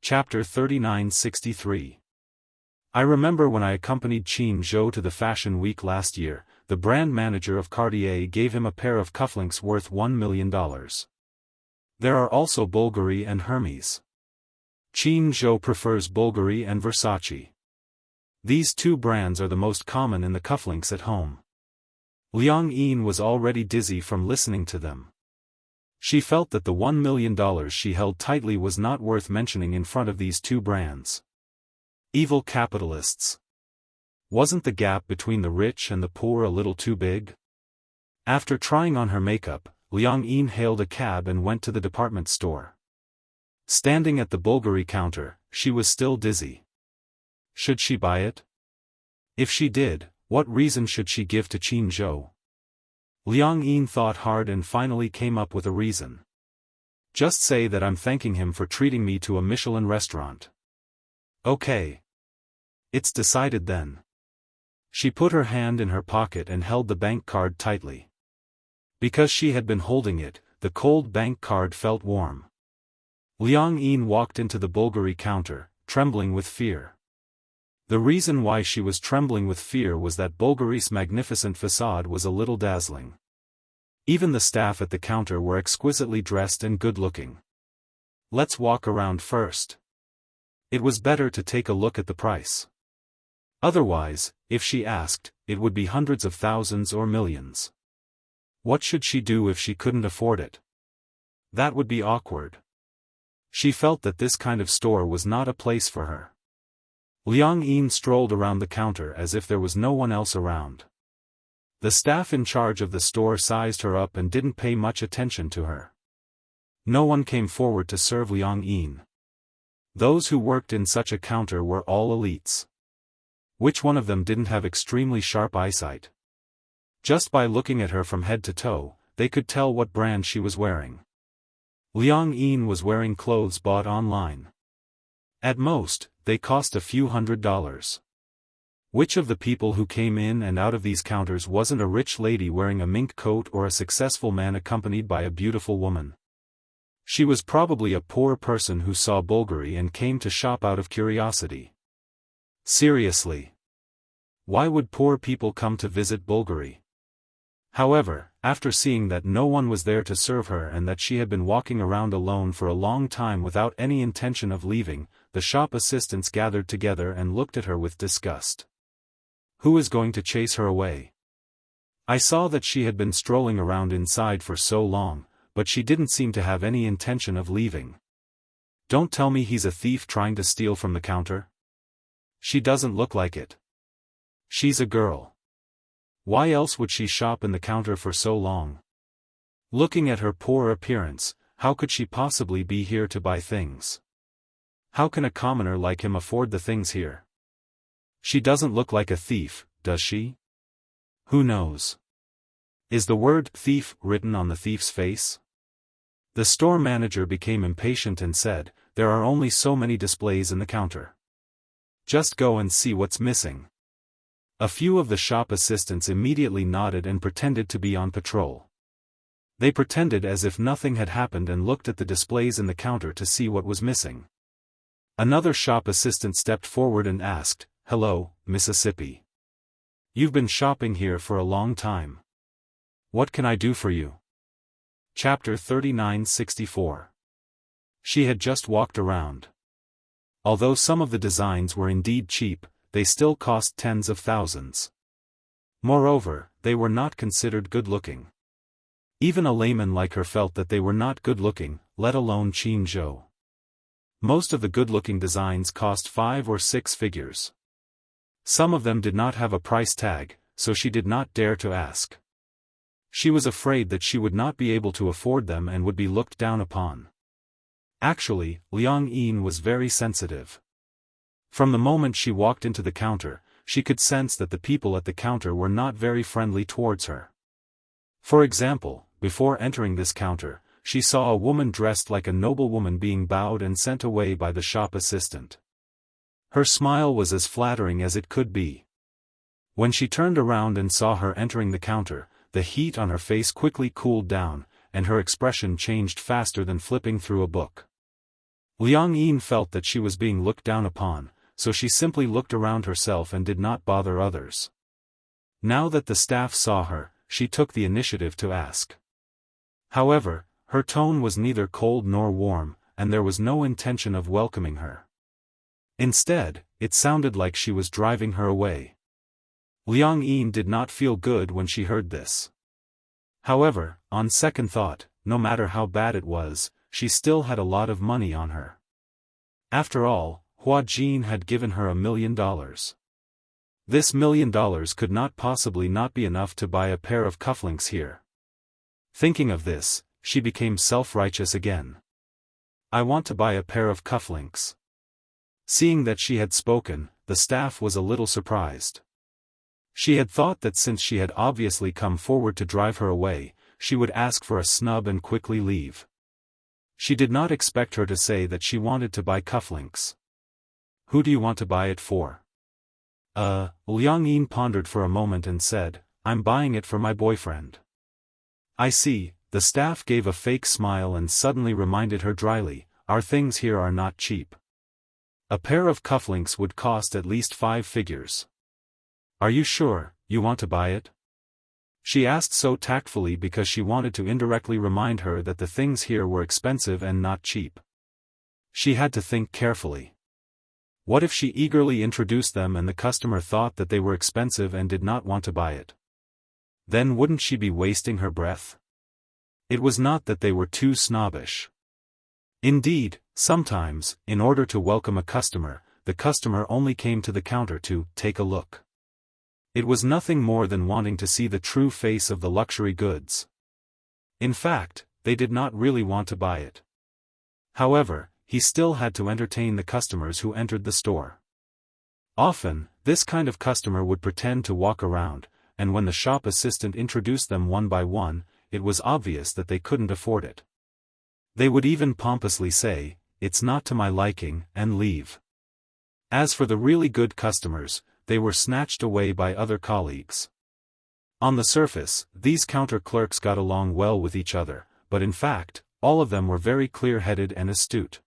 Chapter 3963. I remember when I accompanied Qin Zhou to the Fashion Week last year, the brand manager of Cartier gave him a pair of cufflinks worth $1 million. There are also Bulgari and Hermes. Qin Zhou prefers Bulgari and Versace. These two brands are the most common in the cufflinks at home. Liang Yin was already dizzy from listening to them. She felt that the $1 million she held tightly was not worth mentioning in front of these two brands. Evil capitalists. Wasn't the gap between the rich and the poor a little too big? After trying on her makeup, Liang Yin hailed a cab and went to the department store. Standing at the Bulgari counter, she was still dizzy. Should she buy it? If she did, what reason should she give to Qin Zhou? Liang Yin thought hard and finally came up with a reason. Just say that I'm thanking him for treating me to a Michelin restaurant. Okay. It's decided then. She put her hand in her pocket and held the bank card tightly. Because she had been holding it, the cold bank card felt warm. Liang Yin walked into the Bulgari counter, trembling with fear. The reason why she was trembling with fear was that Bulgari's magnificent facade was a little dazzling. Even the staff at the counter were exquisitely dressed and good-looking. Let's walk around first. It was better to take a look at the price. Otherwise, if she asked, it would be hundreds of thousands or millions. What should she do if she couldn't afford it? That would be awkward. She felt that this kind of store was not a place for her. Liang Yin strolled around the counter as if there was no one else around. The staff in charge of the store sized her up and didn't pay much attention to her. No one came forward to serve Liang Yin. Those who worked in such a counter were all elites. Which one of them didn't have extremely sharp eyesight? Just by looking at her from head to toe, they could tell what brand she was wearing. Liang Yin was wearing clothes bought online. At most, they cost a few $100s. Which of the people who came in and out of these counters wasn't a rich lady wearing a mink coat or a successful man accompanied by a beautiful woman? She was probably a poor person who saw Bulgari and came to shop out of curiosity. Seriously. Why would poor people come to visit Bulgari? However, after seeing that no one was there to serve her and that she had been walking around alone for a long time without any intention of leaving, the shop assistants gathered together and looked at her with disgust. Who is going to chase her away? I saw that she had been strolling around inside for so long, but she didn't seem to have any intention of leaving. Don't tell me he's a thief trying to steal from the counter? She doesn't look like it. She's a girl. Why else would she shop in the counter for so long? Looking at her poor appearance, how could she possibly be here to buy things? How can a commoner like him afford the things here? She doesn't look like a thief, does she? Who knows? Is the word thief written on the thief's face? The store manager became impatient and said, "There are only so many displays in the counter. Just go and see what's missing." A few of the shop assistants immediately nodded and pretended to be on patrol. They pretended as if nothing had happened and looked at the displays in the counter to see what was missing. Another shop assistant stepped forward and asked, "Hello, Mississippi. You've been shopping here for a long time. What can I do for you?" Chapter 3964. She had just walked around. Although some of the designs were indeed cheap, they still cost tens of thousands. Moreover, they were not considered good-looking. Even a layman like her felt that they were not good-looking, let alone Qin Zhou. Most of the good-looking designs cost 5 or 6 figures. Some of them did not have a price tag, so she did not dare to ask. She was afraid that she would not be able to afford them and would be looked down upon. Actually, Liang Yin was very sensitive. From the moment she walked into the counter, she could sense that the people at the counter were not very friendly towards her. For example, before entering this counter, she saw a woman dressed like a noblewoman being bowed and sent away by the shop assistant. Her smile was as flattering as it could be. When she turned around and saw her entering the counter, the heat on her face quickly cooled down, and her expression changed faster than flipping through a book. Liang Yin felt that she was being looked down upon, so she simply looked around herself and did not bother others. Now that the staff saw her, she took the initiative to ask. However, her tone was neither cold nor warm, and there was no intention of welcoming her. Instead, it sounded like she was driving her away. Liang Yin did not feel good when she heard this. However, on second thought, no matter how bad it was, she still had a lot of money on her. After all, Hua Jin had given her $1 million. This $1 million could not possibly not be enough to buy a pair of cufflinks here. Thinking of this, she became self-righteous again. I want to buy a pair of cufflinks. Seeing that she had spoken, the staff was a little surprised. She had thought that since she had obviously come forward to drive her away, she would ask for a snub and quickly leave. She did not expect her to say that she wanted to buy cufflinks. Who do you want to buy it for? Liang Yin pondered for a moment and said, I'm buying it for my boyfriend. I see, the staff gave a fake smile and suddenly reminded her dryly, our things here are not cheap. A pair of cufflinks would cost at least 5 figures. Are you sure, you want to buy it? She asked so tactfully because she wanted to indirectly remind her that the things here were expensive and not cheap. She had to think carefully. What if she eagerly introduced them and the customer thought that they were expensive and did not want to buy it? Then wouldn't she be wasting her breath? It was not that they were too snobbish. Indeed, sometimes, in order to welcome a customer, the customer only came to the counter to take a look. It was nothing more than wanting to see the true face of the luxury goods. In fact, they did not really want to buy it. However, he still had to entertain the customers who entered the store. Often, this kind of customer would pretend to walk around, and when the shop assistant introduced them one by one, it was obvious that they couldn't afford it. They would even pompously say, it's not to my liking, and leave. As for the really good customers, they were snatched away by other colleagues. On the surface, these counter clerks got along well with each other, but in fact, all of them were very clear-headed and astute.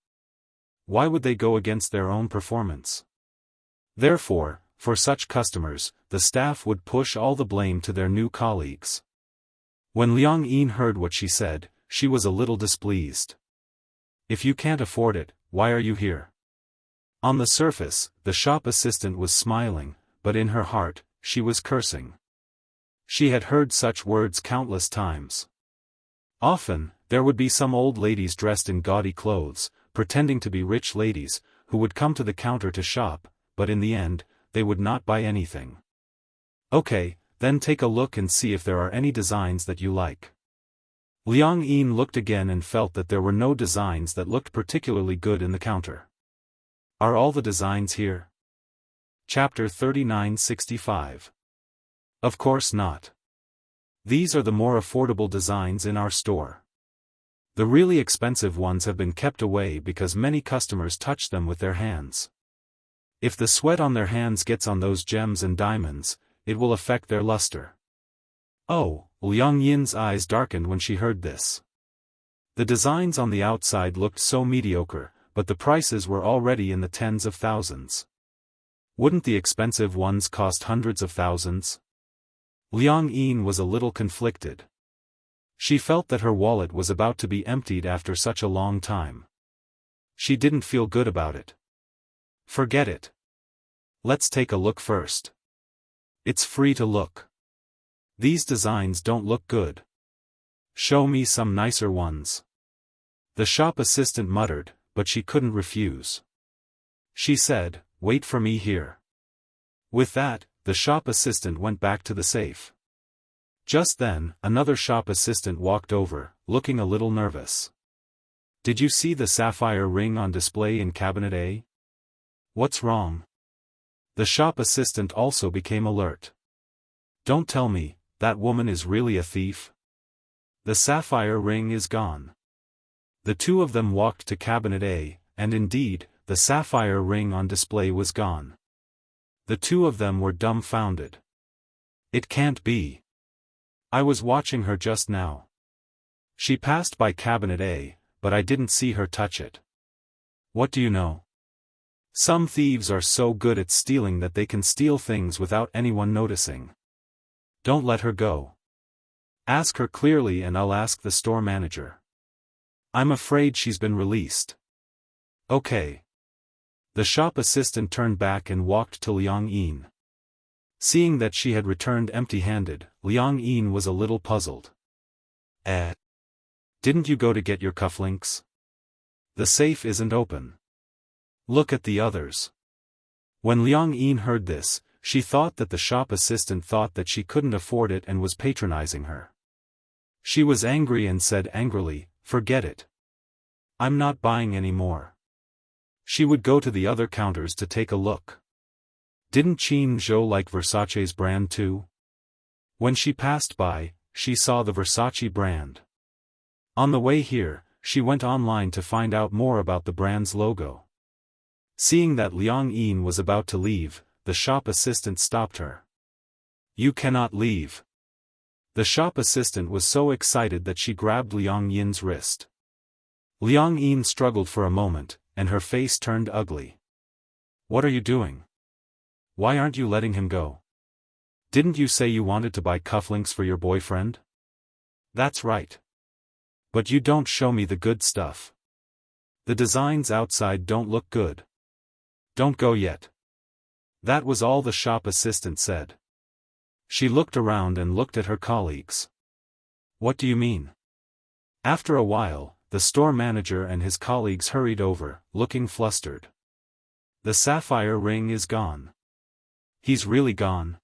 Why would they go against their own performance? Therefore, for such customers, the staff would push all the blame to their new colleagues. When Liang Yin heard what she said, she was a little displeased. If you can't afford it, why are you here? On the surface, the shop assistant was smiling, but in her heart, she was cursing. She had heard such words countless times. Often, there would be some old ladies dressed in gaudy clothes, pretending to be rich ladies, who would come to the counter to shop, but in the end, they would not buy anything. Okay, then take a look and see if there are any designs that you like. Liang Yin looked again and felt that there were no designs that looked particularly good in the counter. Are all the designs here? Chapter 3965. Of course not. These are the more affordable designs in our store. The really expensive ones have been kept away because many customers touch them with their hands. If the sweat on their hands gets on those gems and diamonds, it will affect their luster. Oh, Liang Yin's eyes darkened when she heard this. The designs on the outside looked so mediocre, but the prices were already in the tens of thousands. Wouldn't the expensive ones cost hundreds of thousands? Liang Yin was a little conflicted. She felt that her wallet was about to be emptied after such a long time. She didn't feel good about it. Forget it. Let's take a look first. It's free to look. These designs don't look good. Show me some nicer ones. The shop assistant muttered, but she couldn't refuse. She said, wait for me here. With that, the shop assistant went back to the safe. Just then, another shop assistant walked over, looking a little nervous. Did you see the sapphire ring on display in cabinet A? What's wrong? The shop assistant also became alert. Don't tell me, that woman is really a thief? The sapphire ring is gone. The two of them walked to cabinet A, and indeed, the sapphire ring on display was gone. The two of them were dumbfounded. It can't be. I was watching her just now. She passed by cabinet A, but I didn't see her touch it. What do you know? Some thieves are so good at stealing that they can steal things without anyone noticing. Don't let her go. Ask her clearly and I'll ask the store manager. I'm afraid she's been released. Okay. The shop assistant turned back and walked to Liang Yin. Seeing that she had returned empty-handed, Liang Yin was a little puzzled. Didn't you go to get your cufflinks? The safe isn't open. Look at the others. When Liang Yin heard this, she thought that the shop assistant thought that she couldn't afford it and was patronizing her. She was angry and said angrily, "Forget it. I'm not buying any more." She would go to the other counters to take a look. Didn't Qin Zhou like Versace's brand too? When she passed by, she saw the Versace brand. On the way here, she went online to find out more about the brand's logo. Seeing that Liang Yin was about to leave, the shop assistant stopped her. "You cannot leave." The shop assistant was so excited that she grabbed Liang Yin's wrist. Liang Yin struggled for a moment, and her face turned ugly. "What are you doing? Why aren't you letting him go? Didn't you say you wanted to buy cufflinks for your boyfriend?" "That's right. But you don't show me the good stuff. The designs outside don't look good. Don't go yet." That was all the shop assistant said. She looked around and looked at her colleagues. "What do you mean?" After a while, the store manager and his colleagues hurried over, looking flustered. "The sapphire ring is gone." "He's really gone?"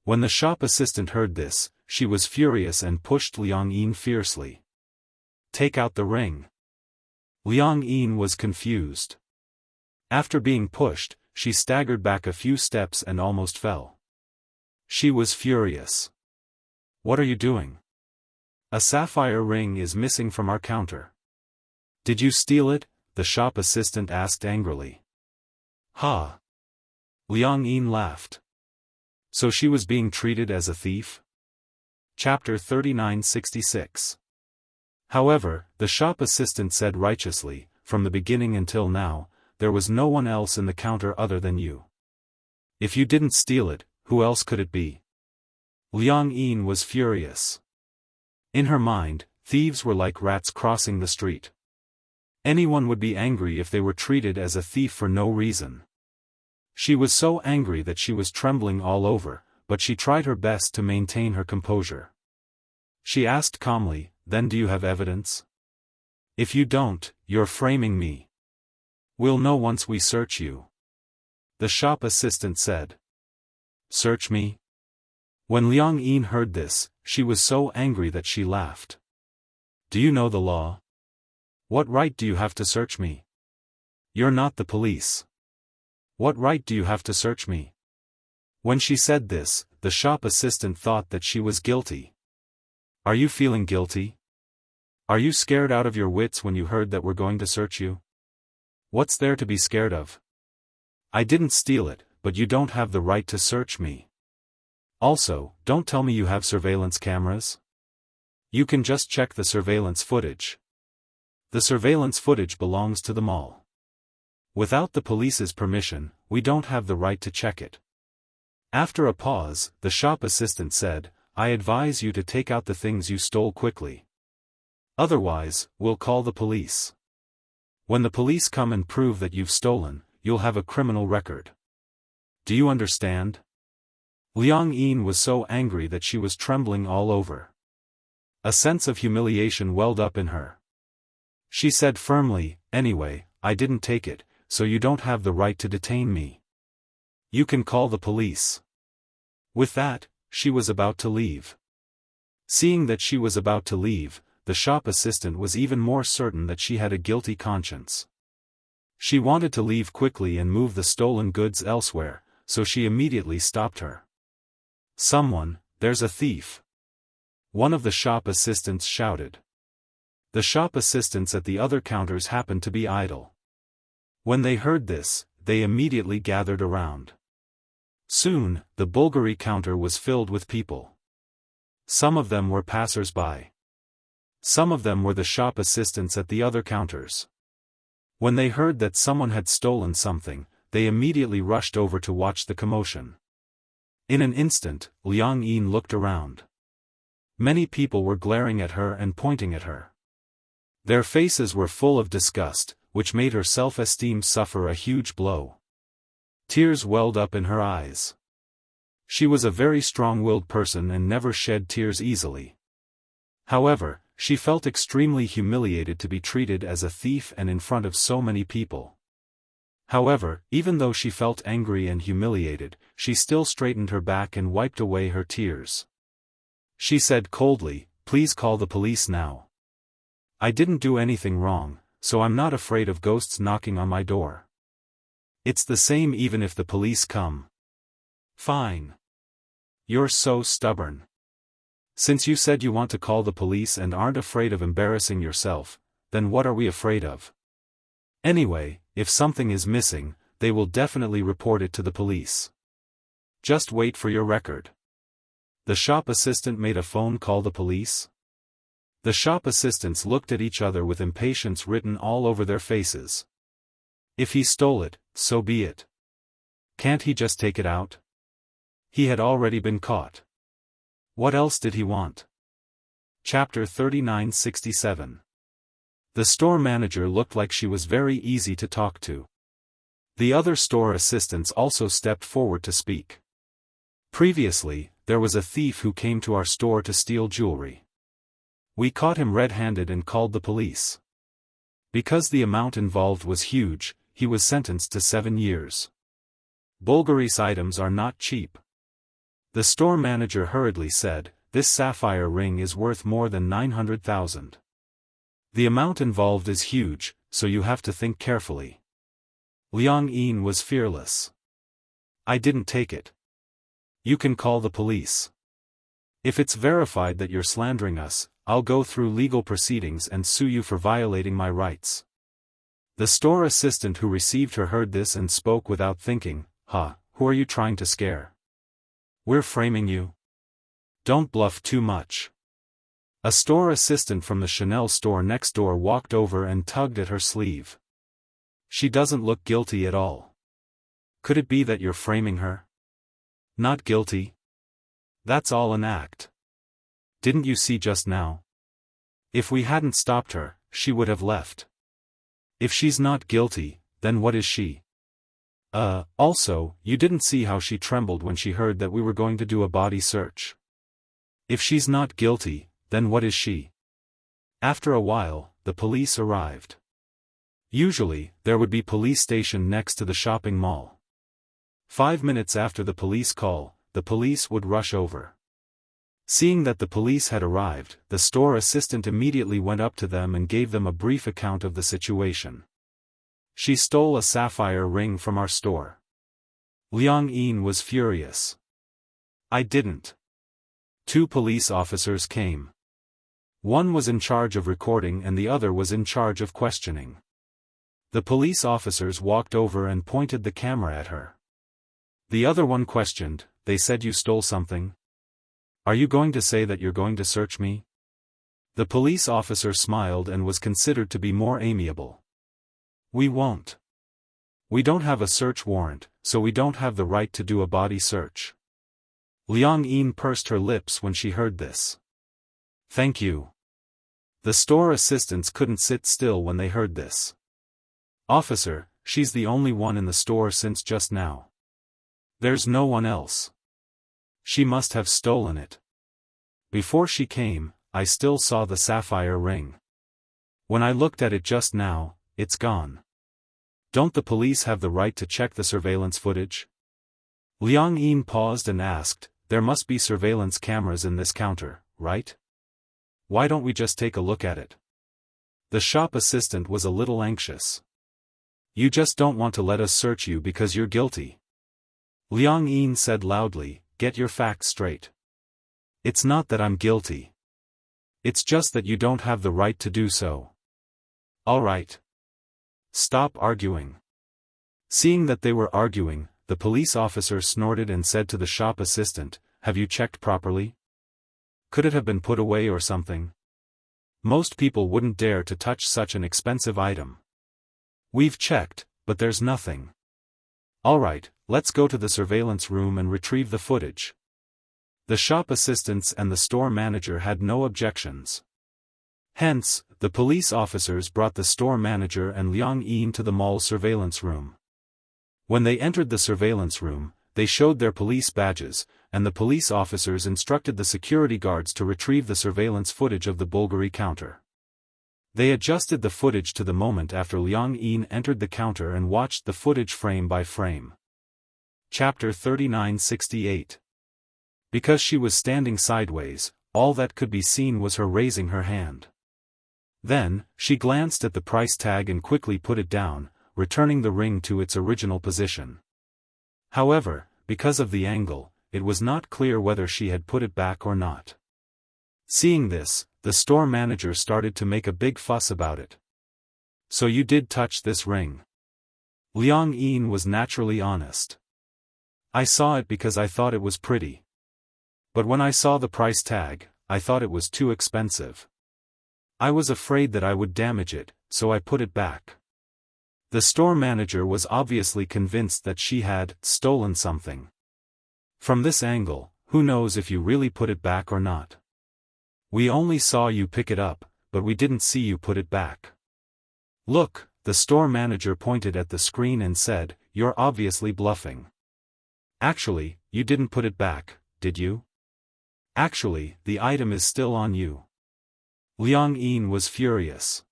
When the shop assistant heard this, she was furious and pushed Liang Yin fiercely. "Take out the ring." Liang Yin was confused. After being pushed, she staggered back a few steps and almost fell. She was furious. "What are you doing? A sapphire ring is missing from our counter." "Did you steal it?" the shop assistant asked angrily. "Ha!" Liang Yin laughed. So she was being treated as a thief? Chapter 3966. However, the shop assistant said righteously, "From the beginning until now, there was no one else in the counter other than you. If you didn't steal it, who else could it be?" Liang Yin was furious. In her mind, thieves were like rats crossing the street. Anyone would be angry if they were treated as a thief for no reason. She was so angry that she was trembling all over, but she tried her best to maintain her composure. She asked calmly, "Then do you have evidence? If you don't, you're framing me. We'll know once we search you." The shop assistant said. "Search me?" When Liang Yin heard this, she was so angry that she laughed. "Do you know the law? What right do you have to search me? You're not the police. What right do you have to search me?" When she said this, the shop assistant thought that she was guilty. "Are you feeling guilty? Are you scared out of your wits when you heard that we're going to search you? What's there to be scared of? I didn't steal it, but you don't have the right to search me. Also, don't tell me you have surveillance cameras. You can just check the surveillance footage. The surveillance footage belongs to the mall. Without the police's permission, we don't have the right to check it." After a pause, the shop assistant said, "I advise you to take out the things you stole quickly. Otherwise, we'll call the police. When the police come and prove that you've stolen, you'll have a criminal record. Do you understand?" Liang Yin was so angry that she was trembling all over. A sense of humiliation welled up in her. She said firmly, "Anyway, I didn't take it, so you don't have the right to detain me. You can call the police." With that, she was about to leave. Seeing that she was about to leave, the shop assistant was even more certain that she had a guilty conscience. She wanted to leave quickly and move the stolen goods elsewhere, so she immediately stopped her. "Someone, there's a thief!" One of the shop assistants shouted. The shop assistants at the other counters happened to be idle. When they heard this, they immediately gathered around. Soon, the Bulgari counter was filled with people. Some of them were passers-by. Some of them were the shop assistants at the other counters. When they heard that someone had stolen something, they immediately rushed over to watch the commotion. In an instant, Liang Yin looked around. Many people were glaring at her and pointing at her. Their faces were full of disgust, which made her self-esteem suffer a huge blow. Tears welled up in her eyes. She was a very strong-willed person and never shed tears easily. However, she felt extremely humiliated to be treated as a thief and in front of so many people. However, even though she felt angry and humiliated, she still straightened her back and wiped away her tears. She said coldly, "Please call the police now. I didn't do anything wrong, so I'm not afraid of ghosts knocking on my door. It's the same even if the police come." "Fine. You're so stubborn. Since you said you want to call the police and aren't afraid of embarrassing yourself, then what are we afraid of? Anyway, if something is missing, they will definitely report it to the police. Just wait for your record." The shop assistant made a phone call the police. The shop assistants looked at each other with impatience written all over their faces. If he stole it, so be it. Can't he just take it out? He had already been caught. What else did he want? Chapter 3967. The store manager looked like she was very easy to talk to. The other store assistants also stepped forward to speak. Previously, there was a thief who came to our store to steal jewelry. We caught him red-handed and called the police. Because the amount involved was huge, he was sentenced to 7 years. Bulgari's items are not cheap. The store manager hurriedly said, "This sapphire ring is worth more than 900,000. The amount involved is huge, so you have to think carefully." Liang Yin was fearless. "I didn't take it. You can call the police. If it's verified that you're slandering us, I'll go through legal proceedings and sue you for violating my rights." The store assistant who received her heard this and spoke without thinking, Who are you trying to scare? We're framing you. Don't bluff too much." A store assistant from the Chanel store next door walked over and tugged at her sleeve. "She doesn't look guilty at all. Could it be that you're framing her?" "Not guilty. That's all an act. Didn't you see just now? If we hadn't stopped her, she would have left. If she's not guilty, then what is she? Also, you didn't see how she trembled when she heard that we were going to do a body search. If she's not guilty, then what is she?" After a while, the police arrived. Usually, there would be police stationed next to the shopping mall. 5 minutes after the police call, the police would rush over. Seeing that the police had arrived, the store assistant immediately went up to them and gave them a brief account of the situation. "She stole a sapphire ring from our store." Liang Yin was furious. "I didn't." 2 police officers came. One was in charge of recording and the other was in charge of questioning. The police officers walked over and pointed the camera at her. The other one questioned, "They said you stole something? Are you going to say that you're going to search me?" The police officer smiled and was considered to be more amiable. "We won't. We don't have a search warrant, so we don't have the right to do a body search." Liang Yin pursed her lips when she heard this. "Thank you." The store assistants couldn't sit still when they heard this. "Officer, she's the only one in the store since just now. There's no one else. She must have stolen it. Before she came, I still saw the sapphire ring. When I looked at it just now, it's gone. Don't the police have the right to check the surveillance footage?" Liang Yin paused and asked, "There must be surveillance cameras in this counter, right? Why don't we just take a look at it?" The shop assistant was a little anxious. "You just don't want to let us search you because you're guilty." Liang Yin said loudly, "Get your facts straight. It's not that I'm guilty. It's just that you don't have the right to do so." "All right. Stop arguing." Seeing that they were arguing, the police officer snorted and said to the shop assistant, "Have you checked properly? Could it have been put away or something? Most people wouldn't dare to touch such an expensive item." We've checked, but there's nothing. Alright, let's go to the surveillance room and retrieve the footage. The shop assistants and the store manager had no objections. Hence, the police officers brought the store manager and Liang Yin to the mall's surveillance room. When they entered the surveillance room, they showed their police badges, and the police officers instructed the security guards to retrieve the surveillance footage of the Bulgari counter. They adjusted the footage to the moment after Liang Yin entered the counter and watched the footage frame by frame. Chapter 3968. Because she was standing sideways, all that could be seen was her raising her hand. Then, she glanced at the price tag and quickly put it down, returning the ring to its original position. However, because of the angle, it was not clear whether she had put it back or not. Seeing this, the store manager started to make a big fuss about it. So you did touch this ring? Liang Yin was naturally honest. I saw it because I thought it was pretty. But when I saw the price tag, I thought it was too expensive. I was afraid that I would damage it, so I put it back. The store manager was obviously convinced that she had stolen something. From this angle, who knows if you really put it back or not? We only saw you pick it up, but we didn't see you put it back. Look, the store manager pointed at the screen and said, "You're obviously bluffing. Actually, you didn't put it back, did you? Actually, the item is still on you." Liang Yin was furious.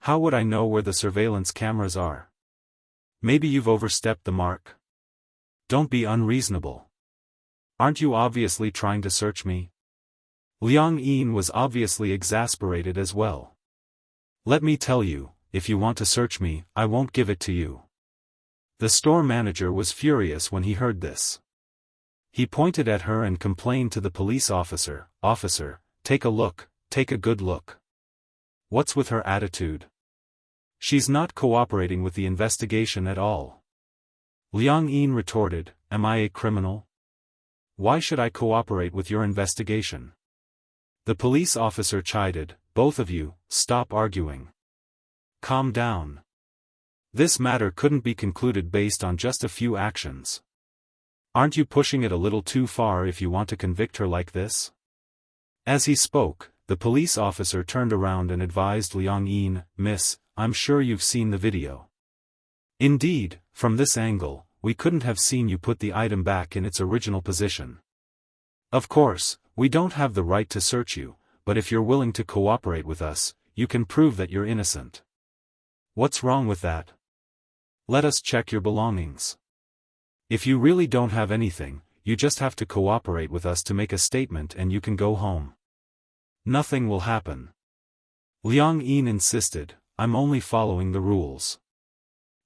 How would I know where the surveillance cameras are? Maybe you've overstepped the mark. Don't be unreasonable. Aren't you obviously trying to search me? Liang Yin was obviously exasperated as well. Let me tell you, if you want to search me, I won't give it to you. The store manager was furious when he heard this. He pointed at her and complained to the police officer, "Officer, take a look, take a good look. What's with her attitude? She's not cooperating with the investigation at all." Liang Yin retorted, "Am I a criminal? Why should I cooperate with your investigation?" The police officer chided, "Both of you, stop arguing. Calm down. This matter couldn't be concluded based on just a few actions. Aren't you pushing it a little too far if you want to convict her like this?" As he spoke, the police officer turned around and advised Liang Yin, "Miss, I'm sure you've seen the video. Indeed, from this angle, we couldn't have seen you put the item back in its original position. Of course, we don't have the right to search you, but if you're willing to cooperate with us, you can prove that you're innocent. What's wrong with that? Let us check your belongings. If you really don't have anything, you just have to cooperate with us to make a statement and you can go home. Nothing will happen." Liang Yin insisted, "I'm only following the rules.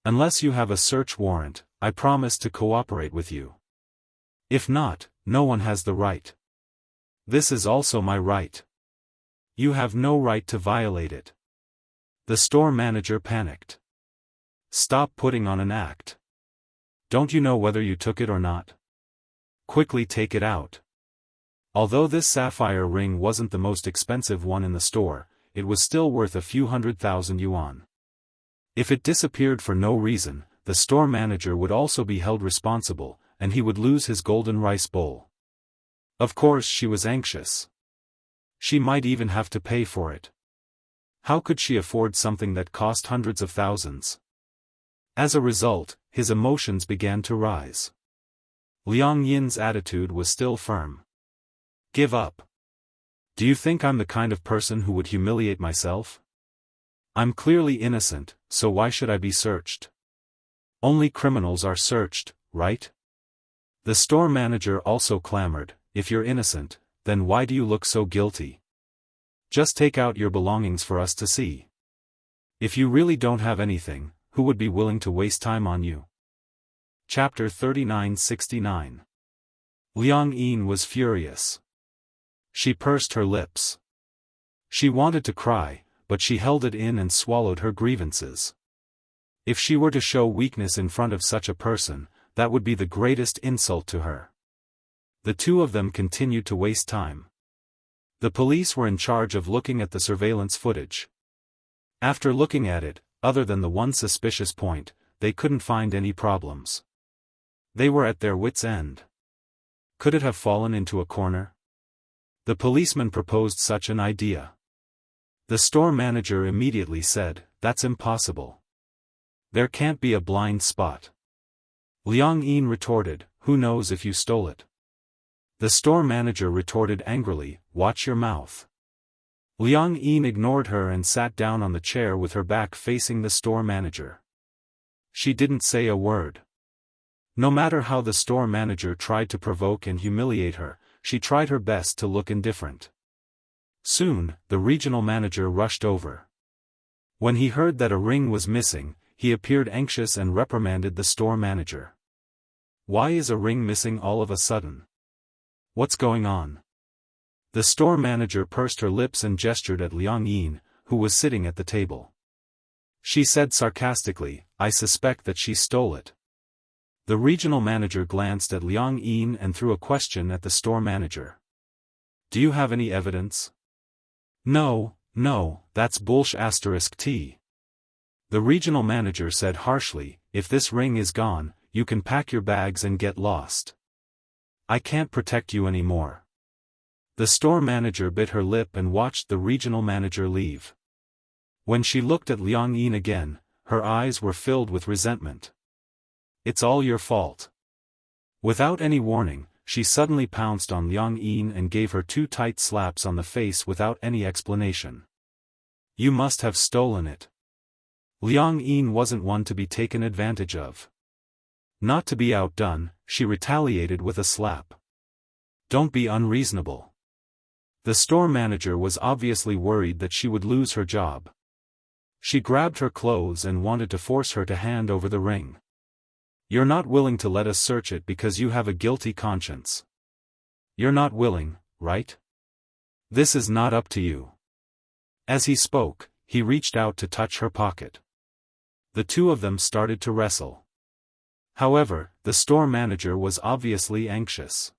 Unless you have a search warrant, I promise to cooperate with you. If not, no one has the right. This is also my right. You have no right to violate it." The store manager panicked. "Stop putting on an act. Don't you know whether you took it or not? Quickly take it out." Although this sapphire ring wasn't the most expensive one in the store, it was still worth a few 100,000 yuan. If it disappeared for no reason, the store manager would also be held responsible, and he would lose his golden rice bowl. Of course she was anxious. She might even have to pay for it. How could she afford something that cost hundreds of thousands? As a result, his emotions began to rise. Liang Yin's attitude was still firm. "Give up. Do you think I'm the kind of person who would humiliate myself? I'm clearly innocent, so why should I be searched? Only criminals are searched, right?" The store manager also clamored, "If you're innocent, then why do you look so guilty? Just take out your belongings for us to see. If you really don't have anything, who would be willing to waste time on you?" Chapter 3969. Liang Yin was furious. She pursed her lips. She wanted to cry, but she held it in and swallowed her grievances. If she were to show weakness in front of such a person, that would be the greatest insult to her. The two of them continued to waste time. The police were in charge of looking at the surveillance footage. After looking at it, other than the one suspicious point, they couldn't find any problems. They were at their wits' end. Could it have fallen into a corner? The policeman proposed such an idea. The store manager immediately said, "That's impossible. There can't be a blind spot." Liang Yin retorted, "Who knows if you stole it?" The store manager retorted angrily, "Watch your mouth." Liang Yin ignored her and sat down on the chair with her back facing the store manager. She didn't say a word. No matter how the store manager tried to provoke and humiliate her, she tried her best to look indifferent. Soon, the regional manager rushed over. When he heard that a ring was missing, he appeared anxious and reprimanded the store manager. "Why is a ring missing all of a sudden? What's going on?" The store manager pursed her lips and gestured at Liang Yin, who was sitting at the table. She said sarcastically, "I suspect that she stole it." The regional manager glanced at Liang Yin and threw a question at the store manager. "Do you have any evidence?" No, that's bullsh*t. The regional manager said harshly, "If this ring is gone, you can pack your bags and get lost. I can't protect you anymore." The store manager bit her lip and watched the regional manager leave. When she looked at Liang Yin again, her eyes were filled with resentment. "It's all your fault." Without any warning, she suddenly pounced on Liang Yin and gave her 2 tight slaps on the face without any explanation. "You must have stolen it." Liang Yin wasn't one to be taken advantage of. Not to be outdone, she retaliated with a slap. "Don't be unreasonable." The store manager was obviously worried that she would lose her job. She grabbed her clothes and wanted to force her to hand over the ring. "You're not willing to let us search it because you have a guilty conscience. You're not willing, right? This is not up to you." As he spoke, he reached out to touch her pocket. The two of them started to wrestle. However, the store manager was obviously anxious.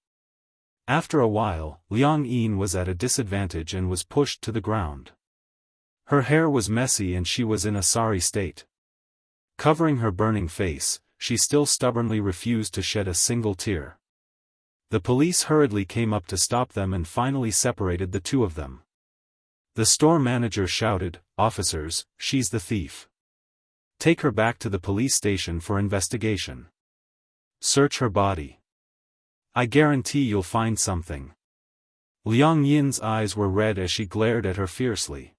After a while, Liang Yin was at a disadvantage and was pushed to the ground. Her hair was messy and she was in a sorry state. Covering her burning face, she still stubbornly refused to shed a single tear. The police hurriedly came up to stop them and finally separated the two of them. The store manager shouted, "Officers, she's the thief. Take her back to the police station for investigation. Search her body. I guarantee you'll find something." Liang Yin's eyes were red as she glared at her fiercely.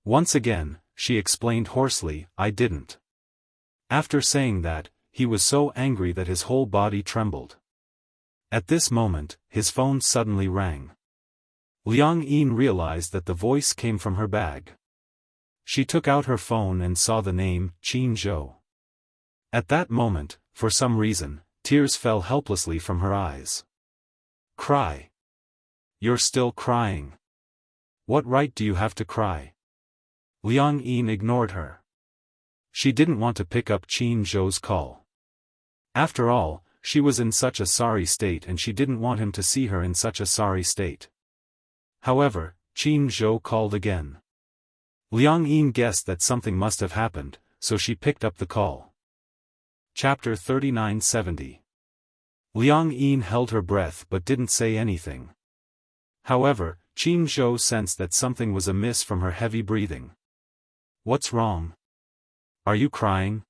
Once again, she explained hoarsely, "I didn't." After saying that, he was so angry that his whole body trembled. At this moment, his phone suddenly rang. Liang Yin realized that the voice came from her bag. She took out her phone and saw the name, Qin Zhou. At that moment, for some reason, tears fell helplessly from her eyes. "Cry. You're still crying. What right do you have to cry?" Liang Yin ignored her. She didn't want to pick up Qin Zhou's call. After all, she was in such a sorry state and she didn't want him to see her in such a sorry state. However, Qin Zhou called again. Liang Yin guessed that something must have happened, so she picked up the call. Chapter 3970. Liang Yin held her breath but didn't say anything. However, Qin Zhou sensed that something was amiss from her heavy breathing. "What's wrong? Are you crying?"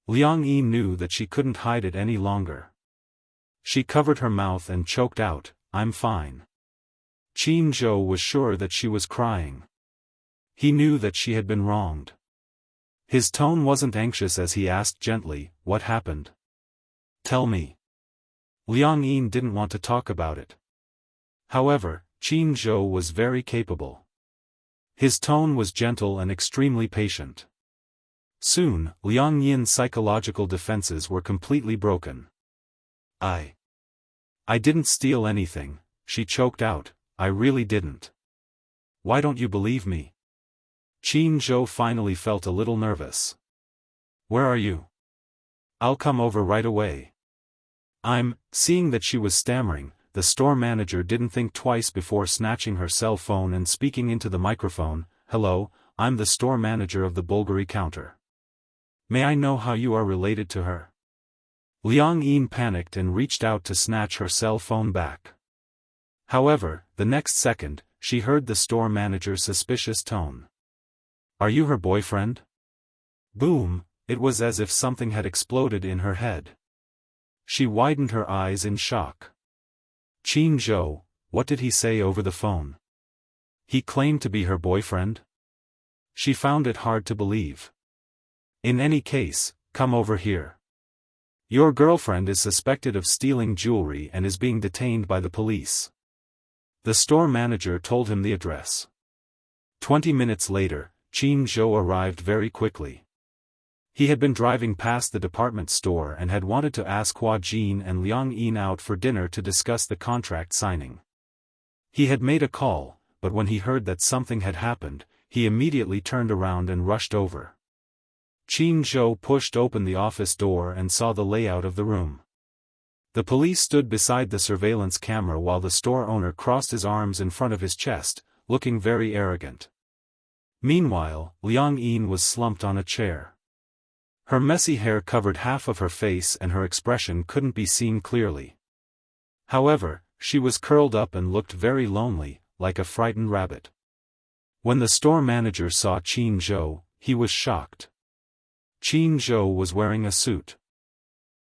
Liang Yin knew that she couldn't hide it any longer. She covered her mouth and choked out, "I'm fine." Qin Zhou was sure that she was crying. He knew that she had been wronged. His tone wasn't anxious as he asked gently, "What happened? Tell me." Liang Yin didn't want to talk about it. However, Qin Zhou was very capable. His tone was gentle and extremely patient. Soon, Liang Yin's psychological defenses were completely broken. I didn't steal anything," she choked out, "I really didn't. Why don't you believe me?" Qin Zhou finally felt a little nervous. "Where are you? I'll come over right away." Seeing that she was stammering, the store manager didn't think twice before snatching her cell phone and speaking into the microphone, "Hello, I'm the store manager of the Bulgari counter. May I know how you are related to her? Liang Yin panicked and reached out to snatch her cell phone back. However, the next second, she heard the store manager's suspicious tone. Are you her boyfriend? Boom, it was as if something had exploded in her head. She widened her eyes in shock. Qin Zhou, what did he say over the phone? He claimed to be her boyfriend? She found it hard to believe. In any case, come over here. Your girlfriend is suspected of stealing jewelry and is being detained by the police. The store manager told him the address. 20 minutes later, Qin Zhou arrived very quickly. He had been driving past the department store and had wanted to ask Hua Jin and Liang Yin out for dinner to discuss the contract signing. He had made a call, but when he heard that something had happened, he immediately turned around and rushed over. Qin Zhou pushed open the office door and saw the layout of the room. The police stood beside the surveillance camera while the store owner crossed his arms in front of his chest, looking very arrogant. Meanwhile, Liang Yin was slumped on a chair. Her messy hair covered half of her face and her expression couldn't be seen clearly. However, she was curled up and looked very lonely, like a frightened rabbit. When the store manager saw Qin Zhou, he was shocked. Qin Zhou was wearing a suit.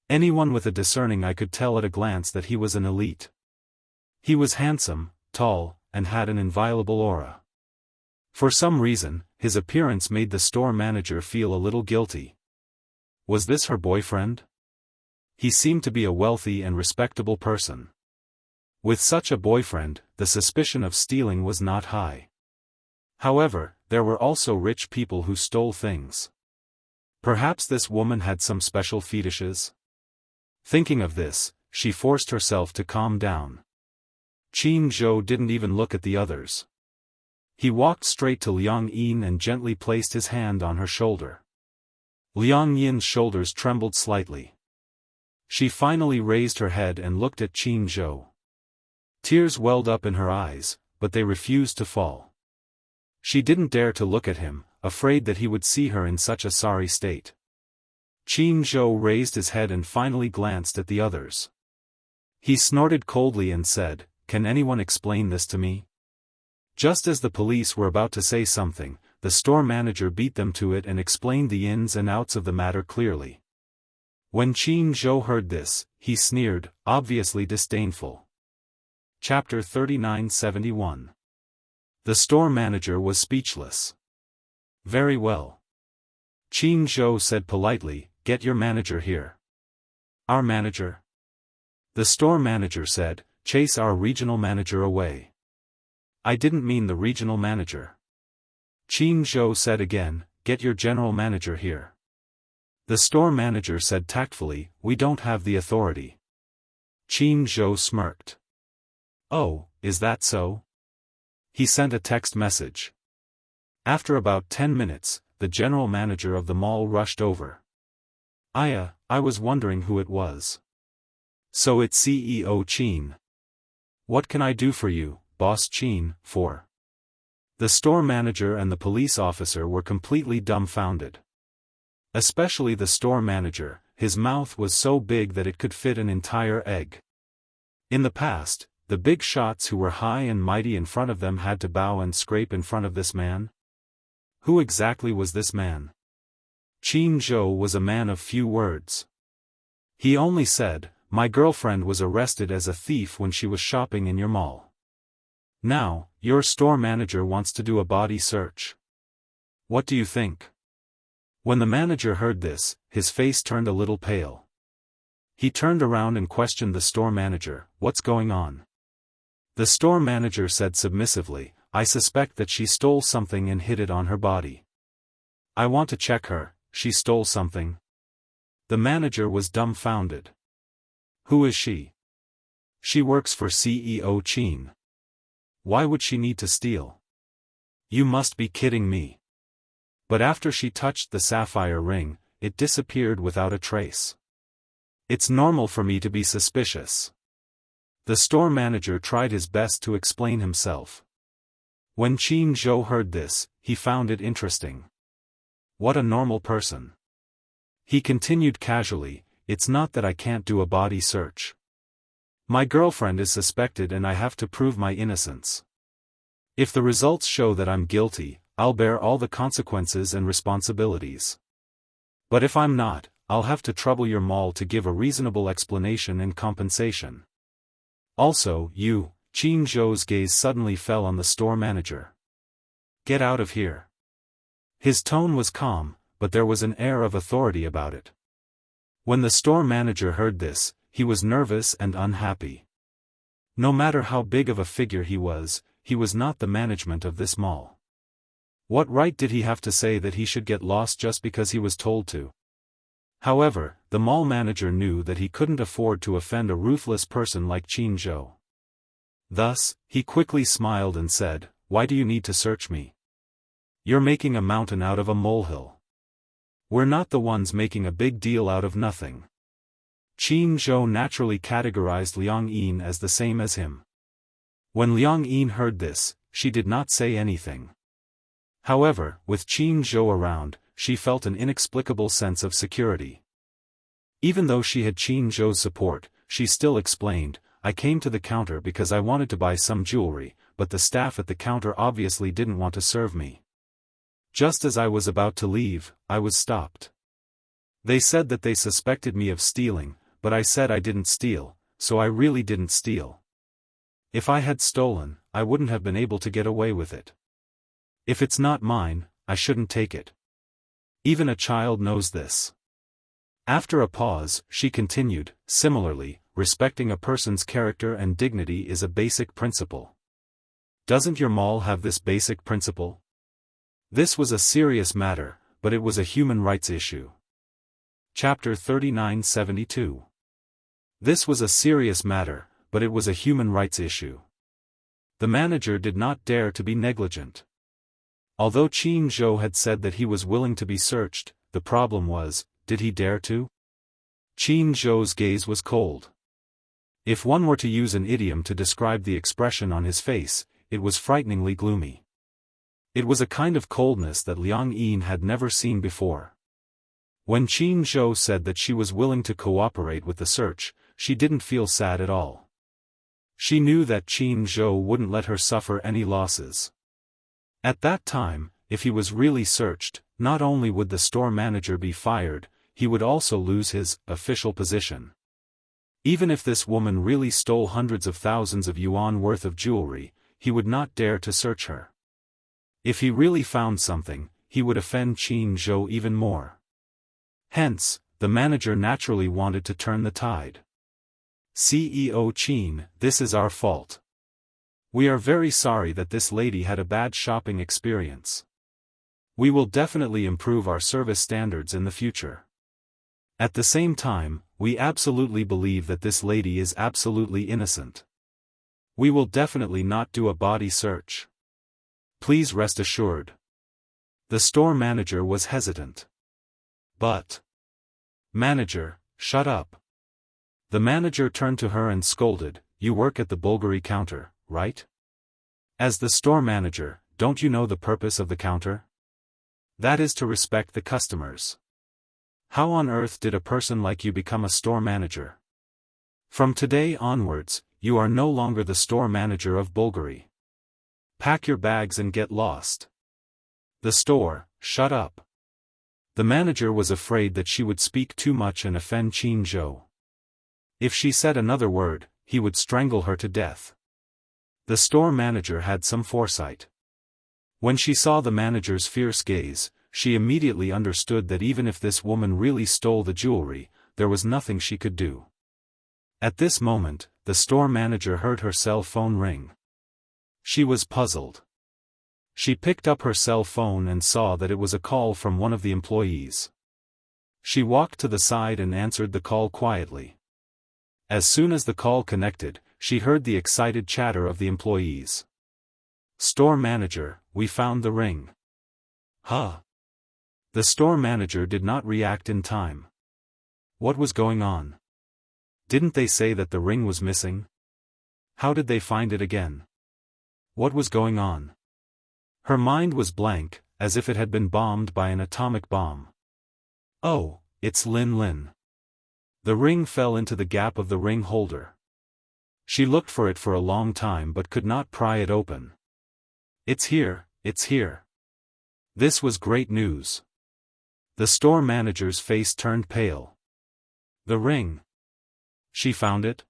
Anyone with a discerning eye could tell at a glance that he was an elite. He was handsome, tall, and had an inviolable aura. For some reason, his appearance made the store manager feel a little guilty. Was this her boyfriend? He seemed to be a wealthy and respectable person. With such a boyfriend, the suspicion of stealing was not high. However, there were also rich people who stole things. Perhaps this woman had some special fetishes? Thinking of this, she forced herself to calm down. Qin Zhou didn't even look at the others. He walked straight to Liang Yin and gently placed his hand on her shoulder. Liang Yin's shoulders trembled slightly. She finally raised her head and looked at Qin Zhou. Tears welled up in her eyes, but they refused to fall. She didn't dare to look at him, afraid that he would see her in such a sorry state. Qin Zhou raised his head and finally glanced at the others. He snorted coldly and said, "Can anyone explain this to me?" Just as the police were about to say something, the store manager beat them to it and explained the ins and outs of the matter clearly. When Qin Zhou heard this, he sneered, obviously disdainful. Chapter 3971. The store manager was speechless. Very well. Qin Zhou said politely, "Get your manager here." Our manager? The store manager said, "Chase our regional manager away." I didn't mean the regional manager. Qin Zhou said again, "Get your general manager here." The store manager said tactfully, "We don't have the authority." Qin Zhou smirked. "Oh, is that so?" He sent a text message. After about 10 minutes, the general manager of the mall rushed over. I was wondering who it was. So it's CEO Qin. What can I do for you, Boss Qin, for? The store manager and the police officer were completely dumbfounded. Especially the store manager, his mouth was so big that it could fit an entire egg. In the past, the big shots who were high and mighty in front of them had to bow and scrape in front of this man. Who exactly was this man? Qin Zhou was a man of few words. He only said, "My girlfriend was arrested as a thief when she was shopping in your mall. Now, your store manager wants to do a body search. What do you think?" When the manager heard this, his face turned a little pale. He turned around and questioned the store manager, "What's going on?" The store manager said submissively, "I suspect that she stole something and hid it on her body. I want to check her. She stole something?" The manager was dumbfounded. "Who is she?" "She works for CEO Qin. Why would she need to steal?" "You must be kidding me." But after she touched the sapphire ring, it disappeared without a trace. "It's normal for me to be suspicious." The store manager tried his best to explain himself. When Qin Zhou heard this, he found it interesting. What a normal person. He continued casually, it's not that I can't do a body search. My girlfriend is suspected and I have to prove my innocence. If the results show that I'm guilty, I'll bear all the consequences and responsibilities. But if I'm not, I'll have to trouble your mall to give a reasonable explanation and compensation. Also, you, Qin Zhou's gaze suddenly fell on the store manager. Get out of here. His tone was calm, but there was an air of authority about it. When the store manager heard this, he was nervous and unhappy. No matter how big of a figure he was not the management of this mall. What right did he have to say that he should get lost just because he was told to? However, the mall manager knew that he couldn't afford to offend a ruthless person like Qin Zhou. Thus, he quickly smiled and said, "Why do you need to search me? You're making a mountain out of a molehill. We're not the ones making a big deal out of nothing." Qin Zhou naturally categorized Liang Yin as the same as him. When Liang Yin heard this, she did not say anything. However, with Qin Zhou around, she felt an inexplicable sense of security. Even though she had Qin Zhou's support, she still explained, "I came to the counter because I wanted to buy some jewelry, but the staff at the counter obviously didn't want to serve me. Just as I was about to leave, I was stopped. They said that they suspected me of stealing, but I said I didn't steal, so I really didn't steal. If I had stolen, I wouldn't have been able to get away with it. If it's not mine, I shouldn't take it. Even a child knows this." After a pause, she continued, "Similarly, respecting a person's character and dignity is a basic principle. Doesn't your mall have this basic principle?" This was a serious matter, but it was a human rights issue. Chapter 3972. This was a serious matter, but it was a human rights issue. The manager did not dare to be negligent. Although Qin Zhou had said that he was willing to be searched, the problem was, did he dare to? Qin Zhou's gaze was cold. If one were to use an idiom to describe the expression on his face, it was frighteningly gloomy. It was a kind of coldness that Liang Yin had never seen before. When Qin Zhou said that she was willing to cooperate with the search, she didn't feel sad at all. She knew that Qin Zhou wouldn't let her suffer any losses. At that time, if he was really searched, not only would the store manager be fired, he would also lose his official position. Even if this woman really stole hundreds of thousands of yuan worth of jewelry, he would not dare to search her. If he really found something, he would offend Qin Zhou even more. Hence, the manager naturally wanted to turn the tide. "CEO Qin, this is our fault. We are very sorry that this lady had a bad shopping experience. We will definitely improve our service standards in the future. At the same time, we absolutely believe that this lady is absolutely innocent. We will definitely not do a body search. Please rest assured." The store manager was hesitant. "But..." "Manager, shut up." The manager turned to her and scolded, "You work at the Bulgari counter, right? As the store manager, don't you know the purpose of the counter? That is to respect the customers. How on earth did a person like you become a store manager? From today onwards, you are no longer the store manager of Bulgari. Pack your bags and get lost." The store, "Shut up." The manager was afraid that she would speak too much and offend Qin Zhou. If she said another word, he would strangle her to death. The store manager had some foresight. When she saw the manager's fierce gaze, she immediately understood that even if this woman really stole the jewelry, there was nothing she could do. At this moment, the store manager heard her cell phone ring. She was puzzled. She picked up her cell phone and saw that it was a call from one of the employees. She walked to the side and answered the call quietly. As soon as the call connected, she heard the excited chatter of the employees. "Store manager, we found the ring." "Huh?" The store manager did not react in time. What was going on? Didn't they say that the ring was missing? How did they find it again? What was going on? Her mind was blank, as if it had been bombed by an atomic bomb. Oh, it's Lin Lin. The ring fell into the gap of the ring holder. She looked for it for a long time but could not pry it open. It's here, it's here. This was great news. The store manager's face turned pale. The ring. She found it?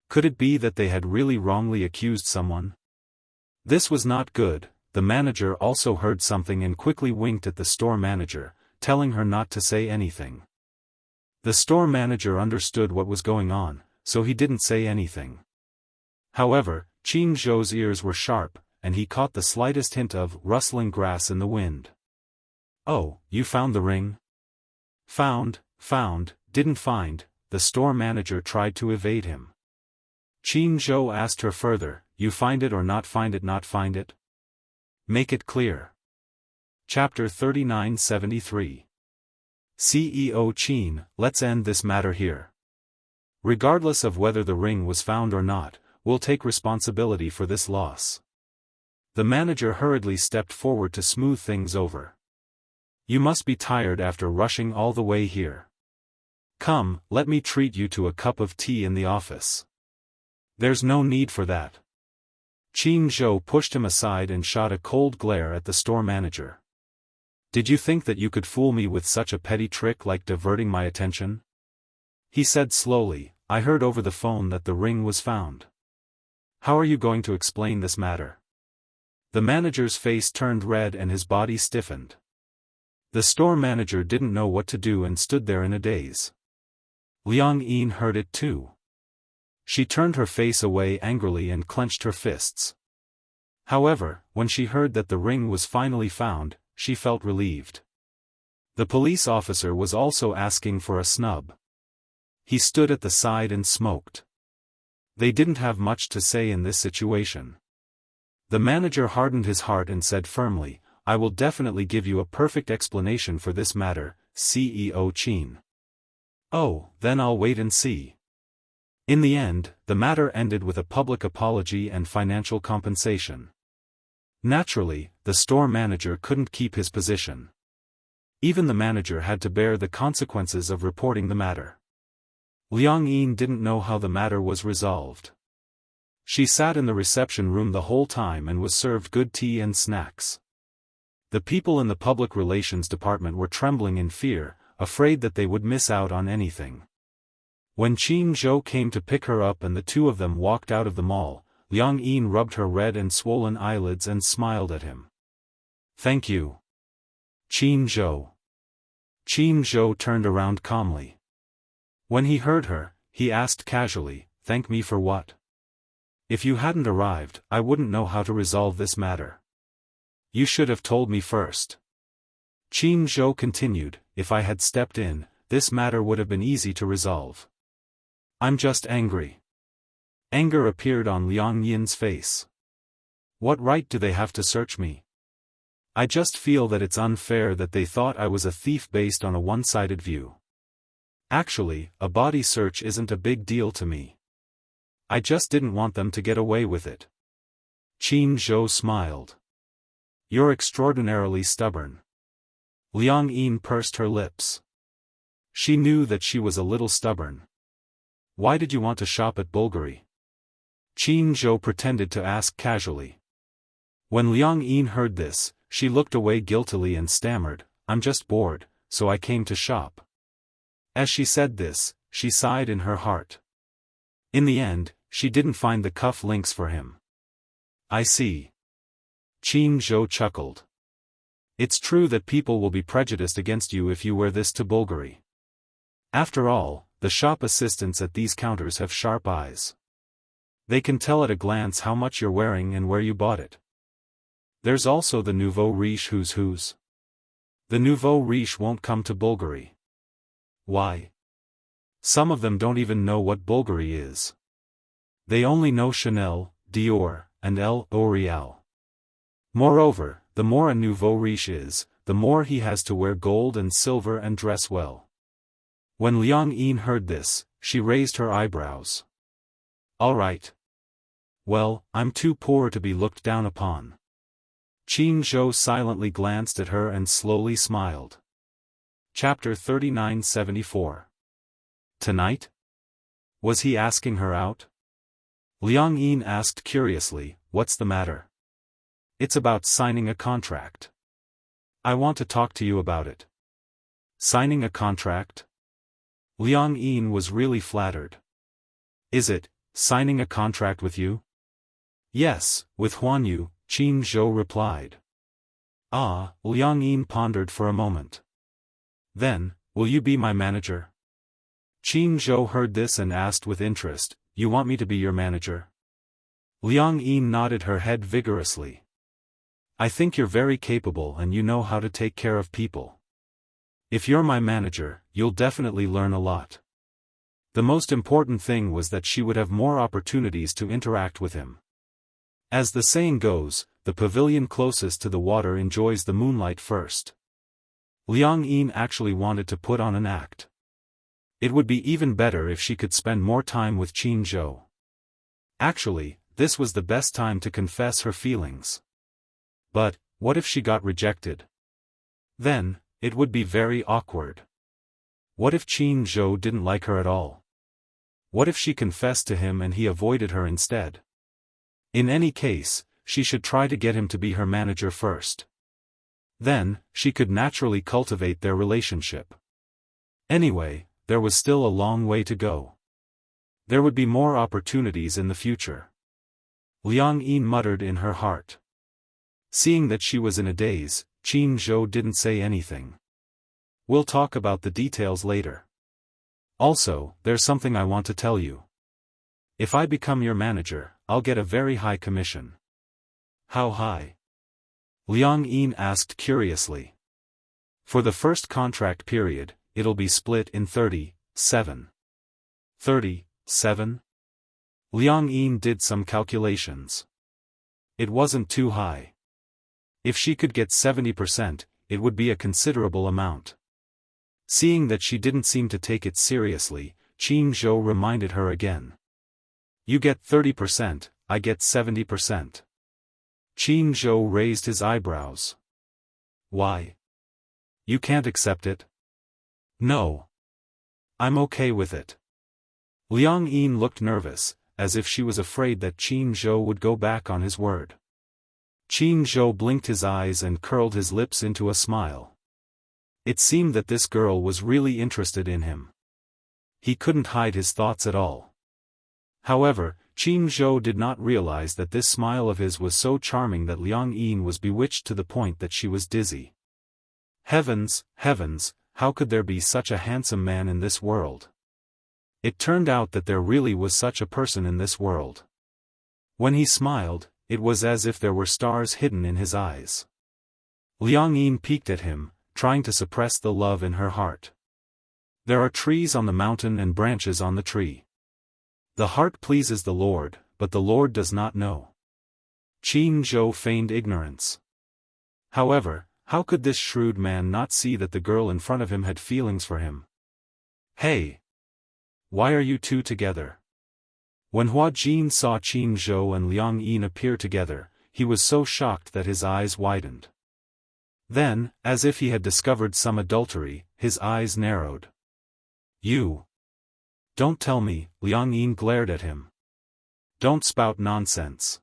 Could it be that they had really wrongly accused someone? This was not good. The manager also heard something and quickly winked at the store manager, telling her not to say anything. The store manager understood what was going on, so he didn't say anything. However, Qin Zhou's ears were sharp, and he caught the slightest hint of rustling grass in the wind. Oh, you found the ring? Found, didn't find, the store manager tried to evade him. Qin Zhou asked her further, you find it or not find it, not find it? Make it clear. Chapter 3973. CEO Qin, let's end this matter here. Regardless of whether the ring was found or not, we'll take responsibility for this loss. The manager hurriedly stepped forward to smooth things over. You must be tired after rushing all the way here. Come, let me treat you to a cup of tea in the office. There's no need for that. Qin Zhou pushed him aside and shot a cold glare at the store manager. Did you think that you could fool me with such a petty trick like diverting my attention? He said slowly, I heard over the phone that the ring was found. How are you going to explain this matter? The manager's face turned red and his body stiffened. The store manager didn't know what to do and stood there in a daze. Liang Yin heard it too. She turned her face away angrily and clenched her fists. However, when she heard that the ring was finally found, she felt relieved. The police officer was also asking for a snub. He stood at the side and smoked. They didn't have much to say in this situation. The manager hardened his heart and said firmly, I will definitely give you a perfect explanation for this matter, CEO Qin. Oh, then I'll wait and see. In the end, the matter ended with a public apology and financial compensation. Naturally, the store manager couldn't keep his position. Even the manager had to bear the consequences of reporting the matter. Liang Yin didn't know how the matter was resolved. She sat in the reception room the whole time and was served good tea and snacks. The people in the public relations department were trembling in fear, afraid that they would miss out on anything. When Qin Zhou came to pick her up and the two of them walked out of the mall, Liang Yin rubbed her red and swollen eyelids and smiled at him. Thank you. Qin Zhou. Qin Zhou turned around calmly. When he heard her, he asked casually, thank me for what? If you hadn't arrived, I wouldn't know how to resolve this matter. You should have told me first. Qin Zhou continued, if I had stepped in, this matter would have been easy to resolve. I'm just angry. Anger appeared on Liang Yin's face. What right do they have to search me? I just feel that it's unfair that they thought I was a thief based on a one-sided view. Actually, a body search isn't a big deal to me. I just didn't want them to get away with it. Qin Zhou smiled. You're extraordinarily stubborn. Liang Yin pursed her lips. She knew that she was a little stubborn. Why did you want to shop at Bulgari? Qin Zhou pretended to ask casually. When Liang Yin heard this, she looked away guiltily and stammered, I'm just bored, so I came to shop. As she said this, she sighed in her heart. In the end, she didn't find the cuff links for him. I see. Qin Zhou chuckled. It's true that people will be prejudiced against you if you wear this to Bulgari. After all, the shop assistants at these counters have sharp eyes. They can tell at a glance how much you're wearing and where you bought it. There's also the nouveau riche who's who's. The nouveau riche won't come to Bulgari. Why? Some of them don't even know what Bulgari is. They only know Chanel, Dior, and L'Oréal. Moreover, the more a nouveau riche is, the more he has to wear gold and silver and dress well. When Liang Yin heard this, she raised her eyebrows. All right. Well, I'm too poor to be looked down upon. Qin Zhou silently glanced at her and slowly smiled. Chapter 3974. Tonight? Was he asking her out? Liang Yin asked curiously, what's the matter? It's about signing a contract. I want to talk to you about it. Signing a contract? Liang Yin was really flattered. Is it, signing a contract with you? Yes, with Huan Yu, Qin Zhou replied. Ah, Liang Yin pondered for a moment. Then, will you be my manager? Qin Zhou heard this and asked with interest, you want me to be your manager? Liang Yin nodded her head vigorously. I think you're very capable and you know how to take care of people. If you're my manager, you'll definitely learn a lot. The most important thing was that she would have more opportunities to interact with him. As the saying goes, the pavilion closest to the water enjoys the moonlight first. Liang Yin actually wanted to put on an act. It would be even better if she could spend more time with Qin Zhou. Actually, this was the best time to confess her feelings. But, what if she got rejected? Then, it would be very awkward. What if Qin Zhou didn't like her at all? What if she confessed to him and he avoided her instead? In any case, she should try to get him to be her manager first. Then, she could naturally cultivate their relationship. Anyway, there was still a long way to go. There would be more opportunities in the future. Liang Yin muttered in her heart. Seeing that she was in a daze, Qin Zhou didn't say anything. We'll talk about the details later. Also, there's something I want to tell you. If I become your manager, I'll get a very high commission. How high? Liang Yin asked curiously. For the first contract period, it'll be split in 37. 37? Liang Yin did some calculations. It wasn't too high. If she could get 70%, it would be a considerable amount. Seeing that she didn't seem to take it seriously, Qin Zhou reminded her again. You get 30%, I get 70%. Qin Zhou raised his eyebrows. Why? You can't accept it? No. I'm okay with it. Liang Yin looked nervous, as if she was afraid that Qin Zhou would go back on his word. Qin Zhou blinked his eyes and curled his lips into a smile. It seemed that this girl was really interested in him. He couldn't hide his thoughts at all. However, Qin Zhou did not realize that this smile of his was so charming that Liang Yin was bewitched to the point that she was dizzy. Heavens, heavens, how could there be such a handsome man in this world? It turned out that there really was such a person in this world. When he smiled, it was as if there were stars hidden in his eyes. Liang Yin peeked at him, trying to suppress the love in her heart. There are trees on the mountain and branches on the tree. The heart pleases the Lord, but the Lord does not know. Qin Zhou feigned ignorance. However, how could this shrewd man not see that the girl in front of him had feelings for him? Hey! Why are you two together? When Hua Jin saw Qin Zhou and Liang Yin appear together, he was so shocked that his eyes widened. Then, as if he had discovered some adultery, his eyes narrowed. You! Don't tell me, Liang Yin glared at him. Don't spout nonsense.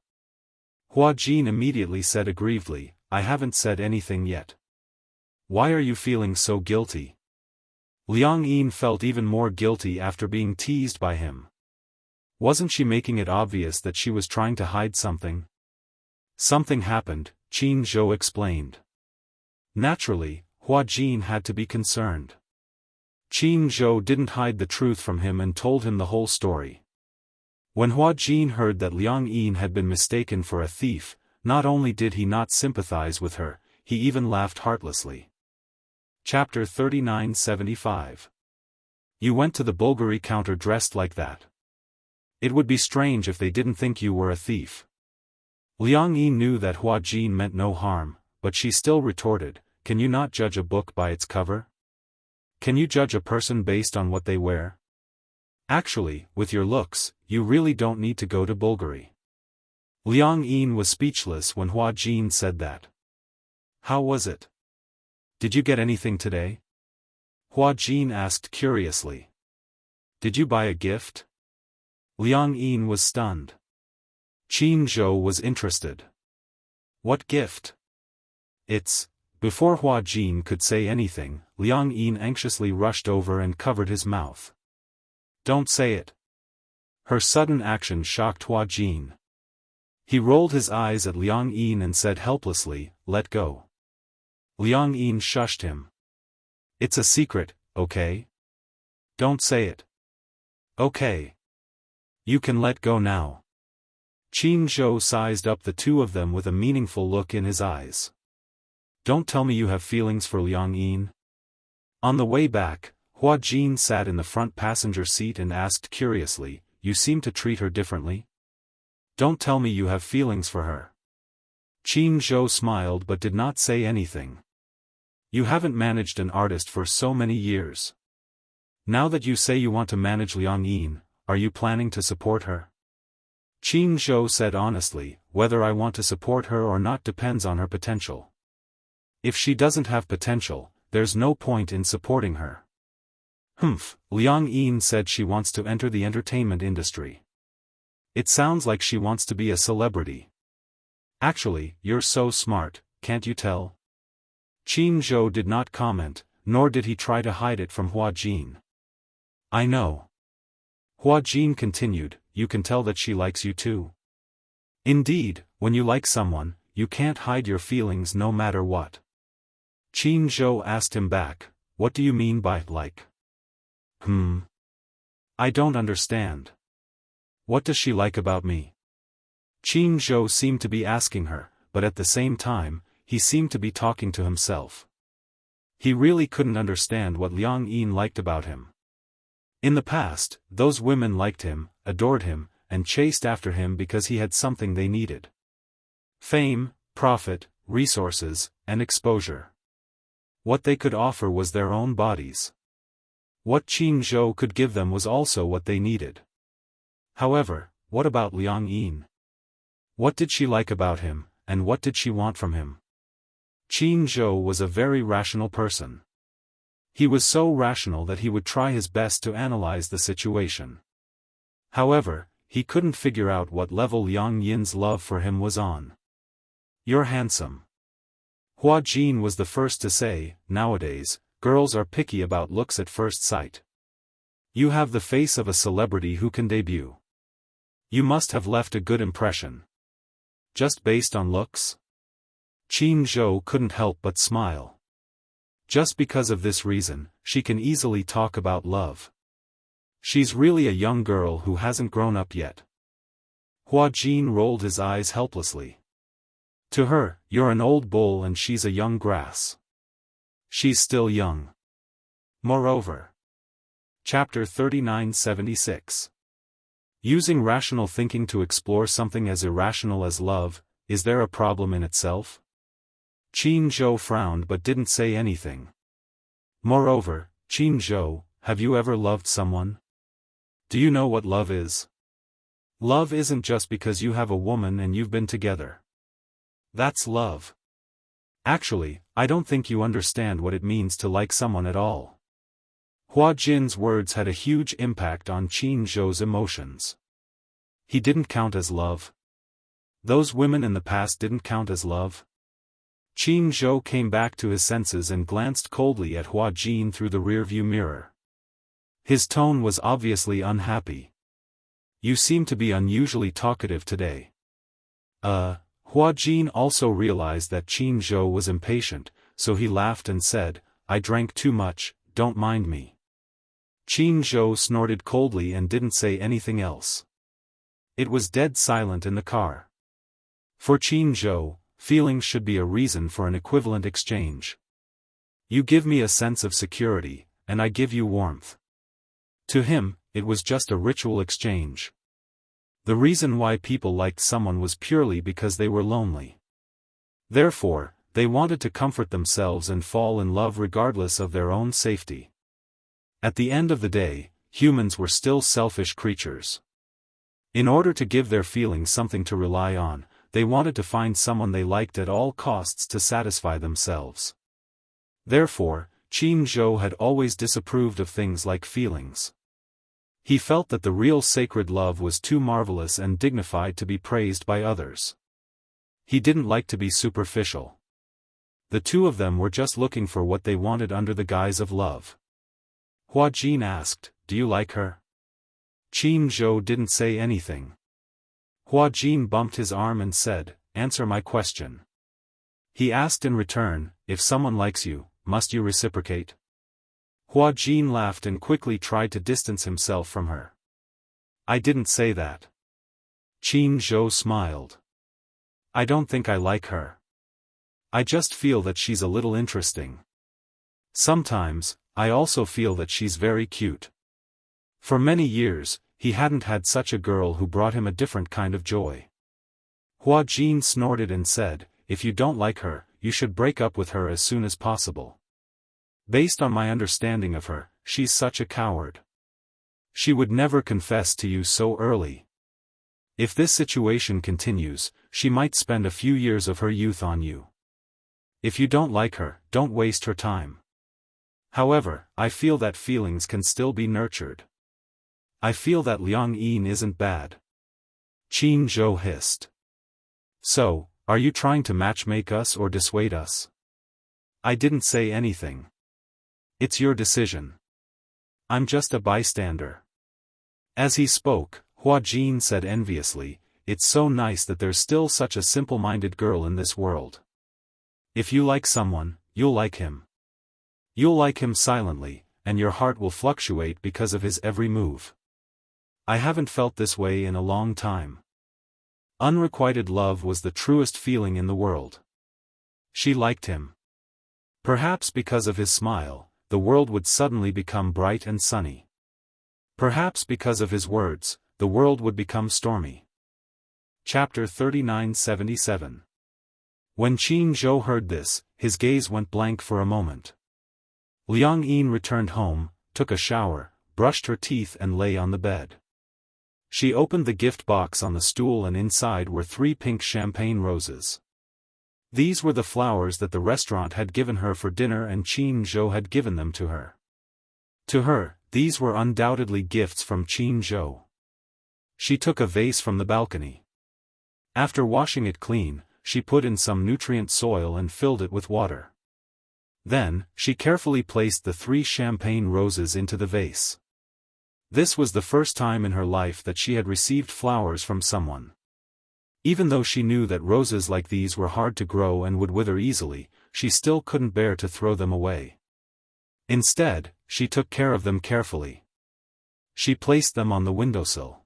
Hua Jin immediately said aggrievedly, I haven't said anything yet. Why are you feeling so guilty? Liang Yin felt even more guilty after being teased by him. Wasn't she making it obvious that she was trying to hide something? Something happened, Qin Zhou explained. Naturally, Hua Jin had to be concerned. Qin Zhou didn't hide the truth from him and told him the whole story. When Hua Jin heard that Liang Yin had been mistaken for a thief, not only did he not sympathize with her, he even laughed heartlessly. Chapter 3975. You went to the Bulgari counter dressed like that. It would be strange if they didn't think you were a thief. Liang Yin knew that Hua Jin meant no harm, but she still retorted, can you not judge a book by its cover? Can you judge a person based on what they wear? Actually, with your looks, you really don't need to go to Bulgari. Liang Yin was speechless when Hua Jin said that. How was it? Did you get anything today? Hua Jin asked curiously. Did you buy a gift? Liang Yin was stunned. Qin Zhou was interested. What gift? It's... Before Hua Jin could say anything, Liang Yin anxiously rushed over and covered his mouth. Don't say it. Her sudden action shocked Hua Jin. He rolled his eyes at Liang Yin and said helplessly, let go. Liang Yin shushed him. It's a secret, okay? Don't say it. Okay. You can let go now. Qin Zhou sized up the two of them with a meaningful look in his eyes. Don't tell me you have feelings for Liang Yin. On the way back, Hua Jin sat in the front passenger seat and asked curiously, you seem to treat her differently? Don't tell me you have feelings for her. Qin Zhou smiled but did not say anything. You haven't managed an artist for so many years. Now that you say you want to manage Liang Yin, are you planning to support her? Qin Zhou said honestly, whether I want to support her or not depends on her potential. If she doesn't have potential, there's no point in supporting her. Liang Yin said she wants to enter the entertainment industry. It sounds like she wants to be a celebrity. Actually, you're so smart, can't you tell? Qin Zhou did not comment, nor did he try to hide it from Hua Jin. I know. Hua Jin continued, you can tell that she likes you too. Indeed, when you like someone, you can't hide your feelings no matter what. Qin Zhou asked him back, what do you mean by like? I don't understand. What does she like about me? Qin Zhou seemed to be asking her, but at the same time, he seemed to be talking to himself. He really couldn't understand what Liang Yin liked about him. In the past, those women liked him, adored him, and chased after him because he had something they needed. Fame, profit, resources, and exposure. What they could offer was their own bodies. What Qin Zhou could give them was also what they needed. However, what about Liang Yin? What did she like about him, and what did she want from him? Qin Zhou was a very rational person. He was so rational that he would try his best to analyze the situation. However, he couldn't figure out what level Liang Yin's love for him was on. You're handsome. Hua Jin was the first to say, nowadays, girls are picky about looks at first sight. You have the face of a celebrity who can debut. You must have left a good impression. Just based on looks? Qin Zhou couldn't help but smile. Just because of this reason, she can easily talk about love. She's really a young girl who hasn't grown up yet. Hua Jin rolled his eyes helplessly. To her, you're an old bull and she's a young grass. She's still young. Moreover. Chapter 3976. Using rational thinking to explore something as irrational as love, is there a problem in itself? Qin Zhou frowned but didn't say anything. Moreover, Qin Zhou, have you ever loved someone? Do you know what love is? Love isn't just because you have a woman and you've been together. That's love. Actually, I don't think you understand what it means to like someone at all. Hua Jin's words had a huge impact on Qin Zhou's emotions. He didn't count as love. Those women in the past didn't count as love. Qin Zhou came back to his senses and glanced coldly at Hua Jin through the rearview mirror. His tone was obviously unhappy. You seem to be unusually talkative today. Hua Jin also realized that Qin Zhou was impatient, so he laughed and said, I drank too much, don't mind me. Qin Zhou snorted coldly and didn't say anything else. It was dead silent in the car. For Qin Zhou, feelings should be a reason for an equivalent exchange. You give me a sense of security, and I give you warmth. To him, it was just a ritual exchange. The reason why people liked someone was purely because they were lonely. Therefore, they wanted to comfort themselves and fall in love regardless of their own safety. At the end of the day, humans were still selfish creatures. In order to give their feelings something to rely on, they wanted to find someone they liked at all costs to satisfy themselves. Therefore, Qin Zhou had always disapproved of things like feelings. He felt that the real sacred love was too marvelous and dignified to be praised by others. He didn't like to be superficial. The two of them were just looking for what they wanted under the guise of love. Hua Jin asked, "Do you like her?" Qin Zhou didn't say anything. Hua Jin bumped his arm and said, "Answer my question." He asked in return, "If someone likes you, must you reciprocate?" Hua Jin laughed and quickly tried to distance himself from her. "I didn't say that." Qin Zhou smiled. "I don't think I like her. I just feel that she's a little interesting. Sometimes, I also feel that she's very cute." For many years, he hadn't had such a girl who brought him a different kind of joy. Hua Jin snorted and said, "If you don't like her, you should break up with her as soon as possible. Based on my understanding of her, she's such a coward. She would never confess to you so early. If this situation continues, she might spend a few years of her youth on you. If you don't like her, don't waste her time. However, I feel that feelings can still be nurtured. I feel that Liang Yin isn't bad." Qin Zhou hissed. "So, are you trying to matchmake us or dissuade us?" "I didn't say anything. It's your decision. I'm just a bystander." As he spoke, Hua Jin said enviously, "It's so nice that there's still such a simple-minded girl in this world. If you like someone, you'll like him. You'll like him silently, and your heart will fluctuate because of his every move. I haven't felt this way in a long time." Unrequited love was the truest feeling in the world. She liked him. Perhaps because of his smile, the world would suddenly become bright and sunny. Perhaps because of his words, the world would become stormy. Chapter 3977. When Qin Zhou heard this, his gaze went blank for a moment. Liang Yin returned home, took a shower, brushed her teeth and lay on the bed. She opened the gift box on the stool and inside were 3 pink champagne roses. These were the flowers that the restaurant had given her for dinner and Qin Zhou had given them to her. To her, these were undoubtedly gifts from Qin Zhou. She took a vase from the balcony. After washing it clean, she put in some nutrient soil and filled it with water. Then, she carefully placed the 3 champagne roses into the vase. This was the first time in her life that she had received flowers from someone. Even though she knew that roses like these were hard to grow and would wither easily, she still couldn't bear to throw them away. Instead, she took care of them carefully. She placed them on the windowsill.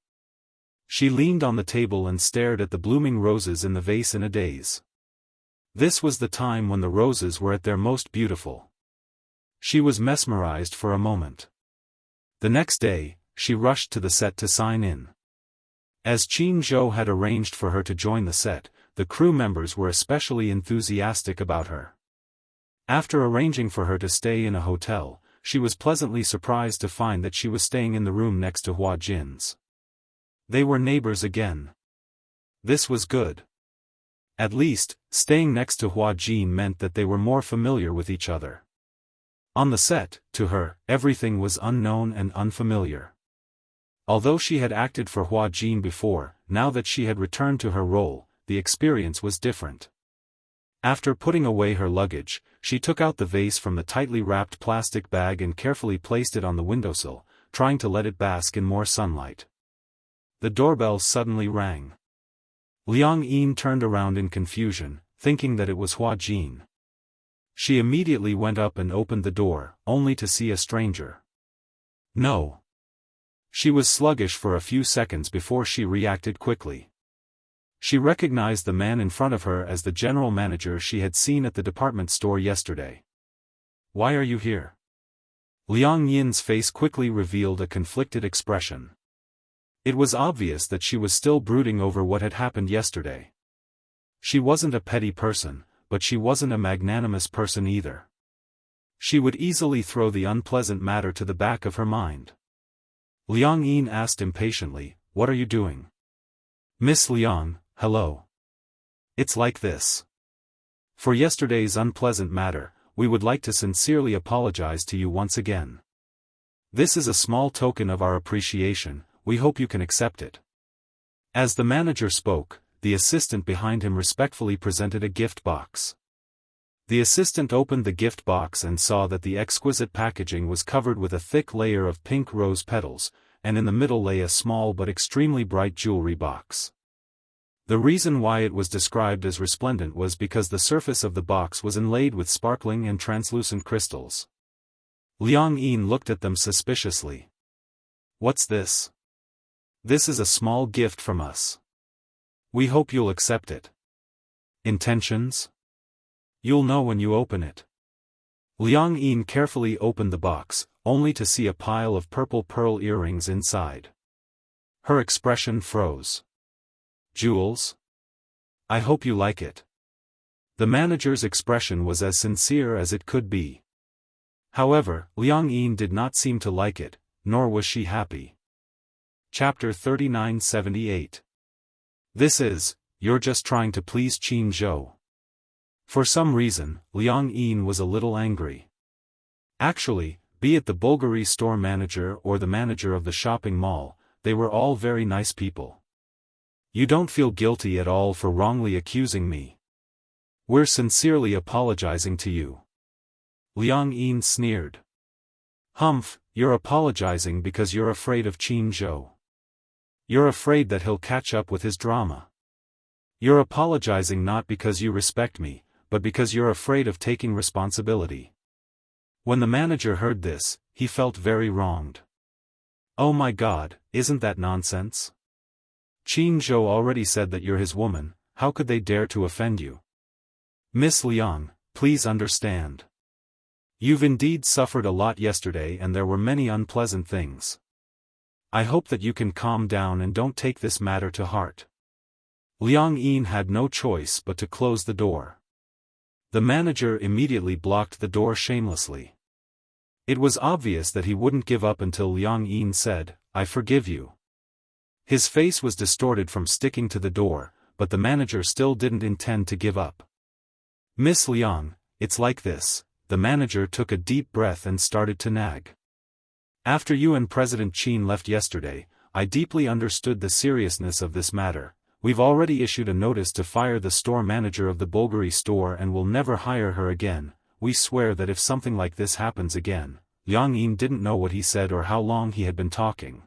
She leaned on the table and stared at the blooming roses in the vase in a daze. This was the time when the roses were at their most beautiful. She was mesmerized for a moment. The next day, she rushed to the set to sign in. As Qin Zhou had arranged for her to join the set, the crew members were especially enthusiastic about her. After arranging for her to stay in a hotel, she was pleasantly surprised to find that she was staying in the room next to Hua Jin's. They were neighbors again. This was good. At least, staying next to Hua Jin meant that they were more familiar with each other. On the set, to her, everything was unknown and unfamiliar. Although she had acted for Hua Jin before, now that she had returned to her role, the experience was different. After putting away her luggage, she took out the vase from the tightly wrapped plastic bag and carefully placed it on the windowsill, trying to let it bask in more sunlight. The doorbell suddenly rang. Liang Yin turned around in confusion, thinking that it was Hua Jin. She immediately went up and opened the door, only to see a stranger. No. She was sluggish for a few seconds before she reacted quickly. She recognized the man in front of her as the general manager she had seen at the department store yesterday. "Why are you here?" Liang Yin's face quickly revealed a conflicted expression. It was obvious that she was still brooding over what had happened yesterday. She wasn't a petty person, but she wasn't a magnanimous person either. She would easily throw the unpleasant matter to the back of her mind. Liang Yin asked impatiently, "What are you doing?" "Miss Liang, hello. It's like this. For yesterday's unpleasant matter, we would like to sincerely apologize to you once again. This is a small token of our appreciation, we hope you can accept it. As the manager spoke, the assistant behind him respectfully presented a gift box. The assistant opened the gift box and saw that the exquisite packaging was covered with a thick layer of pink rose petals, and in the middle lay a small but extremely bright jewelry box. The reason why it was described as resplendent was because the surface of the box was inlaid with sparkling and translucent crystals. Liang Yin looked at them suspiciously. What's this? This is a small gift from us. We hope you'll accept it. Intentions? You'll know when you open it. Liang Yin carefully opened the box, only to see a pile of purple pearl earrings inside. Her expression froze. Jewels? I hope you like it. The manager's expression was as sincere as it could be. However, Liang Yin did not seem to like it, nor was she happy. Chapter 3978. This is, you're just trying to please Qin Zhou. For some reason, Liang Yin was a little angry. Actually, be it the Bulgari store manager or the manager of the shopping mall, they were all very nice people. You don't feel guilty at all for wrongly accusing me. We're sincerely apologizing to you. Liang Yin sneered. Humph, you're apologizing because you're afraid of Qin Zhou. You're afraid that he'll catch up with his drama. You're apologizing not because you respect me, but because you're afraid of taking responsibility. When the manager heard this, he felt very wronged. Oh my God, isn't that nonsense? Qin Zhou already said that you're his woman, how could they dare to offend you? Miss Liang, please understand. You've indeed suffered a lot yesterday and there were many unpleasant things. I hope that you can calm down and don't take this matter to heart. Liang Yin had no choice but to close the door. The manager immediately blocked the door shamelessly. It was obvious that he wouldn't give up until Liang Yin said, I forgive you. His face was distorted from sticking to the door, but the manager still didn't intend to give up. Miss Liang, it's like this, the manager took a deep breath and started to nag. After you and President Qin left yesterday, I deeply understood the seriousness of this matter. We've already issued a notice to fire the store manager of the Bulgari store and will never hire her again. We swear that if something like this happens again. Liang Yin didn't know what he said or how long he had been talking.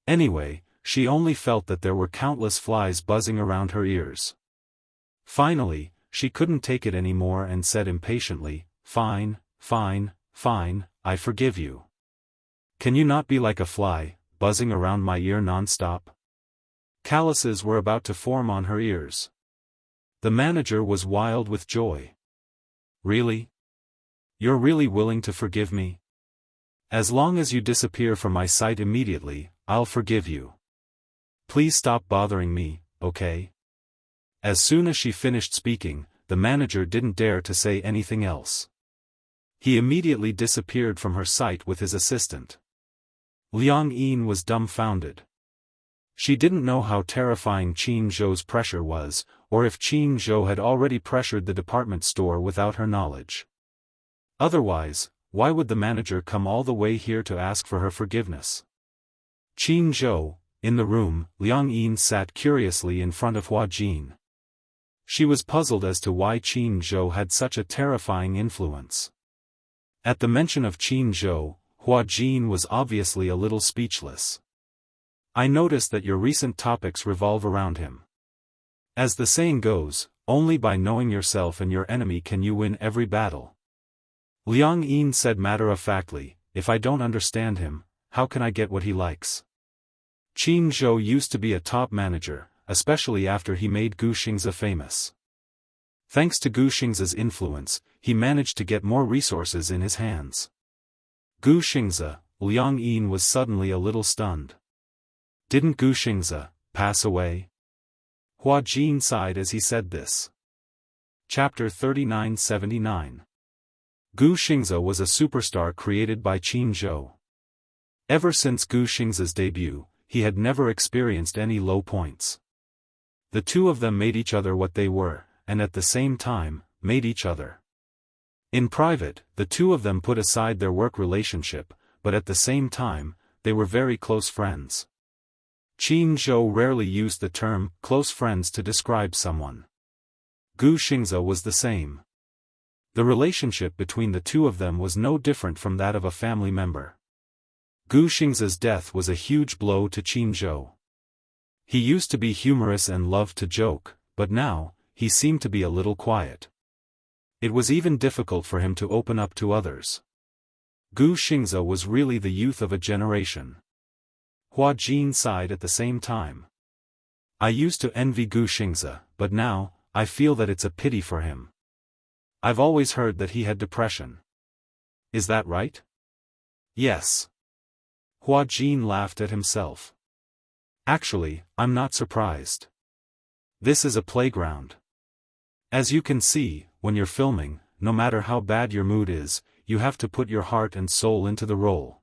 Anyway, she only felt that there were countless flies buzzing around her ears. Finally, she couldn't take it anymore and said impatiently, Fine, fine, fine, I forgive you. Can you not be like a fly, buzzing around my ear non-stop? Calluses were about to form on her ears. The manager was wild with joy. Really? You're really willing to forgive me? As long as you disappear from my sight immediately, I'll forgive you. Please stop bothering me, okay? As soon as she finished speaking, the manager didn't dare to say anything else. He immediately disappeared from her sight with his assistant. Liang Yin was dumbfounded. She didn't know how terrifying Qin Zhou's pressure was, or if Qin Zhou had already pressured the department store without her knowledge. Otherwise, why would the manager come all the way here to ask for her forgiveness? Qin Zhou, in the room, Liang Yin sat curiously in front of Hua Jin. She was puzzled as to why Qin Zhou had such a terrifying influence. At the mention of Qin Zhou, Hua Jin was obviously a little speechless. I noticed that your recent topics revolve around him. As the saying goes, only by knowing yourself and your enemy can you win every battle. Liang Yin said matter-of-factly, if I don't understand him, how can I get what he likes? Qin Zhou used to be a top manager, especially after he made Gu Xingzi famous. Thanks to Gu Xingzi's influence, he managed to get more resources in his hands. Gu Xingzi, Liang Yin was suddenly a little stunned. Didn't Gu Xingzi pass away? Hua Jin sighed as he said this. Chapter 3979. Gu Xingzi was a superstar created by Qin Zhou. Ever since Gu Xingzi's debut, he had never experienced any low points. The two of them made each other what they were, and at the same time, made each other. In private, the two of them put aside their work relationship, but at the same time, they were very close friends. Qin Zhou rarely used the term close friends to describe someone. Gu Xingzhe was the same. The relationship between the two of them was no different from that of a family member. Gu Xingzhe's death was a huge blow to Qin Zhou. He used to be humorous and loved to joke, but now, he seemed to be a little quiet. It was even difficult for him to open up to others. Gu Xingzhe was really the youth of a generation. Hua Jin sighed at the same time. I used to envy Gu Xingzhe, but now, I feel that it's a pity for him. I've always heard that he had depression. Is that right? Yes. Hua Jin laughed at himself. Actually, I'm not surprised. This is a playground. As you can see, when you're filming, no matter how bad your mood is, you have to put your heart and soul into the role.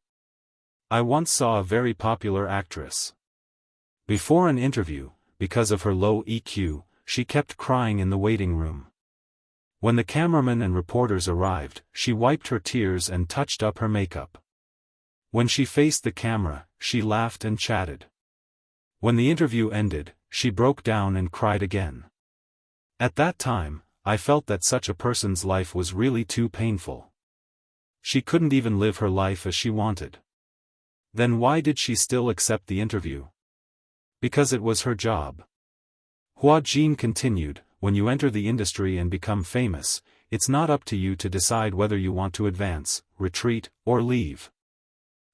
I once saw a very popular actress. Before an interview, because of her low EQ, she kept crying in the waiting room. When the cameraman and reporters arrived, she wiped her tears and touched up her makeup. When she faced the camera, she laughed and chatted. When the interview ended, she broke down and cried again. At that time, I felt that such a person's life was really too painful. She couldn't even live her life as she wanted. Then why did she still accept the interview? Because it was her job. Hua Jin continued, when you enter the industry and become famous, it's not up to you to decide whether you want to advance, retreat, or leave.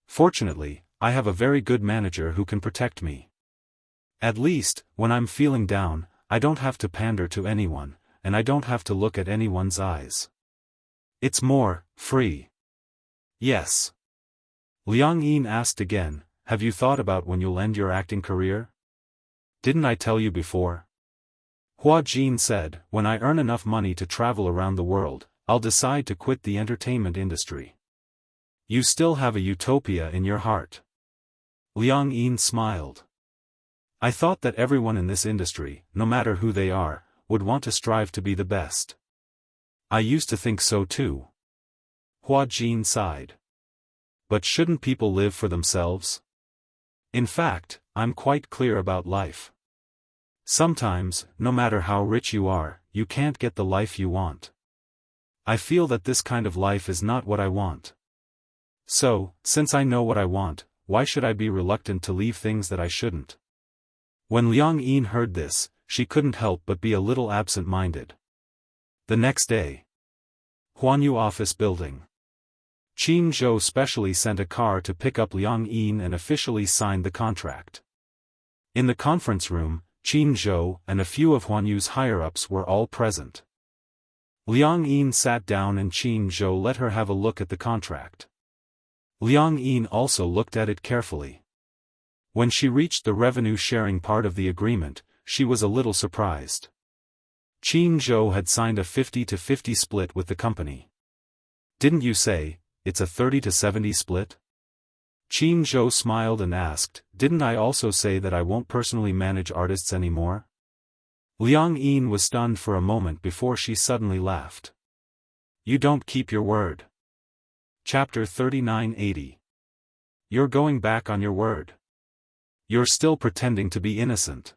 Fortunately, I have a very good manager who can protect me. At least, when I'm feeling down, I don't have to pander to anyone, and I don't have to look at anyone's eyes. It's more free. Yes. Liang Yin asked again, have you thought about when you'll end your acting career? Didn't I tell you before? Hua Jin said, when I earn enough money to travel around the world, I'll decide to quit the entertainment industry. You still have a utopia in your heart. Liang Yin smiled. I thought that everyone in this industry, no matter who they are, would want to strive to be the best. I used to think so too. Hua Jin sighed. But shouldn't people live for themselves? In fact, I'm quite clear about life. Sometimes, no matter how rich you are, you can't get the life you want. I feel that this kind of life is not what I want. So, since I know what I want, why should I be reluctant to leave things that I shouldn't? When Liang Yin heard this, she couldn't help but be a little absent-minded. The next day. Huanyu office building. Qin Zhou specially sent a car to pick up Liang Yin and officially signed the contract. In the conference room, Qin Zhou and a few of Huanyu's higher-ups were all present. Liang Yin sat down and Qin Zhou let her have a look at the contract. Liang Yin also looked at it carefully. When she reached the revenue-sharing part of the agreement, she was a little surprised. Qin Zhou had signed a 50-50 split with the company. Didn't you say, it's a 30-70 split? Qin Zhou smiled and asked, didn't I also say that I won't personally manage artists anymore? Liang Yin was stunned for a moment before she suddenly laughed. You don't keep your word. Chapter 3980. You're going back on your word. You're still pretending to be innocent.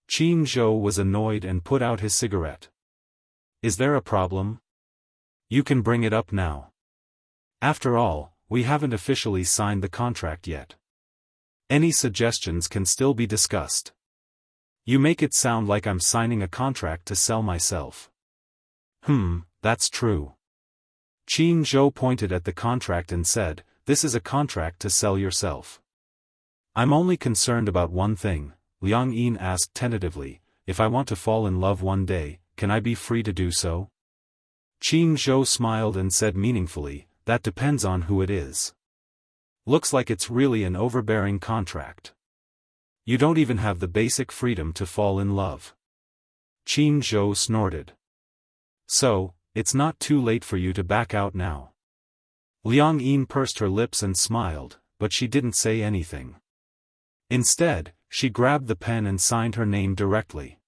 Qin Zhou was annoyed and put out his cigarette. Is there a problem? You can bring it up now. After all, we haven't officially signed the contract yet. Any suggestions can still be discussed. You make it sound like I'm signing a contract to sell myself. That's true. Qin Zhou pointed at the contract and said, this is a contract to sell yourself. I'm only concerned about one thing, Liang Yin asked tentatively, if I want to fall in love one day, can I be free to do so? Qin Zhou smiled and said meaningfully, that depends on who it is. Looks like it's really an overbearing contract. You don't even have the basic freedom to fall in love. Qin Zhou snorted. So, it's not too late for you to back out now. Liang Yin pursed her lips and smiled, but she didn't say anything. Instead, she grabbed the pen and signed her name directly.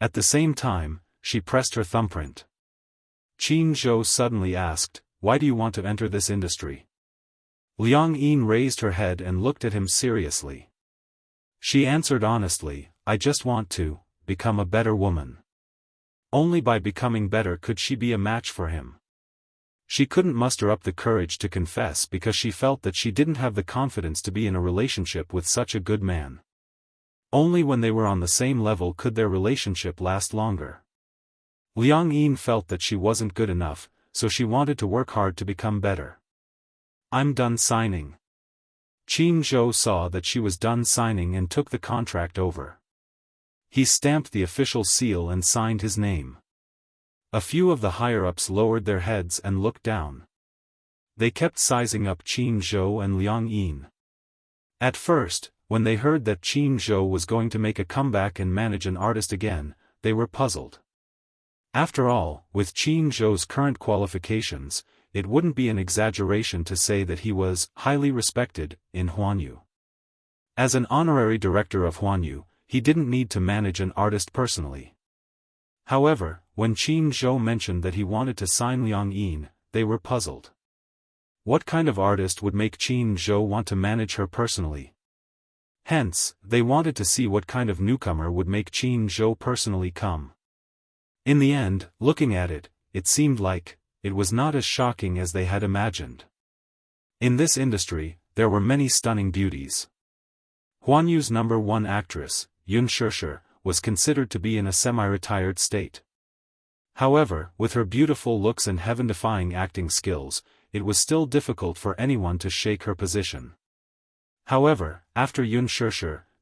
At the same time, she pressed her thumbprint. Qin Zhou suddenly asked, "Why do you want to enter this industry?" Liang Yin raised her head and looked at him seriously. She answered honestly, "I just want to become a better woman." Only by becoming better could she be a match for him. She couldn't muster up the courage to confess because she felt that she didn't have the confidence to be in a relationship with such a good man. Only when they were on the same level could their relationship last longer. Liang Yin felt that she wasn't good enough, so she wanted to work hard to become better. "I'm done signing." Qin Zhou saw that she was done signing and took the contract over. He stamped the official seal and signed his name. A few of the higher-ups lowered their heads and looked down. They kept sizing up Qin Zhou and Liang Yin. At first, when they heard that Qin Zhou was going to make a comeback and manage an artist again, they were puzzled. After all, with Qin Zhou's current qualifications, it wouldn't be an exaggeration to say that he was highly respected in Huanyu. As an honorary director of Huanyu, he didn't need to manage an artist personally. However, when Qin Zhou mentioned that he wanted to sign Liang Yin, they were puzzled. What kind of artist would make Qin Zhou want to manage her personally? Hence, they wanted to see what kind of newcomer would make Qin Zhou personally come. In the end, looking at it, it seemed like it was not as shocking as they had imagined. In this industry, there were many stunning beauties. Huanyu's #1 actress, Yun was considered to be in a semi-retired state. However, with her beautiful looks and heaven-defying acting skills, it was still difficult for anyone to shake her position. However, after Yun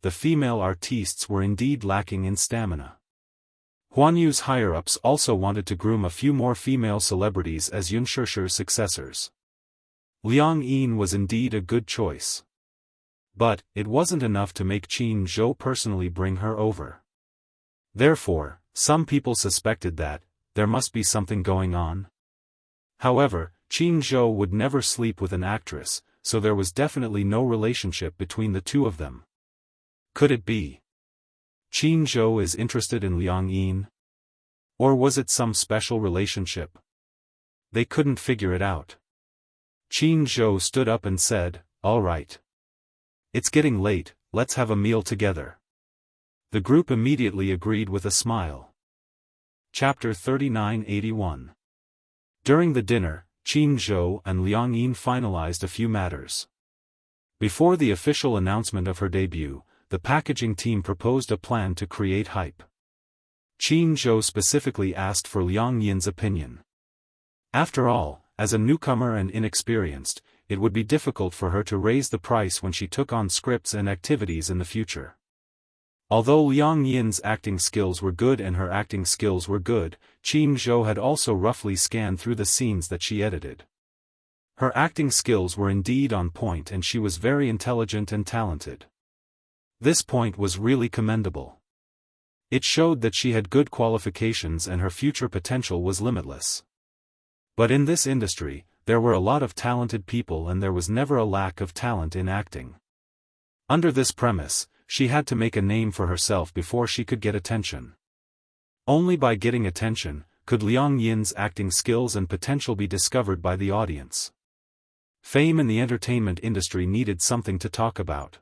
the female artistes were indeed lacking in stamina. Huanyu's higher-ups also wanted to groom a few more female celebrities as Yun successors. Liang Yin was indeed a good choice. But, it wasn't enough to make Qin Zhou personally bring her over. Therefore, some people suspected that there must be something going on. However, Qin Zhou would never sleep with an actress, so there was definitely no relationship between the two of them. Could it be Qin Zhou is interested in Liang Yin? Or was it some special relationship? They couldn't figure it out. Qin Zhou stood up and said, "All right. It's getting late, let's have a meal together." The group immediately agreed with a smile. Chapter 3981. During the dinner, Qin Zhou and Liang Yin finalized a few matters. Before the official announcement of her debut, the packaging team proposed a plan to create hype. Qin Zhou specifically asked for Liang Yin's opinion. After all, as a newcomer and inexperienced, it would be difficult for her to raise the price when she took on scripts and activities in the future. Although Liang Yin's acting skills were good and her acting skills were good, Qin Zhou had also roughly scanned through the scenes that she edited. Her acting skills were indeed on point and she was very intelligent and talented. This point was really commendable. It showed that she had good qualifications and her future potential was limitless. But in this industry, there were a lot of talented people and there was never a lack of talent in acting. Under this premise, she had to make a name for herself before she could get attention. Only by getting attention, could Liang Yin's acting skills and potential be discovered by the audience. Fame in the entertainment industry needed something to talk about.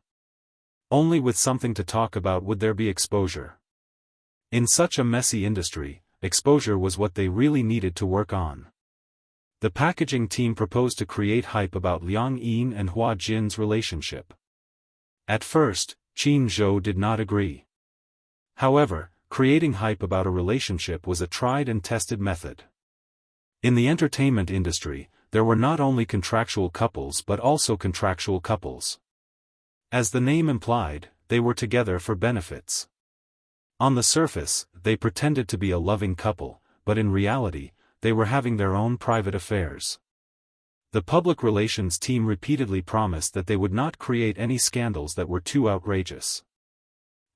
Only with something to talk about would there be exposure. In such a messy industry, exposure was what they really needed to work on. The packaging team proposed to create hype about Liang Yin and Hua Jin's relationship. At first, Qin Zhou did not agree. However, creating hype about a relationship was a tried and tested method. In the entertainment industry, there were not only contractual couples but also contractual couples. As the name implied, they were together for benefits. On the surface, they pretended to be a loving couple, but in reality, they were having their own private affairs. The public relations team repeatedly promised that they would not create any scandals that were too outrageous.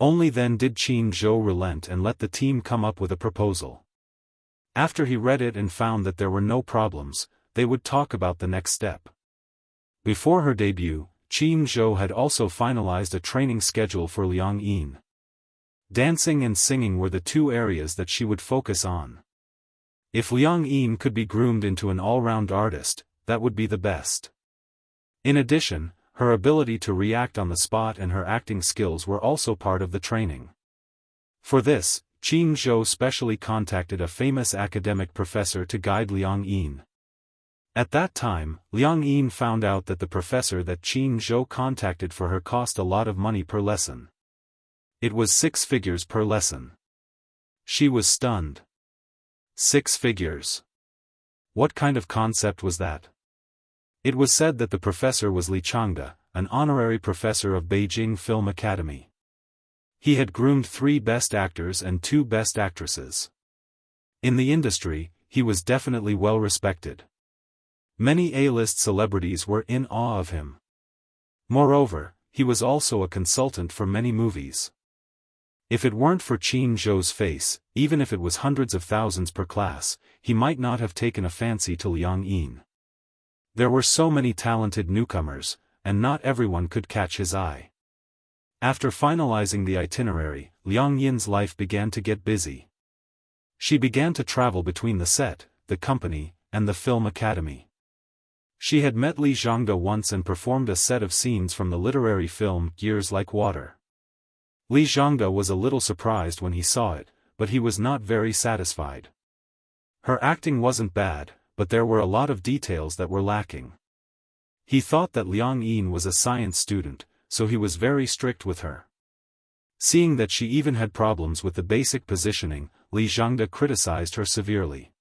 Only then did Qin Zhou relent and let the team come up with a proposal. After he read it and found that there were no problems, they would talk about the next step. Before her debut, Qin Zhou had also finalized a training schedule for Liang Yin. Dancing and singing were the two areas that she would focus on. If Liang Yin could be groomed into an all-round artist, that would be the best. In addition, her ability to react on the spot and her acting skills were also part of the training. For this, Qin Zhou specially contacted a famous academic professor to guide Liang Yin. At that time, Liang Yin found out that the professor that Qin Zhou contacted for her cost a lot of money per lesson. It was 6 figures per lesson. She was stunned. 6 figures. What kind of concept was that? It was said that the professor was Li Changde, an honorary professor of Beijing Film Academy. He had groomed 3 best actors and 2 best actresses. In the industry, he was definitely well respected. Many A-list celebrities were in awe of him. Moreover, he was also a consultant for many movies. If it weren't for Qin Zhou's face, even if it was hundreds of thousands per class, he might not have taken a fancy to Liang Yin. There were so many talented newcomers, and not everyone could catch his eye. After finalizing the itinerary, Liang Yin's life began to get busy. She began to travel between the set, the company, and the film academy. She had met Li Zhangde once and performed a set of scenes from the literary film Years Like Water. Li Zhangde was a little surprised when he saw it, but he was not very satisfied. Her acting wasn't bad, but there were a lot of details that were lacking. He thought that Liang Yin was a science student, so he was very strict with her. Seeing that she even had problems with the basic positioning, Li Zhangde criticized her severely.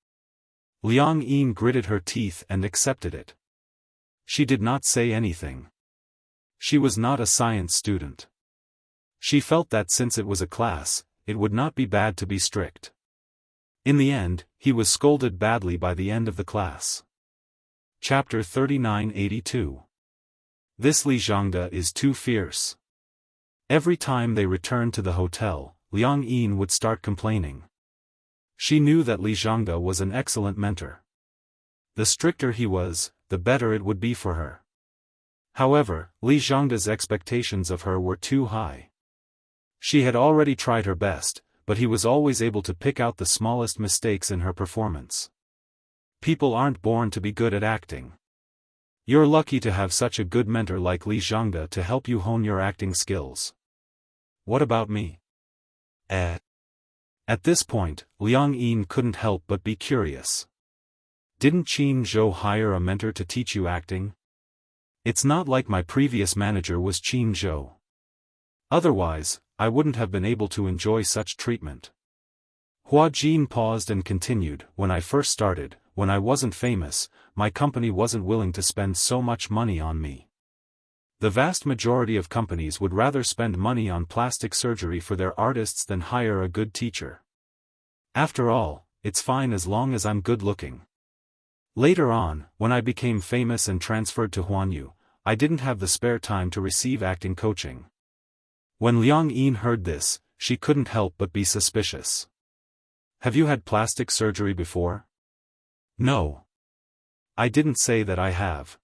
Liang Yin gritted her teeth and accepted it. She did not say anything. She was not a science student. She felt that since it was a class, it would not be bad to be strict. In the end, he was scolded badly by the end of the class. Chapter 3982. This Li Zhangde is too fierce. Every time they returned to the hotel, Liang Yin would start complaining. She knew that Li Zhangde was an excellent mentor. The stricter he was, the better it would be for her. However, Li Zhangde's expectations of her were too high. She had already tried her best, but he was always able to pick out the smallest mistakes in her performance. People aren't born to be good at acting. You're lucky to have such a good mentor like Li Zhangde to help you hone your acting skills. What about me? At this point, Liang Yin couldn't help but be curious. Didn't Qin Zhou hire a mentor to teach you acting? It's not like my previous manager was Qin Zhou. Otherwise, I wouldn't have been able to enjoy such treatment. Hua Jin paused and continued, when I first started, when I wasn't famous, my company wasn't willing to spend so much money on me. The vast majority of companies would rather spend money on plastic surgery for their artists than hire a good teacher. After all, it's fine as long as I'm good looking. Later on, when I became famous and transferred to Huanyu, I didn't have the spare time to receive acting coaching. When Liang Yin heard this, she couldn't help but be suspicious. Have you had plastic surgery before? No. I didn't say that I have.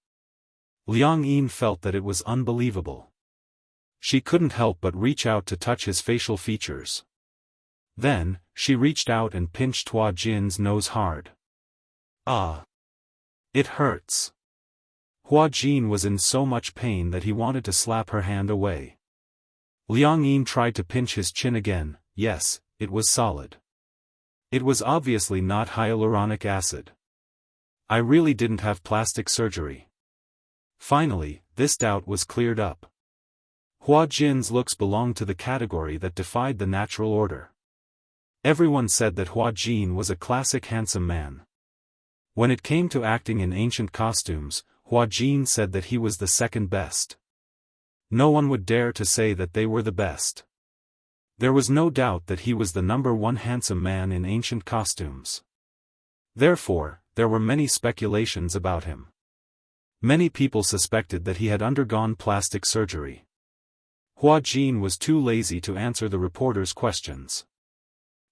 Liang Yin felt that it was unbelievable. She couldn't help but reach out to touch his facial features. Then, she reached out and pinched Hua Jin's nose hard. Ah! It hurts. Hua Jin was in so much pain that he wanted to slap her hand away. Liang Yin tried to pinch his chin again. Yes, it was solid. It was obviously not hyaluronic acid. I really didn't have plastic surgery. Finally, this doubt was cleared up. Hua Jin's looks belonged to the category that defied the natural order. Everyone said that Hua Jin was a classic handsome man. When it came to acting in ancient costumes, Hua Jin said that he was the second best. No one would dare to say that they were the best. There was no doubt that he was the #1 handsome man in ancient costumes. Therefore, there were many speculations about him. Many people suspected that he had undergone plastic surgery. Hua Jin was too lazy to answer the reporters' questions.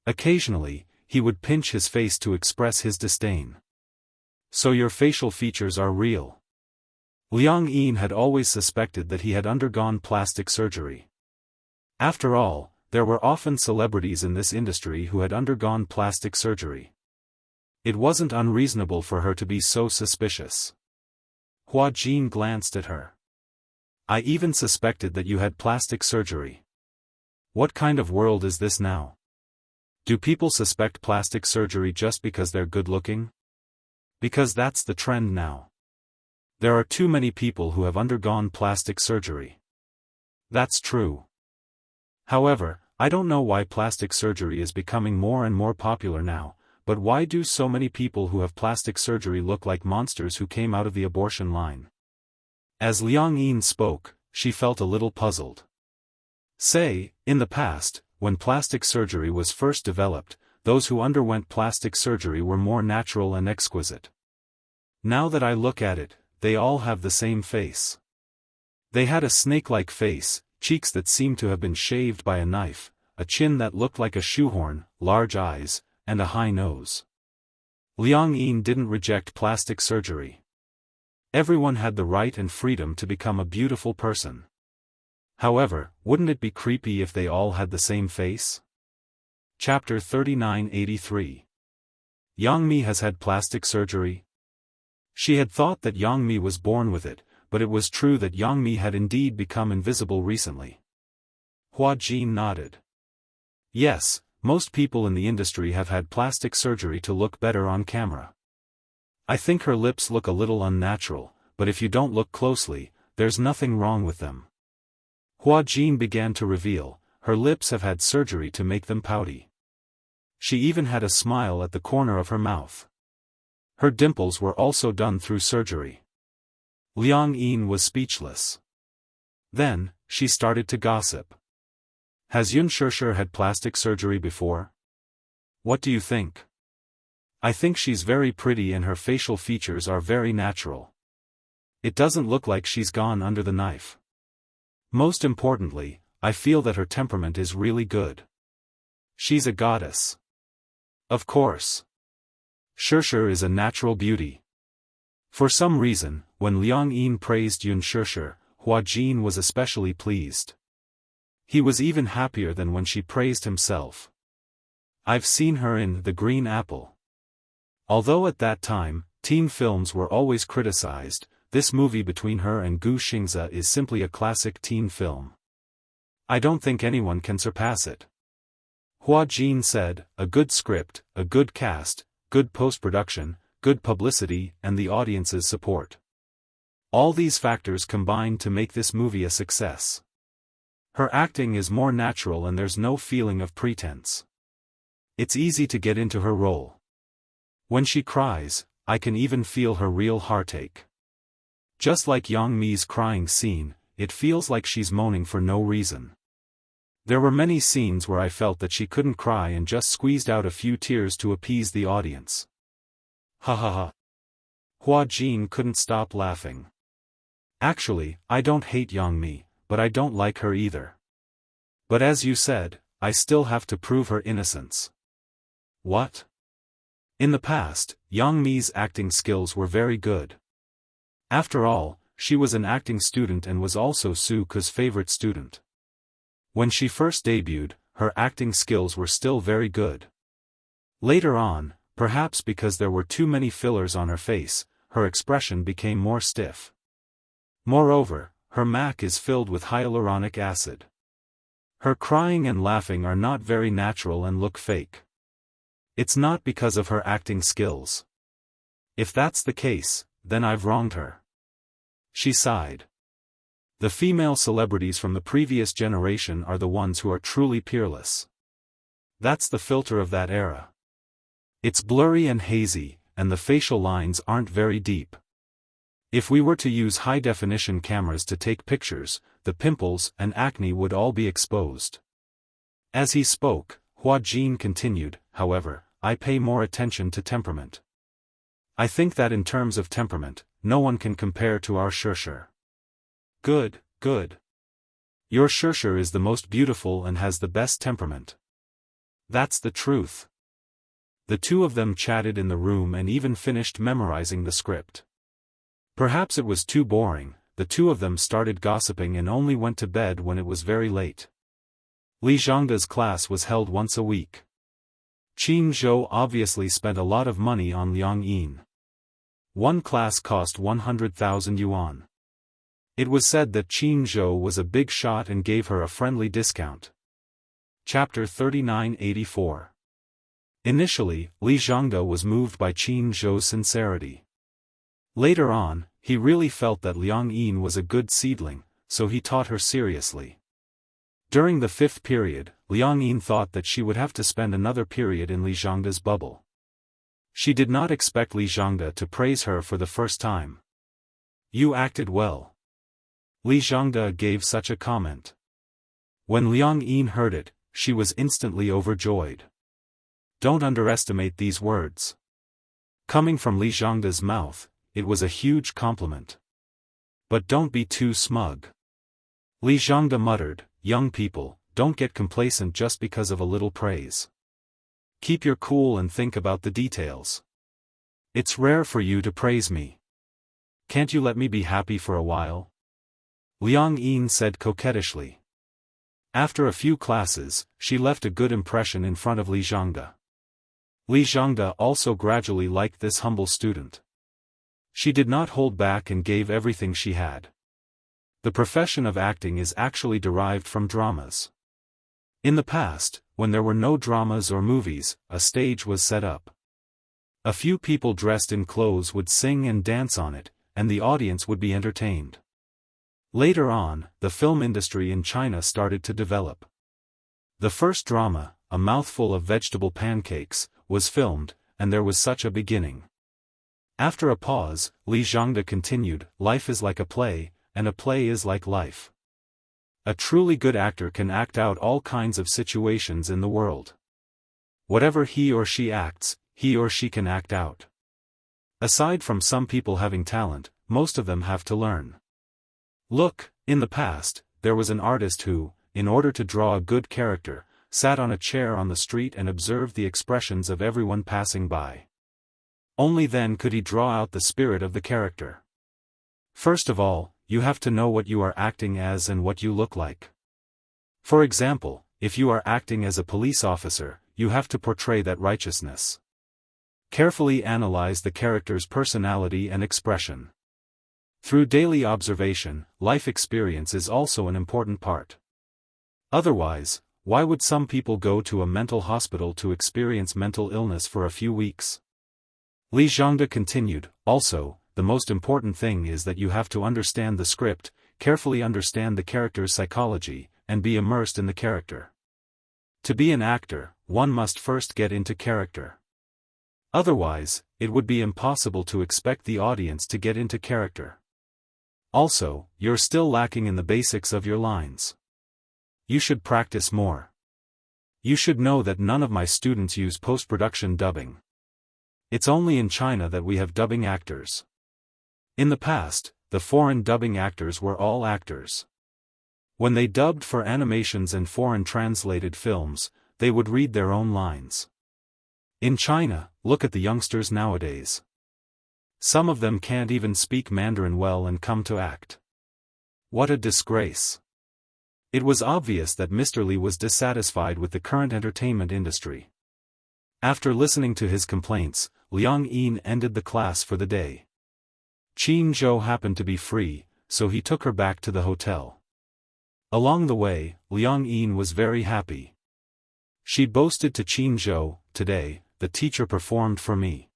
Occasionally, he would pinch his face to express his disdain. So your facial features are real. Liang Yin had always suspected that he had undergone plastic surgery. After all, there were often celebrities in this industry who had undergone plastic surgery. It wasn't unreasonable for her to be so suspicious. Hua Jin glanced at her. I even suspected that you had plastic surgery. What kind of world is this now? Do people suspect plastic surgery just because they're good-looking? Because that's the trend now. There are too many people who have undergone plastic surgery. That's true. However, I don't know why plastic surgery is becoming more and more popular now, but why do so many people who have plastic surgery look like monsters who came out of the abortion line? As Liang Yin spoke, she felt a little puzzled. Say, in the past, when plastic surgery was first developed, those who underwent plastic surgery were more natural and exquisite. Now that I look at it, they all have the same face. They had a snake-like face, cheeks that seemed to have been shaved by a knife, a chin that looked like a shoehorn, large eyes, and a high nose. Liang Yin didn't reject plastic surgery. Everyone had the right and freedom to become a beautiful person. However, wouldn't it be creepy if they all had the same face? Chapter 3983. Yang Mi has had plastic surgery? She had thought that Yang Mi was born with it, but it was true that Yang Mi had indeed become invisible recently. Hua Jin nodded. Yes, most people in the industry have had plastic surgery to look better on camera. I think her lips look a little unnatural, but if you don't look closely, there's nothing wrong with them. Hua Jin began to reveal, her lips have had surgery to make them pouty. She even had a smile at the corner of her mouth. Her dimples were also done through surgery. Liang Yin was speechless. Then, she started to gossip. Has Unspoken had plastic surgery before? What do you think? I think she's very pretty and her facial features are very natural. It doesn't look like she's gone under the knife. Most importantly, I feel that her temperament is really good. She's a goddess. Of course. Unspoken is a natural beauty. For some reason, when Liang Yin praised Unspoken, Hua Jin was especially pleased. He was even happier than when she praised himself. I've seen her in The Green Apple. Although at that time, teen films were always criticized, this movie between her and Wuxia Xianxia is simply a classic teen film. I don't think anyone can surpass it. Hua Jin said, a good script, a good cast, good post-production, good publicity and the audience's support. All these factors combine to make this movie a success. Her acting is more natural and there's no feeling of pretense. It's easy to get into her role. When she cries, I can even feel her real heartache. Just like Yang Mi's crying scene, it feels like she's moaning for no reason. There were many scenes where I felt that she couldn't cry and just squeezed out a few tears to appease the audience. Ha ha ha. Hua Jin couldn't stop laughing. Actually, I don't hate Yang Mi, but I don't like her either. But as you said, I still have to prove her innocence. What? In the past, Yang Mi's acting skills were very good. After all, she was an acting student and was also Su Ke's favorite student. When she first debuted, her acting skills were still very good. Later on, perhaps because there were too many fillers on her face, her expression became more stiff. Moreover, her mac is filled with hyaluronic acid. Her crying and laughing are not very natural and look fake. It's not because of her acting skills. If that's the case, then I've wronged her. She sighed. The female celebrities from the previous generation are the ones who are truly peerless. That's the filter of that era. It's blurry and hazy, and the facial lines aren't very deep. If we were to use high-definition cameras to take pictures, the pimples and acne would all be exposed. As he spoke, Hua Jin continued, however, I pay more attention to temperament. I think that in terms of temperament, no one can compare to our Unspoken. Good, good. Your Unspoken is the most beautiful and has the best temperament. That's the truth. The two of them chatted in the room and even finished memorizing the script. Perhaps it was too boring, the two of them started gossiping and only went to bed when it was very late. Li Zhangda's class was held once a week. Qin Zhou obviously spent a lot of money on Liang Yin. One class cost 100,000 yuan. It was said that Qin Zhou was a big shot and gave her a friendly discount. Chapter 3984. Initially, Li Zhangda was moved by Qin Zhou's sincerity. Later on, he really felt that Liang Yin was a good seedling, so he taught her seriously. During the 5th period, Liang Yin thought that she would have to spend another period in Li Zhangda's bubble. She did not expect Li Zhangda to praise her for the first time. "You acted well." Li Zhangda gave such a comment. When Liang Yin heard it, she was instantly overjoyed. Don't underestimate these words. Coming from Li Zhangda's mouth, it was a huge compliment. But don't be too smug. Li Zhangda muttered, "Young people, don't get complacent just because of a little praise. Keep your cool and think about the details. It's rare for you to praise me. Can't you let me be happy for a while?" Liang Yin said coquettishly. After a few classes, she left a good impression in front of Li Zhangda. Li Zhangda also gradually liked this humble student. She did not hold back and gave everything she had. The profession of acting is actually derived from dramas. In the past, when there were no dramas or movies, a stage was set up. A few people dressed in clothes would sing and dance on it, and the audience would be entertained. Later on, the film industry in China started to develop. The first drama, A Mouthful of Vegetable Pancakes, was filmed, and there was such a beginning. After a pause, Li Zhangda continued, "Life is like a play, and a play is like life. A truly good actor can act out all kinds of situations in the world. Whatever he or she acts, he or she can act out. Aside from some people having talent, most of them have to learn. Look, in the past, there was an artist who, in order to draw a good character, sat on a chair on the street and observed the expressions of everyone passing by. Only then could he draw out the spirit of the character. First of all, you have to know what you are acting as and what you look like. For example, if you are acting as a police officer, you have to portray that righteousness. Carefully analyze the character's personality and expression. Through daily observation, life experience is also an important part. Otherwise, why would some people go to a mental hospital to experience mental illness for a few weeks? Li Zhangda continued, "Also, the most important thing is that you have to understand the script, carefully understand the character's psychology, and be immersed in the character. To be an actor, one must first get into character. Otherwise, it would be impossible to expect the audience to get into character. Also, you're still lacking in the basics of your lines. You should practice more. You should know that none of my students use post-production dubbing. It's only in China that we have dubbing actors. In the past, the foreign dubbing actors were all actors. When they dubbed for animations and foreign translated films, they would read their own lines. In China, look at the youngsters nowadays. Some of them can't even speak Mandarin well and come to act. What a disgrace." It was obvious that Mr. Li was dissatisfied with the current entertainment industry. After listening to his complaints, Liang Yin ended the class for the day. Qin Zhou happened to be free, so he took her back to the hotel. Along the way, Liang Yin was very happy. She boasted to Qin Zhou, "Today, the teacher performed for me.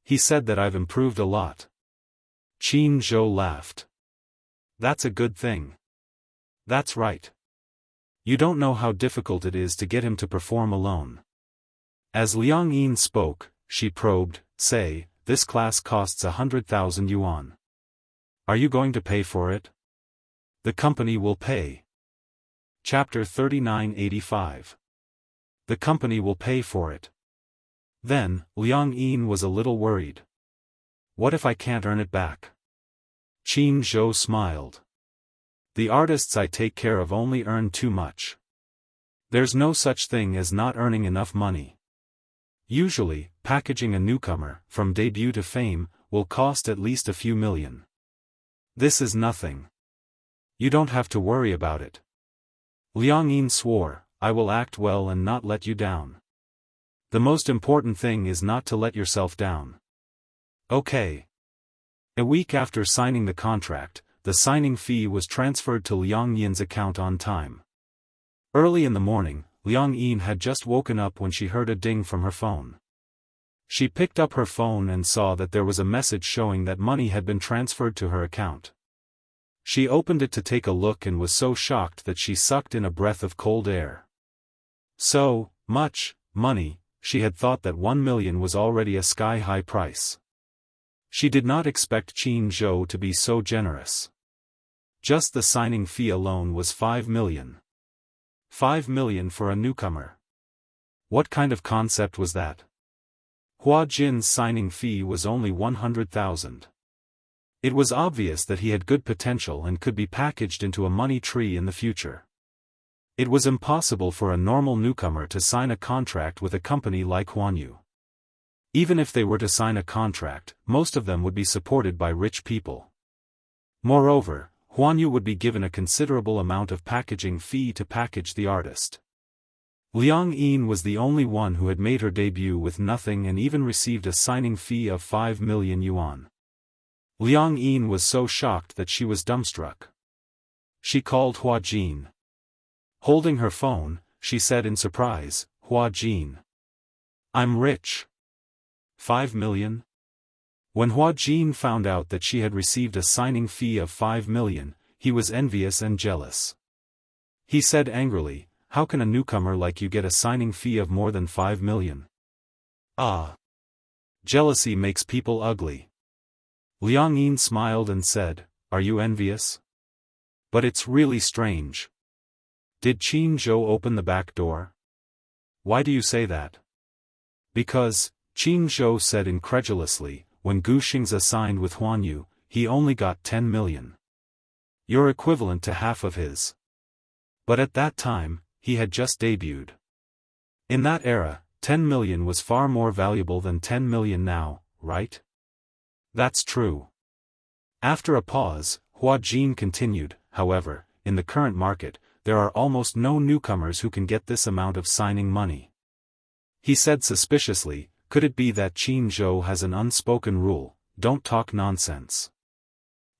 He said that I've improved a lot." Qin Zhou laughed. "That's a good thing." "That's right. You don't know how difficult it is to get him to perform alone." As Liang Yin spoke, she probed, "Say, this class costs 100,000 yuan. Are you going to pay for it?" "The company will pay." Chapter 3985. The company will pay for it. Then, Liang Yin was a little worried. "What if I can't earn it back?" Qin Zhou smiled. "The artists I take care of only earn too much. There's no such thing as not earning enough money. Usually, packaging a newcomer, from debut to fame, will cost at least a few million. This is nothing. You don't have to worry about it. Liang Yin swore, I will act well and not let you down. The most important thing is not to let yourself down. Okay. A week after signing the contract, the signing fee was transferred to Liang Yin's account on time. Early in the morning, Liang Yin had just woken up when she heard a ding from her phone. She picked up her phone and saw that there was a message showing that money had been transferred to her account. She opened it to take a look and was so shocked that she sucked in a breath of cold air. So much money, she had thought that 1 million was already a sky-high price. She did not expect Qin Zhou to be so generous. Just the signing fee alone was 5 million. 5 million for a newcomer. What kind of concept was that? Hua Jin's signing fee was only 100,000. It was obvious that he had good potential and could be packaged into a money tree in the future. It was impossible for a normal newcomer to sign a contract with a company like Huanyu. Even if they were to sign a contract, most of them would be supported by rich people. Moreover, Huanyu would be given a considerable amount of packaging fee to package the artist. Liang Yin was the only one who had made her debut with nothing and even received a signing fee of 5 million yuan. Liang Yin was so shocked that she was dumbstruck. She called Hua Jin. Holding her phone, she said in surprise, Hua Jin. I'm rich. 5 million? When Hua Jin found out that she had received a signing fee of 5 million, he was envious and jealous. He said angrily, how can a newcomer like you get a signing fee of more than 5 million? Ah! Jealousy makes people ugly. Liang Yin smiled and said, are you envious? But it's really strange. Did Qin Zhou open the back door? Why do you say that? Because, Qin Zhou said incredulously, when Gu Xingza signed with Huanyu, he only got 10 million. You're equivalent to half of his. But at that time, he had just debuted. In that era, 10 million was far more valuable than 10 million now, right? That's true. After a pause, Hua Jin continued, however, in the current market, there are almost no newcomers who can get this amount of signing money. He said suspiciously, could it be that Qin Zhou has an unspoken rule, don't talk nonsense?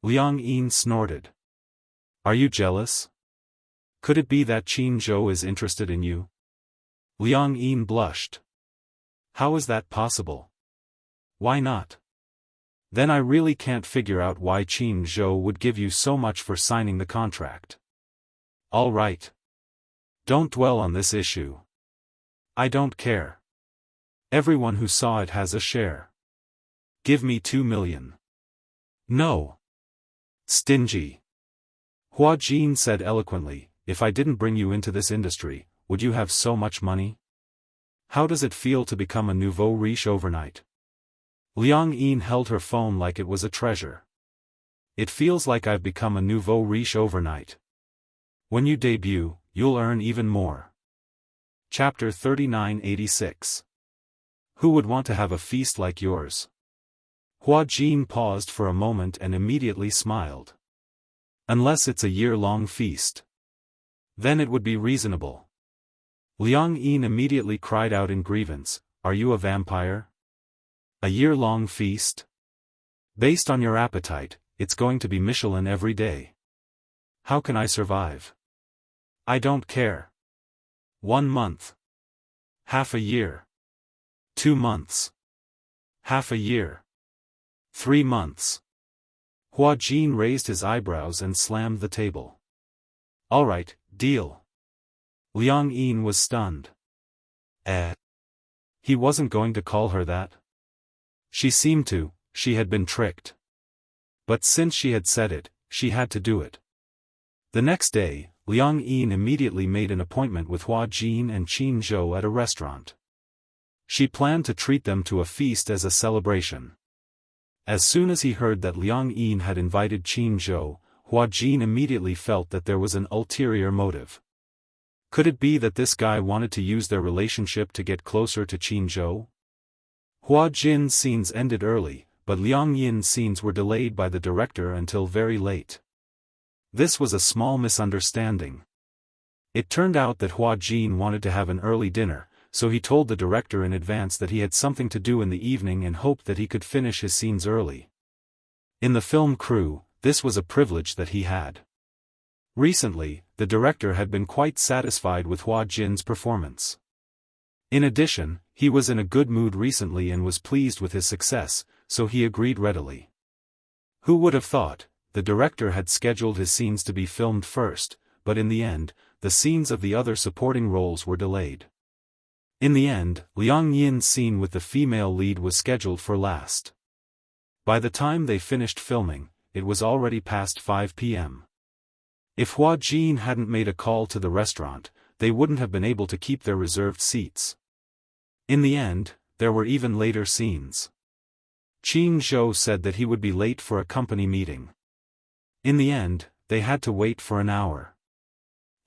Liang Yin snorted. Are you jealous? Could it be that Qin Zhou is interested in you? Liang Yin blushed. How is that possible? Why not? Then I really can't figure out why Qin Zhou would give you so much for signing the contract. All right. Don't dwell on this issue. I don't care. Everyone who saw it has a share. Give me 2 million. No. Stingy. Hua Jin said eloquently, if I didn't bring you into this industry, would you have so much money? How does it feel to become a nouveau riche overnight? Liang Yin held her phone like it was a treasure. It feels like I've become a nouveau riche overnight. When you debut, you'll earn even more. Chapter 3986. Who would want to have a feast like yours? Hua Jin paused for a moment and immediately smiled. Unless it's a year-long feast. Then it would be reasonable. Liang Yin immediately cried out in grievance, are you a vampire? A year-long feast? Based on your appetite, it's going to be Michelin every day. How can I survive? I don't care. 1 month. Half a year. 2 months. Half a year. 3 months. Hua Jin raised his eyebrows and slammed the table. All right, deal. Liang Yin was stunned. He wasn't going to call her that? She seemed to, she had been tricked. But since she had said it, she had to do it. The next day, Liang Yin immediately made an appointment with Hua Jin and Qin Zhou at a restaurant. She planned to treat them to a feast as a celebration. As soon as he heard that Liang Yin had invited Qin Zhou, Hua Jin immediately felt that there was an ulterior motive. Could it be that this guy wanted to use their relationship to get closer to Qin Zhou? Hua Jin's scenes ended early, but Liang Yin's scenes were delayed by the director until very late. This was a small misunderstanding. It turned out that Hua Jin wanted to have an early dinner, so he told the director in advance that he had something to do in the evening and hoped that he could finish his scenes early. In the film crew, this was a privilege that he had. Recently, the director had been quite satisfied with Hua Jin's performance. In addition, he was in a good mood recently and was pleased with his success, so he agreed readily. Who would have thought? The director had scheduled his scenes to be filmed first, but in the end, the scenes of the other supporting roles were delayed. In the end, Liang Yin's scene with the female lead was scheduled for last. By the time they finished filming, it was already past 5 p.m. If Hua Jin hadn't made a call to the restaurant, they wouldn't have been able to keep their reserved seats. In the end, there were even later scenes. Qin Zhou said that he would be late for a company meeting. In the end, they had to wait for an hour.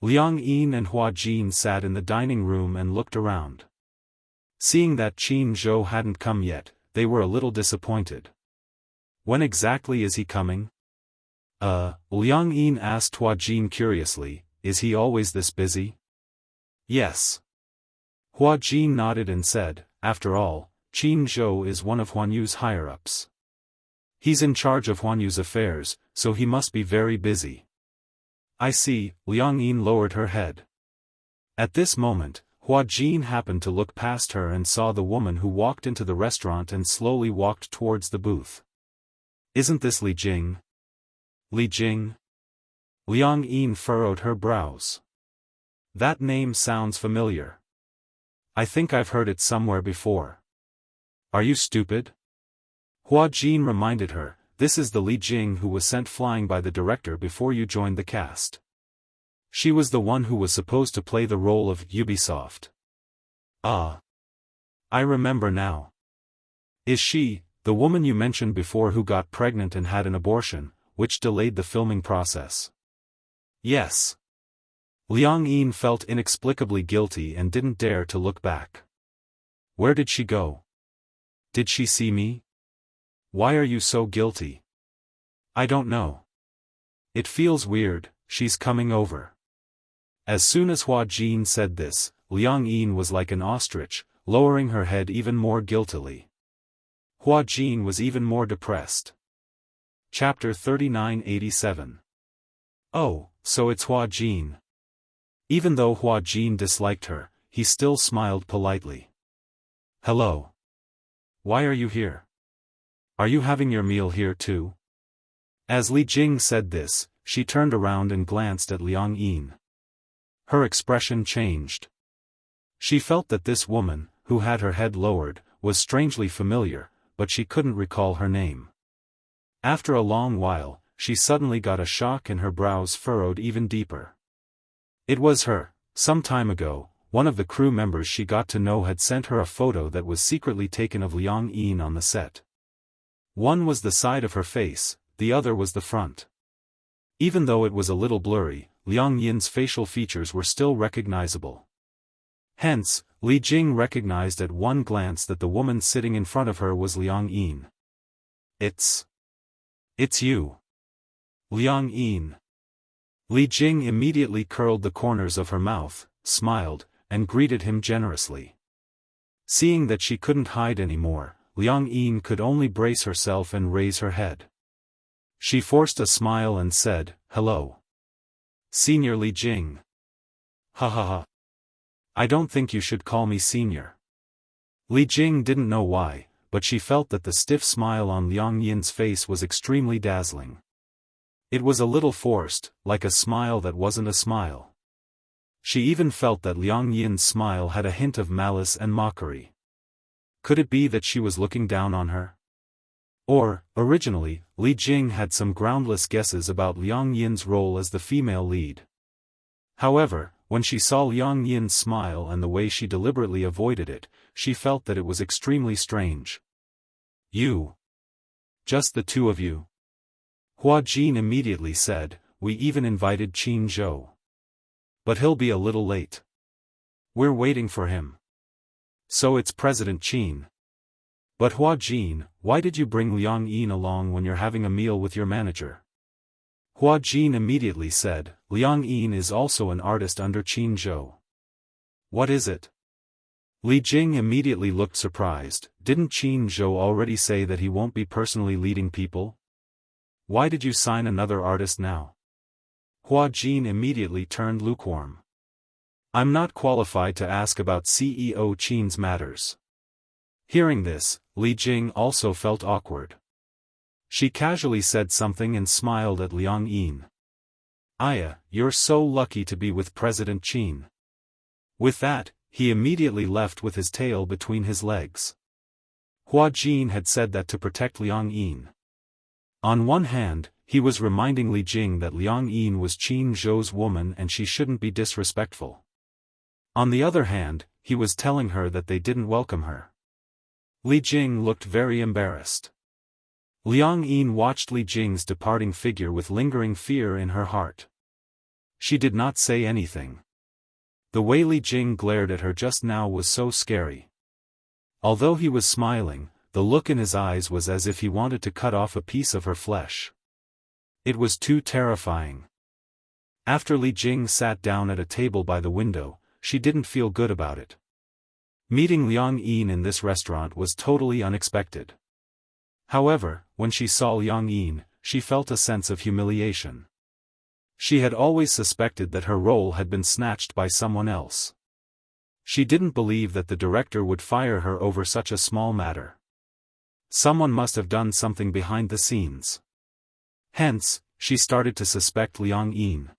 Liang Yin and Hua Jin sat in the dining room and looked around. Seeing that Qin Zhou hadn't come yet, they were a little disappointed. When exactly is he coming? Liang Yin asked Hua Jin curiously, is he always this busy? Yes. Hua Jin nodded and said, after all, Qin Zhou is one of Huan Yu's higher-ups. He's in charge of Huan Yu's affairs, so he must be very busy. I see. Liang Yin lowered her head. At this moment, Hua Jin happened to look past her and saw the woman who walked into the restaurant and slowly walked towards the booth. Isn't this Li Jing? Li Jing? Liang Yin furrowed her brows. That name sounds familiar. I think I've heard it somewhere before. Are you stupid? Hua Jin reminded her, this is the Li Jing who was sent flying by the director before you joined the cast. She was the one who was supposed to play the role of Ubisoft. Ah. I remember now. Is she, the woman you mentioned before who got pregnant and had an abortion, which delayed the filming process? Yes. Liang Yin felt inexplicably guilty and didn't dare to look back. Where did she go? Did she see me? Why are you so guilty? I don't know. It feels weird, she's coming over. As soon as Hua Jin said this, Liang Yin was like an ostrich, lowering her head even more guiltily. Hua Jin was even more depressed. Chapter 3987. Oh, so it's Hua Jin. Even though Hua Jin disliked her, he still smiled politely. Hello. Why are you here? Are you having your meal here too? As Li Jing said this, she turned around and glanced at Liang Yin. Her expression changed. She felt that this woman, who had her head lowered, was strangely familiar, but she couldn't recall her name. After a long while, she suddenly got a shock and her brows furrowed even deeper. It was her. Some time ago, one of the crew members she got to know had sent her a photo that was secretly taken of Liang Yin on the set. One was the side of her face, the other was the front. Even though it was a little blurry, Liang Yin's facial features were still recognizable. Hence, Li Jing recognized at one glance that the woman sitting in front of her was Liang Yin. It's you. Liang Yin. Li Jing immediately curled the corners of her mouth, smiled, and greeted him generously. Seeing that she couldn't hide anymore, Liang Yin could only brace herself and raise her head. She forced a smile and said, hello. Senior Li Jing. Ha ha ha. I don't think you should call me senior. Li Jing didn't know why, but she felt that the stiff smile on Liang Yin's face was extremely dazzling. It was a little forced, like a smile that wasn't a smile. She even felt that Liang Yin's smile had a hint of malice and mockery. Could it be that she was looking down on her? Or, originally, Li Jing had some groundless guesses about Liang Yin's role as the female lead. However, when she saw Liang Yin's smile and the way she deliberately avoided it, she felt that it was extremely strange. You. Just the two of you? Hua Jin immediately said, we even invited Qin Zhou. But he'll be a little late. We're waiting for him. So it's President Qin. But Hua Jin, why did you bring Liang Yin along when you're having a meal with your manager? Hua Jin immediately said, Liang Yin is also an artist under Qin Zhou. What is it? Li Jing immediately looked surprised. Didn't Qin Zhou already say that he won't be personally leading people? Why did you sign another artist now? Hua Jin immediately turned lukewarm. I'm not qualified to ask about CEO Qin's matters. Hearing this, Li Jing also felt awkward. She casually said something and smiled at Liang Yin. Aya, you're so lucky to be with President Qin. With that, he immediately left with his tail between his legs. Hua Jin had said that to protect Liang Yin. On one hand, he was reminding Li Jing that Liang Yin was Qin Zhou's woman and she shouldn't be disrespectful. On the other hand, he was telling her that they didn't welcome her. Li Jing looked very embarrassed. Liang Yin watched Li Jing's departing figure with lingering fear in her heart. She did not say anything. The way Li Jing glared at her just now was so scary. Although he was smiling, the look in his eyes was as if he wanted to cut off a piece of her flesh. It was too terrifying. After Li Jing sat down at a table by the window, she didn't feel good about it. Meeting Liang Yin in this restaurant was totally unexpected. However, when she saw Liang Yin, she felt a sense of humiliation. She had always suspected that her role had been snatched by someone else. She didn't believe that the director would fire her over such a small matter. Someone must have done something behind the scenes. Hence, she started to suspect Liang Yin.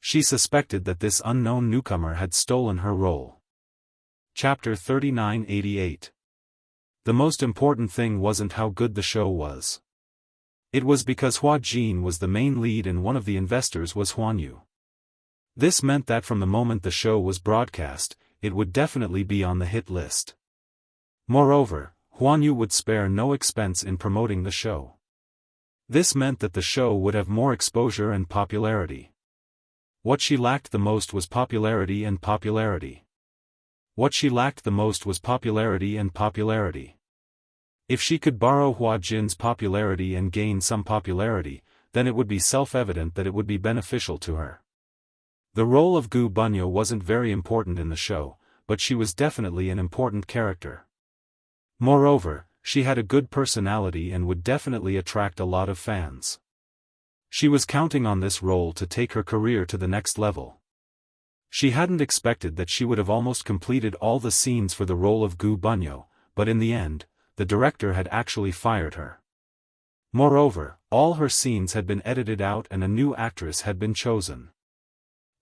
She suspected that this unknown newcomer had stolen her role. Chapter 3988. The most important thing wasn't how good the show was. It was because Hua Jin was the main lead and one of the investors was Huan Yu. This meant that from the moment the show was broadcast, it would definitely be on the hit list. Moreover, Huan Yu would spare no expense in promoting the show. This meant that the show would have more exposure and popularity. What she lacked the most was popularity and popularity. What she lacked the most was popularity and popularity. If she could borrow Hua Jin's popularity and gain some popularity, then it would be self-evident that it would be beneficial to her. The role of Gu Bunyo wasn't very important in the show, but she was definitely an important character. Moreover, she had a good personality and would definitely attract a lot of fans. She was counting on this role to take her career to the next level. She hadn't expected that she would have almost completed all the scenes for the role of Gu Bunyo, but in the end, the director had actually fired her. Moreover, all her scenes had been edited out and a new actress had been chosen.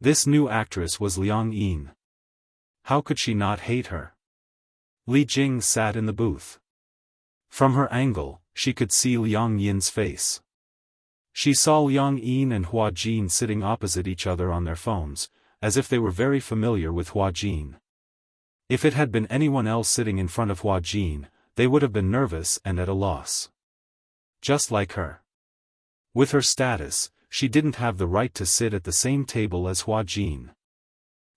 This new actress was Liang Yin. How could she not hate her? Li Jing sat in the booth. From her angle, she could see Liang Yin's face. She saw Liang Yin and Hua Jin sitting opposite each other on their phones, as if they were very familiar with Hua Jin. If it had been anyone else sitting in front of Hua Jin, they would have been nervous and at a loss. Just like her. With her status, she didn't have the right to sit at the same table as Hua Jin.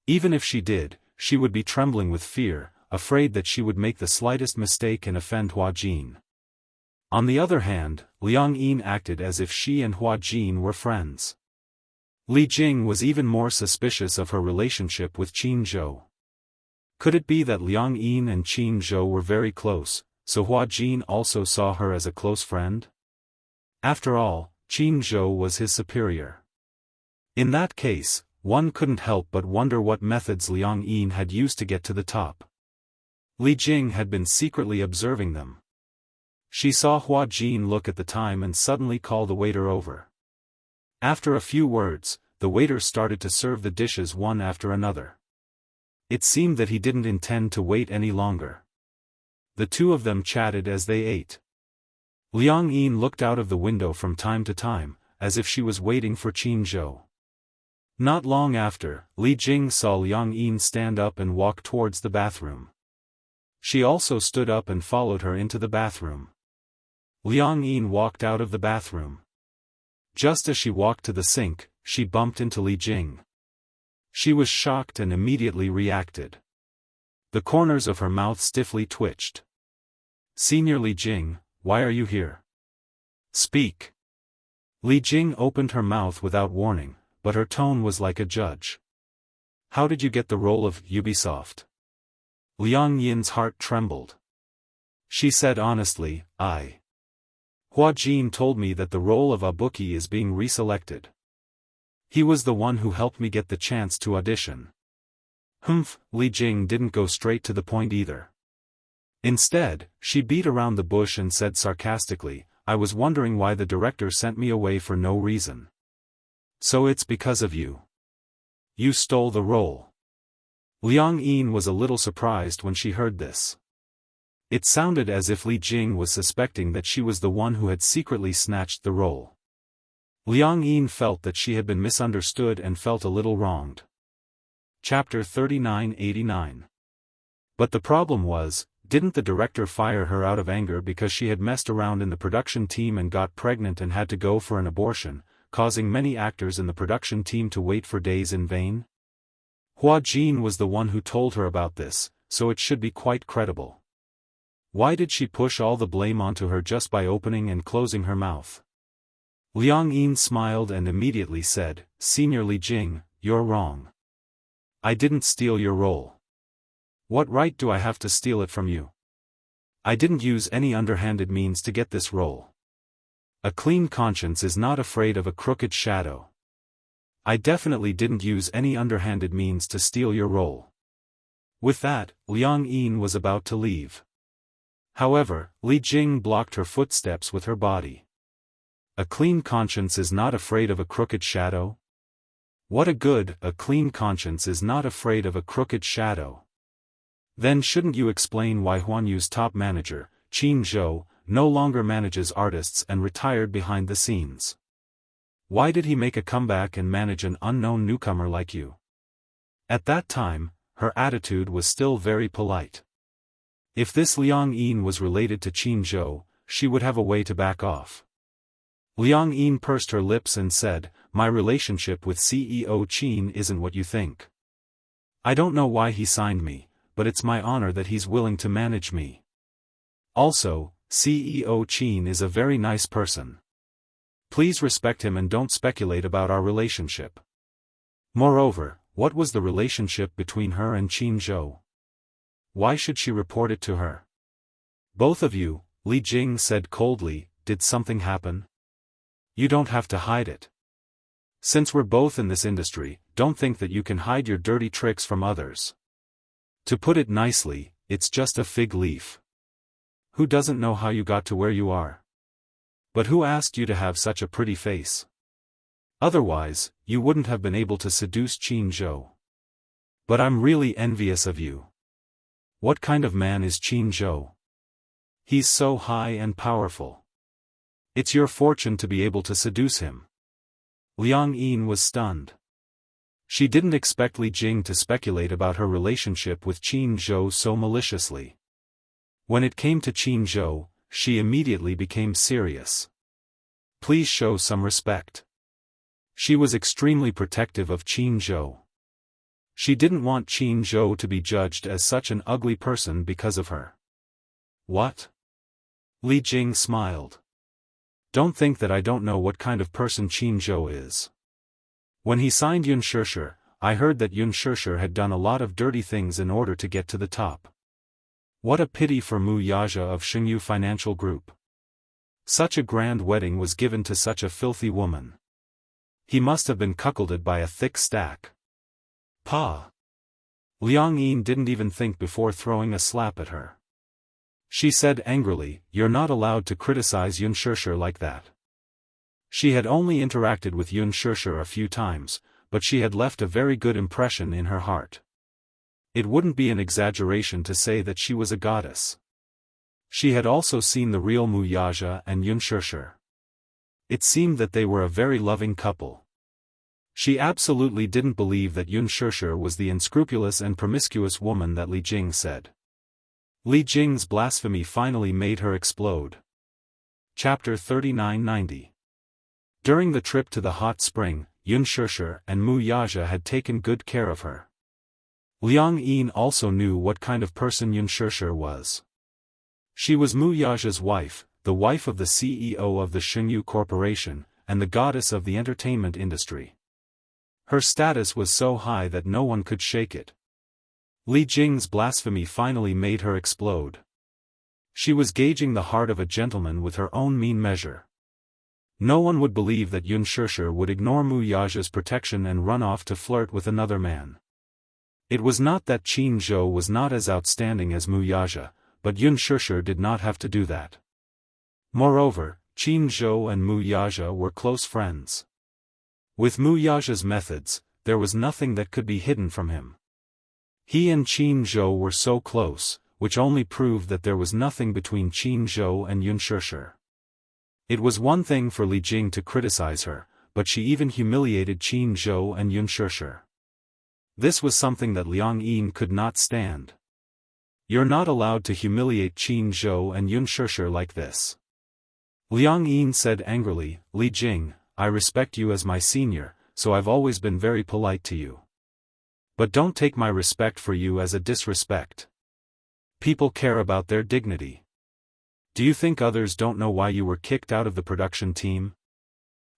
Even if she did, she would be trembling with fear, afraid that she would make the slightest mistake and offend Hua Jin. On the other hand, Liang Yin acted as if she and Hua Jin were friends. Li Jing was even more suspicious of her relationship with Qin Zhou. Could it be that Liang Yin and Qin Zhou were very close, so Hua Jin also saw her as a close friend? After all, Qin Zhou was his superior. In that case, one couldn't help but wonder what methods Liang Yin had used to get to the top. Li Jing had been secretly observing them. She saw Hua Jin look at the time and suddenly call the waiter over. After a few words, the waiter started to serve the dishes one after another. It seemed that he didn't intend to wait any longer. The two of them chatted as they ate. Liang Yin looked out of the window from time to time, as if she was waiting for Qin Zhou. Not long after, Li Jing saw Liang Yin stand up and walk towards the bathroom. She also stood up and followed her into the bathroom. Liang Yin walked out of the bathroom. Just as she walked to the sink, she bumped into Li Jing. She was shocked and immediately reacted. The corners of her mouth stiffly twitched. Senior Li Jing, why are you here? Speak. Li Jing opened her mouth without warning, but her tone was like a judge. How did you get the role of Ubisoft? Liang Yin's heart trembled. She said honestly, Hua Jin told me that the role of Abuki is being reselected. He was the one who helped me get the chance to audition. Humph, Li Jing didn't go straight to the point either. Instead, she beat around the bush and said sarcastically, I was wondering why the director sent me away for no reason. So it's because of you. You stole the role. Liang Yin was a little surprised when she heard this. It sounded as if Li Jing was suspecting that she was the one who had secretly snatched the role. Liang Yin felt that she had been misunderstood and felt a little wronged. Chapter 3989. But the problem was, didn't the director fire her out of anger because she had messed around in the production team and got pregnant and had to go for an abortion, causing many actors in the production team to wait for days in vain? Hua Jin was the one who told her about this, so it should be quite credible. Why did she push all the blame onto her just by opening and closing her mouth? Liang Yin smiled and immediately said, Senior Li Jing, you're wrong. I didn't steal your role. What right do I have to steal it from you? I didn't use any underhanded means to get this role. A clean conscience is not afraid of a crooked shadow. I definitely didn't use any underhanded means to steal your role. With that, Liang Yin was about to leave. However, Li Jing blocked her footsteps with her body. A clean conscience is not afraid of a crooked shadow? What a clean conscience is not afraid of a crooked shadow. Then shouldn't you explain why Huan Yu's top manager, Qin Zhou, no longer manages artists and retired behind the scenes? Why did he make a comeback and manage an unknown newcomer like you? At that time, her attitude was still very polite. If this Liang Yin was related to Qin Zhou, she would have a way to back off. Liang Yin pursed her lips and said, My relationship with CEO Qin isn't what you think. I don't know why he signed me, but it's my honor that he's willing to manage me. Also, CEO Qin is a very nice person. Please respect him and don't speculate about our relationship. Moreover, what was the relationship between her and Qin Zhou? Why should she report it to her? Both of you, Li Jing said coldly, did something happen? You don't have to hide it. Since we're both in this industry, don't think that you can hide your dirty tricks from others. To put it nicely, it's just a fig leaf. Who doesn't know how you got to where you are? But who asked you to have such a pretty face? Otherwise, you wouldn't have been able to seduce Qin Zhou. But I'm really envious of you. What kind of man is Qin Zhou? He's so high and powerful. It's your fortune to be able to seduce him. Liang Yin was stunned. She didn't expect Li Jing to speculate about her relationship with Qin Zhou so maliciously. When it came to Qin Zhou, she immediately became serious. Please show some respect. She was extremely protective of Qin Zhou. She didn't want Qin Zhou to be judged as such an ugly person because of her. What? Li Jing smiled. Don't think that I don't know what kind of person Qin Zhou is. When he signed Yun Shishir, I heard that Yun Shishir had done a lot of dirty things in order to get to the top. What a pity for Mu Yaja of Xingyu Financial Group. Such a grand wedding was given to such a filthy woman. He must have been cuckolded by a thick stack. Pa! Liang Yin didn't even think before throwing a slap at her. She said angrily, You're not allowed to criticize Yun Shishir like that. She had only interacted with Yun Shishir a few times, but she had left a very good impression in her heart. It wouldn't be an exaggeration to say that she was a goddess. She had also seen the real Mu Yaja and Yun Shishir. It seemed that they were a very loving couple. She absolutely didn't believe that Yun Shishir was the unscrupulous and promiscuous woman that Li Jing said. Li Jing's blasphemy finally made her explode. Chapter 3990. During the trip to the hot spring, Yun Shishir and Mu Yaja had taken good care of her. Liang Yin also knew what kind of person Yun Shishir was. She was Mu Yaja's wife, the wife of the CEO of the Xingyu Corporation, and the goddess of the entertainment industry. Her status was so high that no one could shake it. Li Jing's blasphemy finally made her explode. She was gauging the heart of a gentleman with her own mean measure. No one would believe that Yunshishi would ignore Mu Yaja's protection and run off to flirt with another man. It was not that Qin Zhou was not as outstanding as Mu Yaja, but Yunshishi did not have to do that. Moreover, Qin Zhou and Mu Yaja were close friends. With Mu Yaja's methods, there was nothing that could be hidden from him. He and Qin Zhou were so close, which only proved that there was nothing between Qin Zhou and Yunshishi. It was one thing for Li Jing to criticize her, but she even humiliated Qin Zhou and Yunshishi. This was something that Liang Yin could not stand. You're not allowed to humiliate Qin Zhou and Yunshishi like this. Liang Yin said angrily, Li Jing, I respect you as my senior, so I've always been very polite to you. But don't take my respect for you as a disrespect. People care about their dignity. Do you think others don't know why you were kicked out of the production team?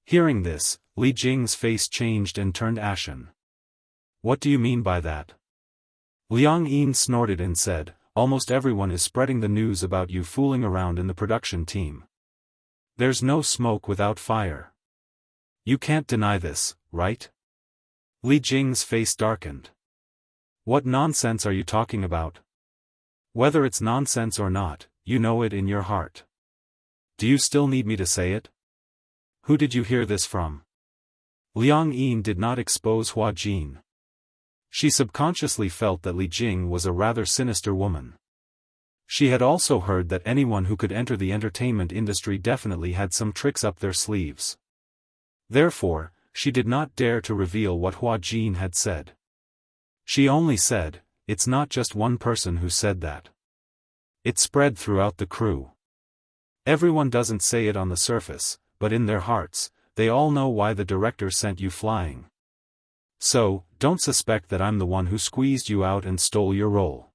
Hearing this, Li Jing's face changed and turned ashen. What do you mean by that? Liang Yin snorted and said, almost everyone is spreading the news about you fooling around in the production team. There's no smoke without fire. You can't deny this, right? Li Jing's face darkened. What nonsense are you talking about? Whether it's nonsense or not, you know it in your heart. Do you still need me to say it? Who did you hear this from? Liang Yin did not expose Hua Jin. She subconsciously felt that Li Jing was a rather sinister woman. She had also heard that anyone who could enter the entertainment industry definitely had some tricks up their sleeves. Therefore, she did not dare to reveal what Hua Jin had said. She only said, it's not just one person who said that. It spread throughout the crew. Everyone doesn't say it on the surface, but in their hearts, they all know why the director sent you flying. So, don't suspect that I'm the one who squeezed you out and stole your role.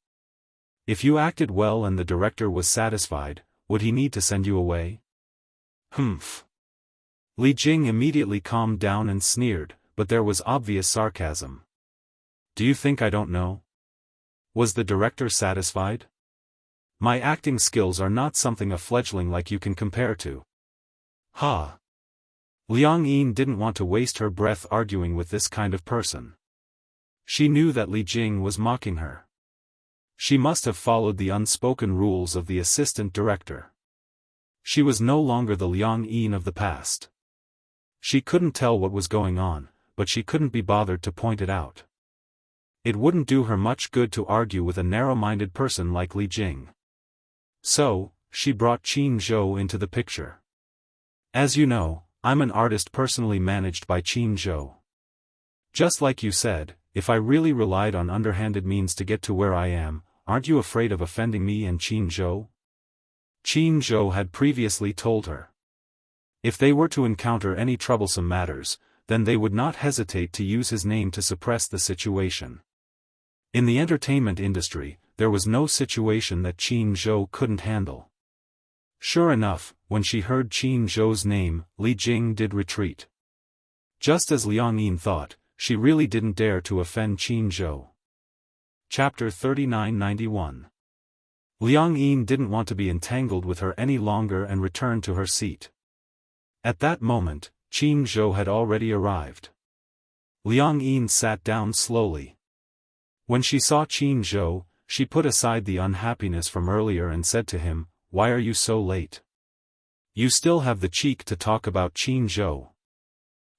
If you acted well and the director was satisfied, would he need to send you away? Humph. Li Jing immediately calmed down and sneered, but there was obvious sarcasm. Do you think I don't know? Was the director satisfied? My acting skills are not something a fledgling like you can compare to. Ha! Liang Yin didn't want to waste her breath arguing with this kind of person. She knew that Li Jing was mocking her. She must have followed the unspoken rules of the assistant director. She was no longer the Liang Yin of the past. She couldn't tell what was going on, but she couldn't be bothered to point it out. It wouldn't do her much good to argue with a narrow-minded person like Li Jing. So, she brought Qin Zhou into the picture. As you know, I'm an artist personally managed by Qin Zhou. Just like you said, if I really relied on underhanded means to get to where I am, aren't you afraid of offending me and Qin Zhou? Qin Zhou had previously told her. If they were to encounter any troublesome matters, then they would not hesitate to use his name to suppress the situation. In the entertainment industry, there was no situation that Qin Zhou couldn't handle. Sure enough, when she heard Qin Zhou's name, Li Jing did retreat. Just as Liang Yin thought, she really didn't dare to offend Qin Zhou. Chapter 3991. Liang Yin didn't want to be entangled with her any longer and returned to her seat. At that moment, Qin Zhou had already arrived. Liang Yin sat down slowly. When she saw Qin Zhou, she put aside the unhappiness from earlier and said to him, "Why are you so late? You still have the cheek to talk about Qin Zhou."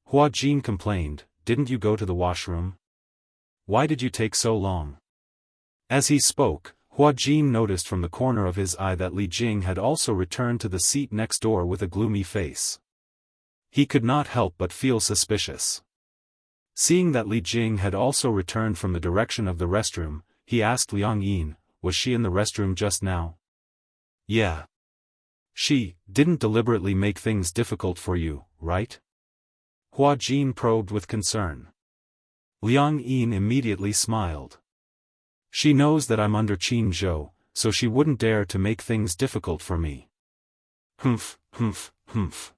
Hua Jin complained, "Didn't you go to the washroom? Why did you take so long?" As he spoke, Hua Jin noticed from the corner of his eye that Li Jing had also returned to the seat next door with a gloomy face. He could not help but feel suspicious. Seeing that Li Jing had also returned from the direction of the restroom, he asked Liang Yin, "Was she in the restroom just now?" "Yeah. She didn't deliberately make things difficult for you, right?" Hua Jin probed with concern. Liang Yin immediately smiled. "She knows that I'm under Qin Zhou, so she wouldn't dare to make things difficult for me. Humph, humph, humph.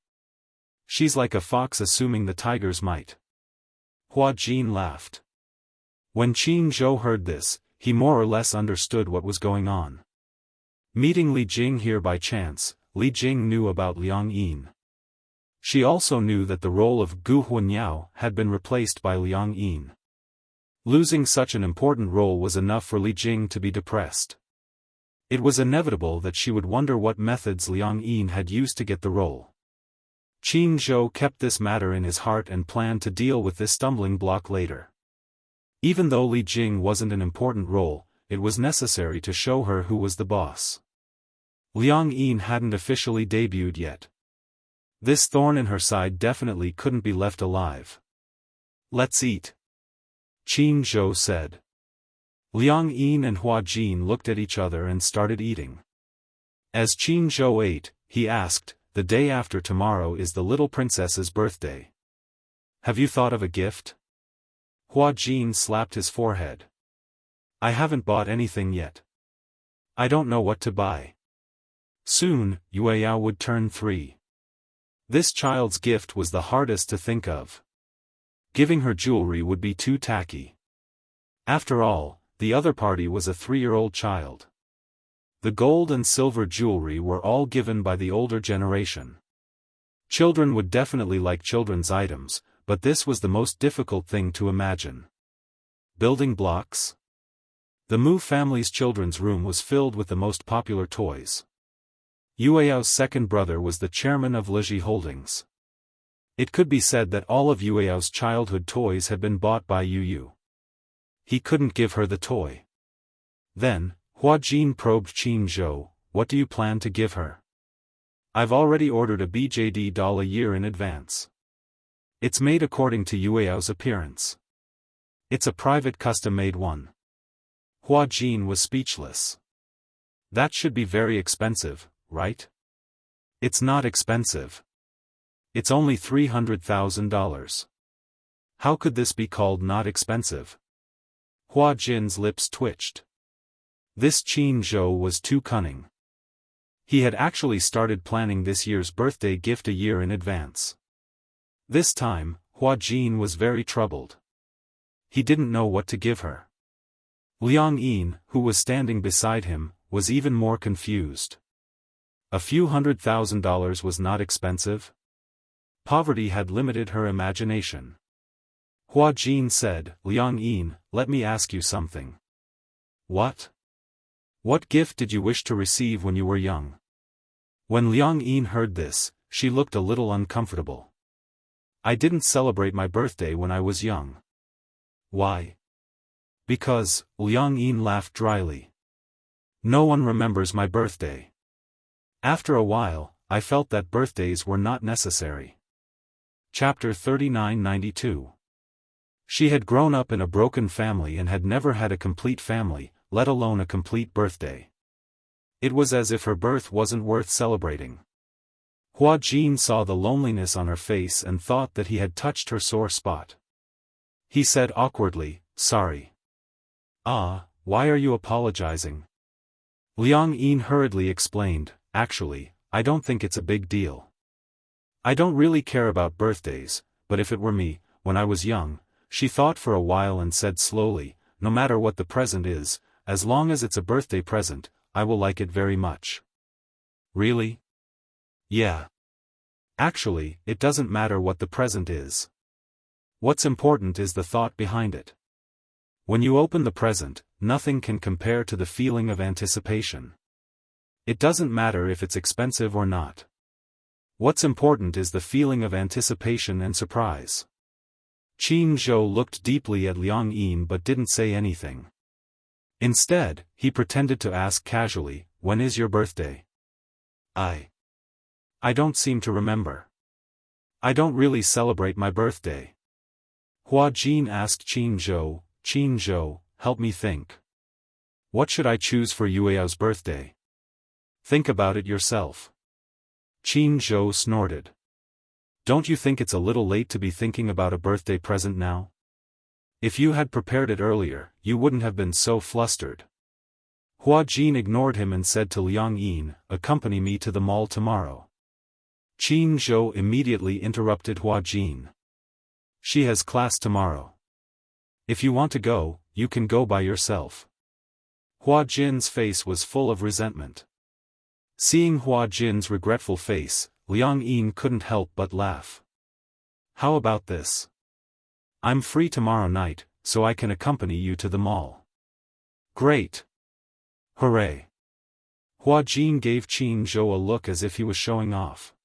She's like a fox assuming the tiger's might. Hua Jin laughed. When Qin Zhou heard this, he more or less understood what was going on. Meeting Li Jing here by chance, Li Jing knew about Liang Yin. She also knew that the role of Gu Huanyao had been replaced by Liang Yin. Losing such an important role was enough for Li Jing to be depressed. It was inevitable that she would wonder what methods Liang Yin had used to get the role. Qin Zhou kept this matter in his heart and planned to deal with this stumbling block later. Even though Li Jing wasn't an important role, it was necessary to show her who was the boss. Liang Yin hadn't officially debuted yet. This thorn in her side definitely couldn't be left alive. Let's eat, Qin Zhou said. Liang Yin and Hua Jin looked at each other and started eating. As Qin Zhou ate, he asked, "The day after tomorrow is the little princess's birthday. Have you thought of a gift?" Hua Jin slapped his forehead. "I haven't bought anything yet. I don't know what to buy." Soon, Yueyao would turn 3. This child's gift was the hardest to think of. Giving her jewelry would be too tacky. After all, the other party was a 3-year-old child. The gold and silver jewelry were all given by the older generation. Children would definitely like children's items, but this was the most difficult thing to imagine. Building blocks? The Mu family's children's room was filled with the most popular toys. Yueyao's second brother was the chairman of Liji Holdings. It could be said that all of Yueyao's childhood toys had been bought by Yu. He couldn't give her the toy. Then, Hua Jin probed Qin Zhou, "What do you plan to give her?" "I've already ordered a BJD doll a year in advance. It's made according to Yueyao's appearance. It's a private custom-made one." Hua Jin was speechless. "That should be very expensive, right?" "It's not expensive. It's only $300,000. How could this be called not expensive?" Hua Jin's lips twitched. This Qin Zhou was too cunning. He had actually started planning this year's birthday gift a year in advance. This time, Hua Jin was very troubled. He didn't know what to give her. Liang Yin, who was standing beside him, was even more confused. A few $100,000 was not expensive? Poverty had limited her imagination. Hua Jin said, "Liang Yin, let me ask you something." "What? What gift did you wish to receive when you were young?" When Liang Yin heard this, she looked a little uncomfortable. "I didn't celebrate my birthday when I was young." "Why?" "Because," Liang Yin laughed dryly. "No one remembers my birthday. After a while, I felt that birthdays were not necessary." Chapter 3992. She had grown up in a broken family and had never had a complete family, let alone a complete birthday. It was as if her birth wasn't worth celebrating. Hua Jin saw the loneliness on her face and thought that he had touched her sore spot. He said awkwardly, "Sorry." "Ah, why are you apologizing?" Liang Yin hurriedly explained, "Actually, I don't think it's a big deal. I don't really care about birthdays, but if it were me, when I was young," she thought for a while and said slowly, "No matter what the present is, as long as it's a birthday present, I will like it very much." "Really?" "Yeah. Actually, it doesn't matter what the present is. What's important is the thought behind it. When you open the present, nothing can compare to the feeling of anticipation. It doesn't matter if it's expensive or not. What's important is the feeling of anticipation and surprise." Qin Zhou looked deeply at Liang Yin but didn't say anything. Instead, he pretended to ask casually, "When is your birthday?" I don't seem to remember. I don't really celebrate my birthday." Hua Jin asked Qin Zhou, "Help me think. What should I choose for Yueyao's birthday?" "Think about it yourself." Qin Zhou snorted. "Don't you think it's a little late to be thinking about a birthday present now? If you had prepared it earlier, you wouldn't have been so flustered." Hua Jin ignored him and said to Liang Yin, "Accompany me to the mall tomorrow." Qin Zhou immediately interrupted Hua Jin. "She has class tomorrow. If you want to go, you can go by yourself." Hua Jin's face was full of resentment. Seeing Hua Jin's regretful face, Liang Yin couldn't help but laugh. "How about this? I'm free tomorrow night, so I can accompany you to the mall." "Great! Hooray!" Hua Jin gave Qin Zhou a look as if he was showing off.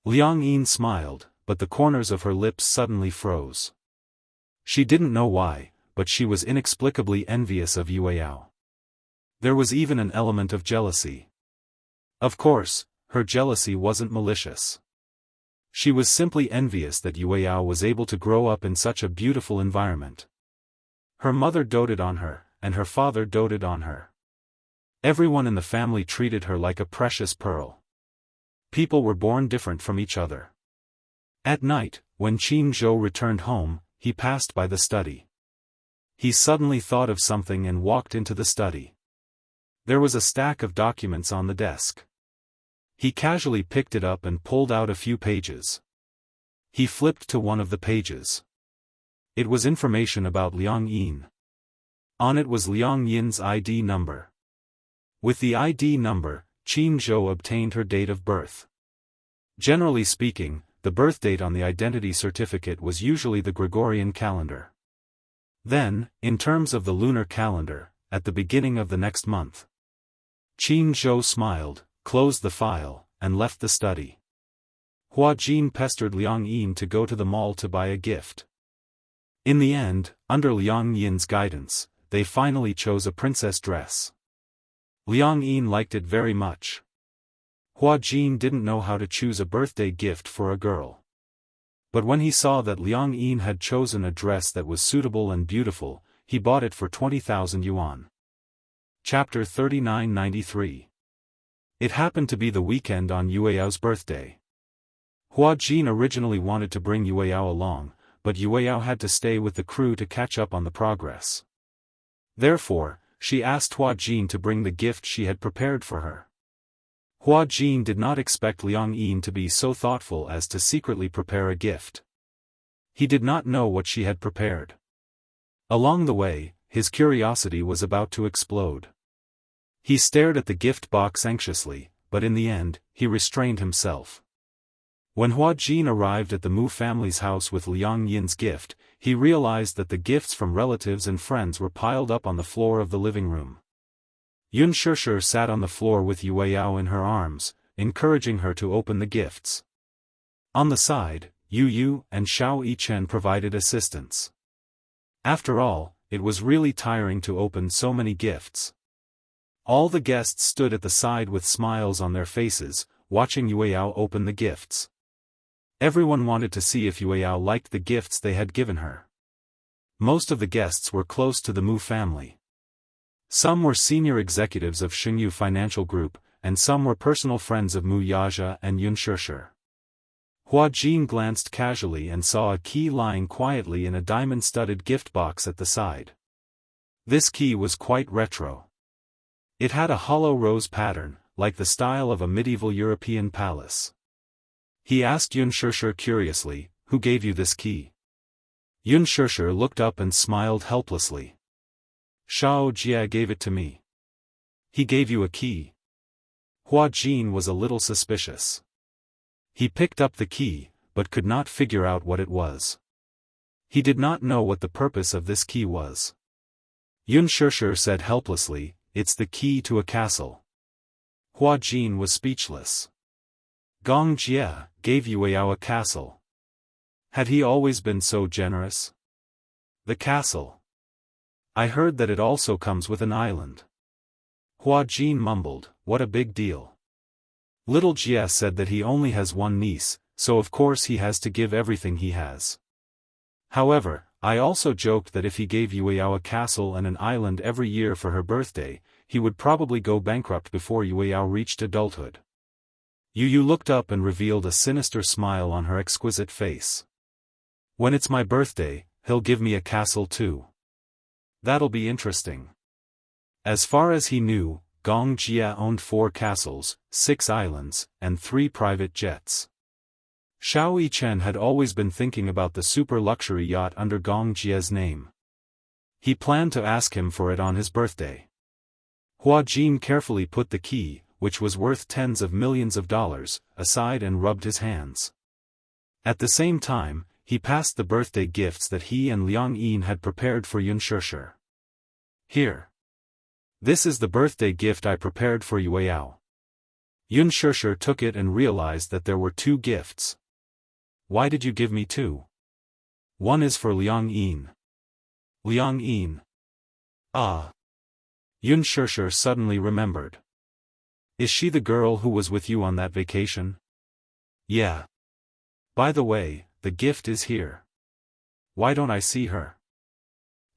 Liang Yin smiled, but the corners of her lips suddenly froze. She didn't know why, but she was inexplicably envious of Yueyao. There was even an element of jealousy. Of course, her jealousy wasn't malicious. She was simply envious that Yueyao was able to grow up in such a beautiful environment. Her mother doted on her, and her father doted on her. Everyone in the family treated her like a precious pearl. People were born different from each other. At night, when Qin Zhou returned home, he passed by the study. He suddenly thought of something and walked into the study. There was a stack of documents on the desk. He casually picked it up and pulled out a few pages. He flipped to one of the pages. It was information about Liang Yin. On it was Liang Yin's ID number. With the ID number, Qin Zhou obtained her date of birth. Generally speaking, the birth date on the identity certificate was usually the Gregorian calendar. Then, in terms of the lunar calendar, at the beginning of the next month. Qin Zhou smiled, closed the file, and left the study. Hua Jin pestered Liang Yin to go to the mall to buy a gift. In the end, under Liang Yin's guidance, they finally chose a princess dress. Liang Yin liked it very much. Hua Jin didn't know how to choose a birthday gift for a girl. But when he saw that Liang Yin had chosen a dress that was suitable and beautiful, he bought it for 20,000 yuan. Chapter 3993. It happened to be the weekend on Yueyao's birthday. Hua Jin originally wanted to bring Yueyao along, but Yueyao had to stay with the crew to catch up on the progress. Therefore, she asked Hua Jin to bring the gift she had prepared for her. Hua Jin did not expect Liang Yin to be so thoughtful as to secretly prepare a gift. He did not know what she had prepared. Along the way, his curiosity was about to explode. He stared at the gift box anxiously, but in the end, he restrained himself. When Hua Jin arrived at the Mu family's house with Liang Yin's gift, he realized that the gifts from relatives and friends were piled up on the floor of the living room. Unspoken sat on the floor with Yueyao in her arms, encouraging her to open the gifts. On the side, Yu and Shao Yichen provided assistance. After all, it was really tiring to open so many gifts. All the guests stood at the side with smiles on their faces, watching Yueyao open the gifts. Everyone wanted to see if Yueyao liked the gifts they had given her. Most of the guests were close to the Mu family. Some were senior executives of Xingyu Financial Group, and some were personal friends of Mu Yaja and Unspoken. Hua Jin glanced casually and saw a key lying quietly in a diamond-studded gift box at the side. This key was quite retro. It had a hollow rose pattern, like the style of a medieval European palace. He asked Unspoken curiously, "Who gave you this key?" Unspoken looked up and smiled helplessly. "Shao Jia gave it to me." "He gave you a key?" Hua Jin was a little suspicious. He picked up the key, but could not figure out what it was. He did not know what the purpose of this key was. Unspoken said helplessly, "It's the key to a castle." Hua Jin was speechless. Gong Jia gave Yueyao a castle. Had he always been so generous? The castle. I heard that it also comes with an island. Hua Jin mumbled, "What a big deal." Little Jia said that he only has one niece, so of course he has to give everything he has. However, I also joked that if he gave Yueyao a castle and an island every year for her birthday, he would probably go bankrupt before Yueyao reached adulthood. Yu looked up and revealed a sinister smile on her exquisite face. "When it's my birthday, he'll give me a castle too. That'll be interesting." As far as he knew, Gong Jia owned 4 castles, 6 islands, and 3 private jets. Xiao Yichen had always been thinking about the super-luxury yacht under Gong Jia's name. He planned to ask him for it on his birthday. Hua Jin carefully put the key, which was worth tens of millions of dollars, aside and rubbed his hands. At the same time, he passed the birthday gifts that he and Liang Yin had prepared for Yun Shishir. Here. This is the birthday gift I prepared for Yue Yao. Yun Shishir took it and realized that there were 2 gifts. Why did you give me 2? One is for Liang Yin. Liang Yin. Ah. Yun Shishir suddenly remembered. Is she the girl who was with you on that vacation? Yeah. By the way, the gift is here. Why don't I see her?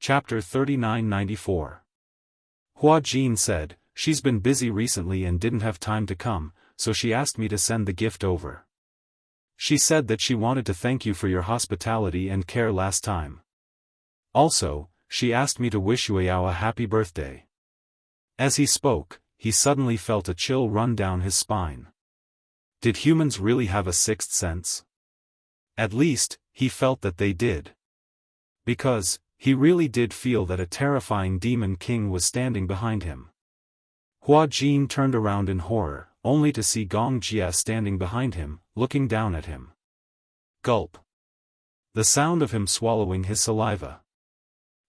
Chapter 3994. Hua Jin said, she's been busy recently and didn't have time to come, so she asked me to send the gift over. She said that she wanted to thank you for your hospitality and care last time. Also, she asked me to wish Yue Yao a happy birthday. As he spoke, he suddenly felt a chill run down his spine. Did humans really have a 6th sense? At least, he felt that they did. Because, he really did feel that a terrifying demon king was standing behind him. Hua Jin turned around in horror, only to see Gong Jia standing behind him, looking down at him. Gulp. The sound of him swallowing his saliva.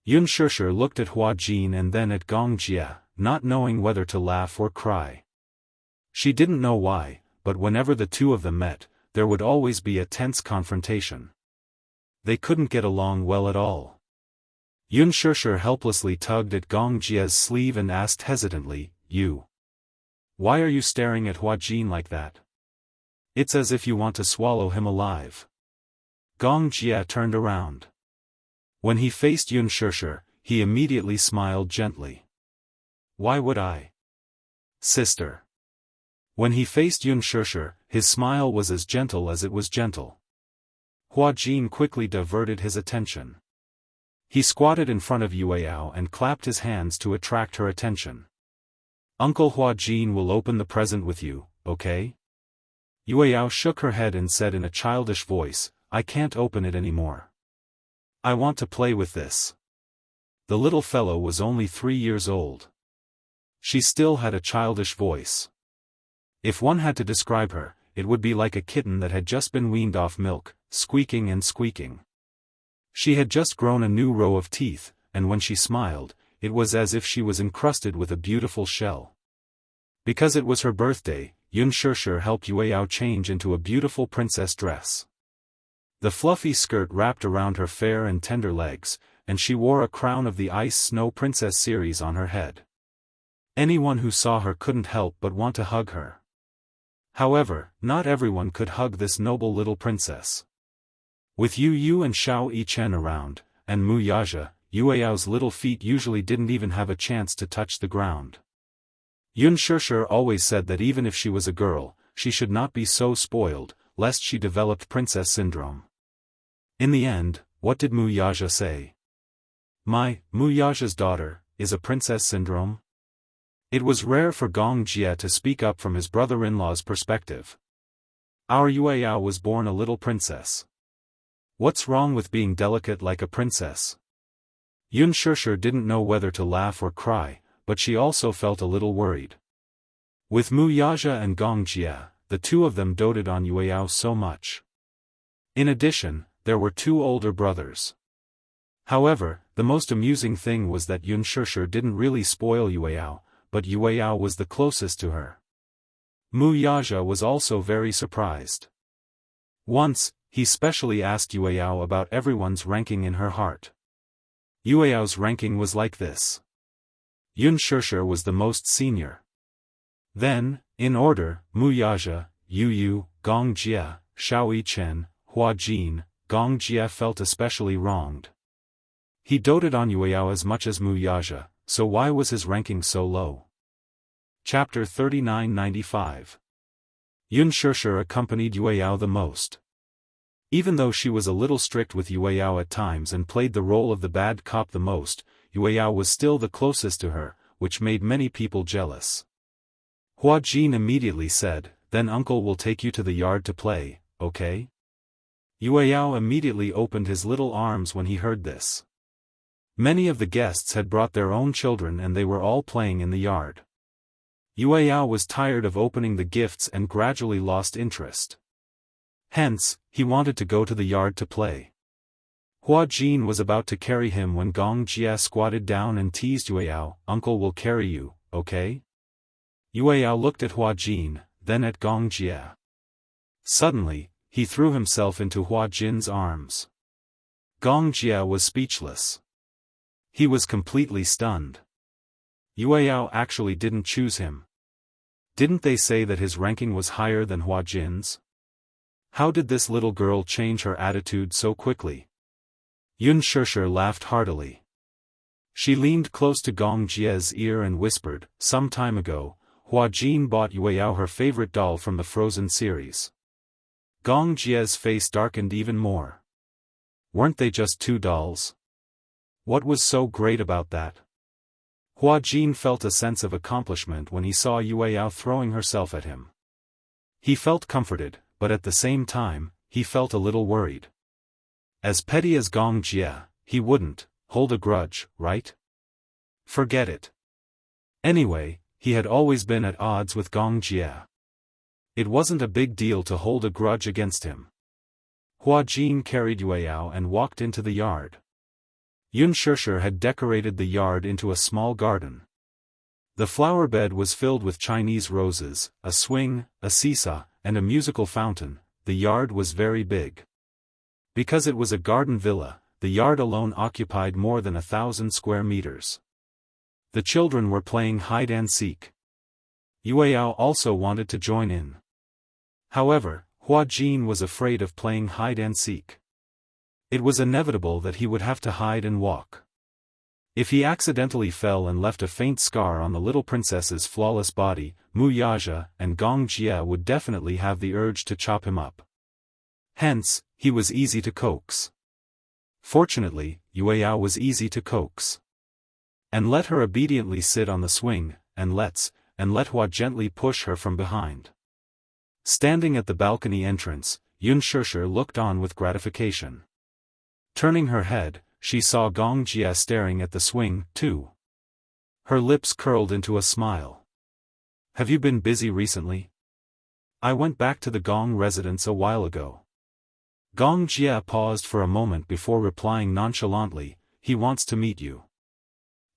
Yun Shishir looked at Hua Jin and then at Gong Jia, not knowing whether to laugh or cry. She didn't know why, but whenever the 2 of them met, there would always be a tense confrontation. They couldn't get along well at all. Yun Shishir helplessly tugged at Gong Jia's sleeve and asked hesitantly, You. Why are you staring at Hua Jin like that? It's as if you want to swallow him alive. Gong Jia turned around. When he faced Yun Shishir, he immediately smiled gently. Why would I? Sister. When he faced Yun Shishir, his smile was as gentle as it was gentle. Hua Jin quickly diverted his attention. He squatted in front of Yue Yao and clapped his hands to attract her attention. Uncle Hua Jin will open the present with you, okay? Yue Yao shook her head and said in a childish voice, I can't open it anymore. I want to play with this. The little fellow was only 3 years old. She still had a childish voice. If one had to describe her, it would be like a kitten that had just been weaned off milk, squeaking and squeaking. She had just grown a new row of teeth, and when she smiled, it was as if she was encrusted with a beautiful shell. Because it was her birthday, Yun Shishir helped Yue Yao change into a beautiful princess dress. The fluffy skirt wrapped around her fair and tender legs, and she wore a crown of the Ice Snow Princess series on her head. Anyone who saw her couldn't help but want to hug her. However, not everyone could hug this noble little princess. With Yu Yu and Xiao Yichen around, and Mu Yaja, Yue Yao's little feet usually didn't even have a chance to touch the ground. Yun Shishir always said that even if she was a girl, she should not be so spoiled, lest she developed princess syndrome. In the end, what did Mu Yaja say? Mu Yaja's daughter, is a princess syndrome? It was rare for Gong Jia to speak up from his brother-in-law's perspective. Our Yue Yao was born a little princess. What's wrong with being delicate like a princess? Yun Shishir didn't know whether to laugh or cry, but she also felt a little worried. With Mu Yaja and Gong Jia, the 2 of them doted on Yue Yao so much. In addition, there were 2 older brothers. However, the most amusing thing was that Yun Shishir didn't really spoil Yue Yao, but Yue Yao was the closest to her. Mu Yaja was also very surprised. Once, he specially asked Yue Yao about everyone's ranking in her heart. Yue Yao's ranking was like this. Yun Shishir was the most senior. Then, in order, Mu Yaja, Yu Yu, Gong Jia, Xiao Yichen, Hua Jin. Gong Jia felt especially wronged. He doted on Yue Yao as much as Mu Yaja, so why was his ranking so low? Chapter 3995. Yun Shishir accompanied Yue Yao the most. Even though she was a little strict with Yue Yao at times and played the role of the bad cop the most, Yue Yao was still the closest to her, which made many people jealous. Hua Jin immediately said, "Then uncle will take you to the yard to play, okay?" Yueyao immediately opened his little arms when he heard this. Many of the guests had brought their own children and they were all playing in the yard. Yueyao was tired of opening the gifts and gradually lost interest. Hence, he wanted to go to the yard to play. Hua Jin was about to carry him when Gong Jia squatted down and teased Yueyao, "Uncle will carry you, okay?" Yueyao looked at Hua Jin, then at Gong Jia. Suddenly, he threw himself into Hua Jin's arms. Gong Jia was speechless. He was completely stunned. Yueyao actually didn't choose him. Didn't they say that his ranking was higher than Hua Jin's? How did this little girl change her attitude so quickly? Yun Shishir laughed heartily. She leaned close to Gong Jia's ear and whispered, "Some time ago, Hua Jin bought Yueyao her favorite doll from the Frozen series." Gong Jia's face darkened even more. Weren't they just 2 dolls? What was so great about that? Hua Jin felt a sense of accomplishment when he saw Yueyao throwing herself at him. He felt comforted, but at the same time, he felt a little worried. As petty as Gong Jia, he wouldn't hold a grudge, right? Forget it. Anyway, he had always been at odds with Gong Jia. It wasn't a big deal to hold a grudge against him. Hua Jin carried Yueyao and walked into the yard. Yun Shishir had decorated the yard into a small garden. The flower bed was filled with Chinese roses, a swing, a seesaw, and a musical fountain. The yard was very big. Because it was a garden villa, the yard alone occupied more than 1,000 square meters. The children were playing hide-and-seek. Yueyao also wanted to join in. However, Hua Jin was afraid of playing hide-and-seek. It was inevitable that he would have to hide and walk. If he accidentally fell and left a faint scar on the little princess's flawless body, Mu Yaja and Gong Jia would definitely have the urge to chop him up. Hence, he was easy to coax. Fortunately, Yueyao was easy to coax. And let her obediently sit on the swing, and let Hua gently push her from behind. Standing at the balcony entrance, Yun Shishir looked on with gratification. Turning her head, she saw Gong Jia staring at the swing, too. Her lips curled into a smile. "Have you been busy recently? I went back to the Gong residence a while ago." Gong Jia paused for a moment before replying nonchalantly, "He wants to meet you."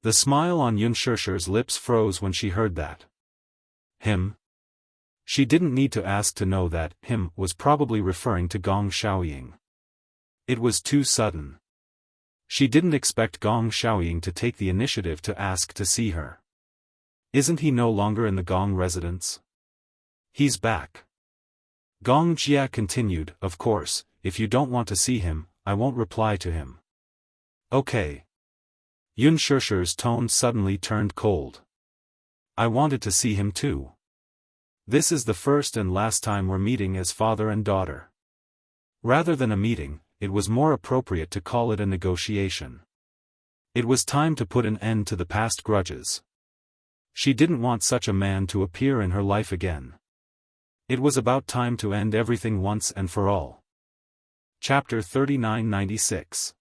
The smile on Yun Shishir's lips froze when she heard that. Him? She didn't need to ask to know that him was probably referring to Gong Xiaoying. It was too sudden. She didn't expect Gong Xiaoying to take the initiative to ask to see her. Isn't he no longer in the Gong residence? He's back. Gong Jia continued, "Of course, if you don't want to see him, I won't reply to him." Okay. Yun Shishir's tone suddenly turned cold. "I wanted to see him too. This is the first and last time we're meeting as father and daughter." Rather than a meeting, it was more appropriate to call it a negotiation. It was time to put an end to the past grudges. She didn't want such a man to appear in her life again. It was about time to end everything once and for all. Chapter 3996.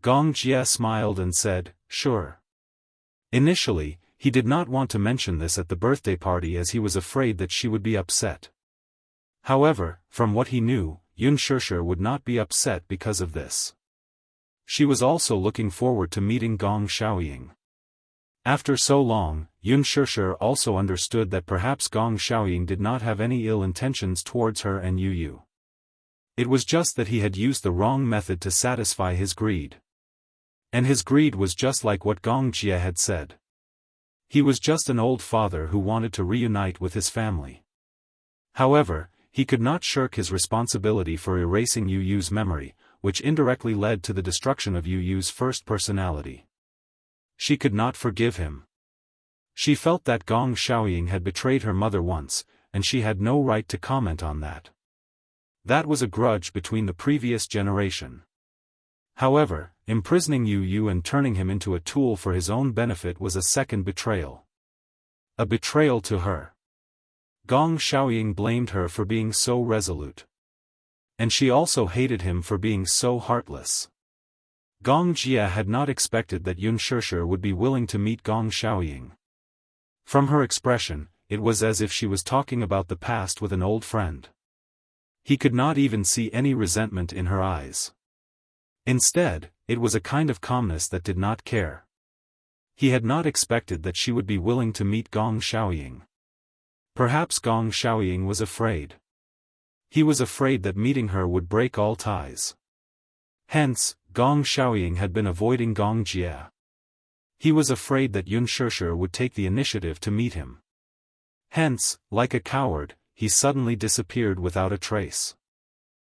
Gong Jia smiled and said, "Sure." Initially, he did not want to mention this at the birthday party as he was afraid that she would be upset. However, from what he knew, Yun Shishir would not be upset because of this. She was also looking forward to meeting Gong Xiaoying. After so long, Yun Shishir also understood that perhaps Gong Xiaoying did not have any ill intentions towards her and Yu. It was just that he had used the wrong method to satisfy his greed. And his greed was just like what Gong Jia had said. He was just an old father who wanted to reunite with his family. However, he could not shirk his responsibility for erasing Yu's memory, which indirectly led to the destruction of Yu's first personality. She could not forgive him. She felt that Gong Xiaoying had betrayed her mother once, and she had no right to comment on that. That was a grudge between the previous generation. However, imprisoning Yu and turning him into a tool for his own benefit was a second betrayal. A betrayal to her. Gong Xiaoying blamed her for being so resolute. And she also hated him for being so heartless. Gong Jia had not expected that Yun Shishir would be willing to meet Gong Xiaoying. From her expression, it was as if she was talking about the past with an old friend. He could not even see any resentment in her eyes. Instead, it was a kind of calmness that did not care. He had not expected that she would be willing to meet Gong Xiaoying. Perhaps Gong Xiaoying was afraid. He was afraid that meeting her would break all ties. Hence, Gong Xiaoying had been avoiding Gong Jia. He was afraid that Yun Shishir would take the initiative to meet him. Hence, like a coward, he suddenly disappeared without a trace.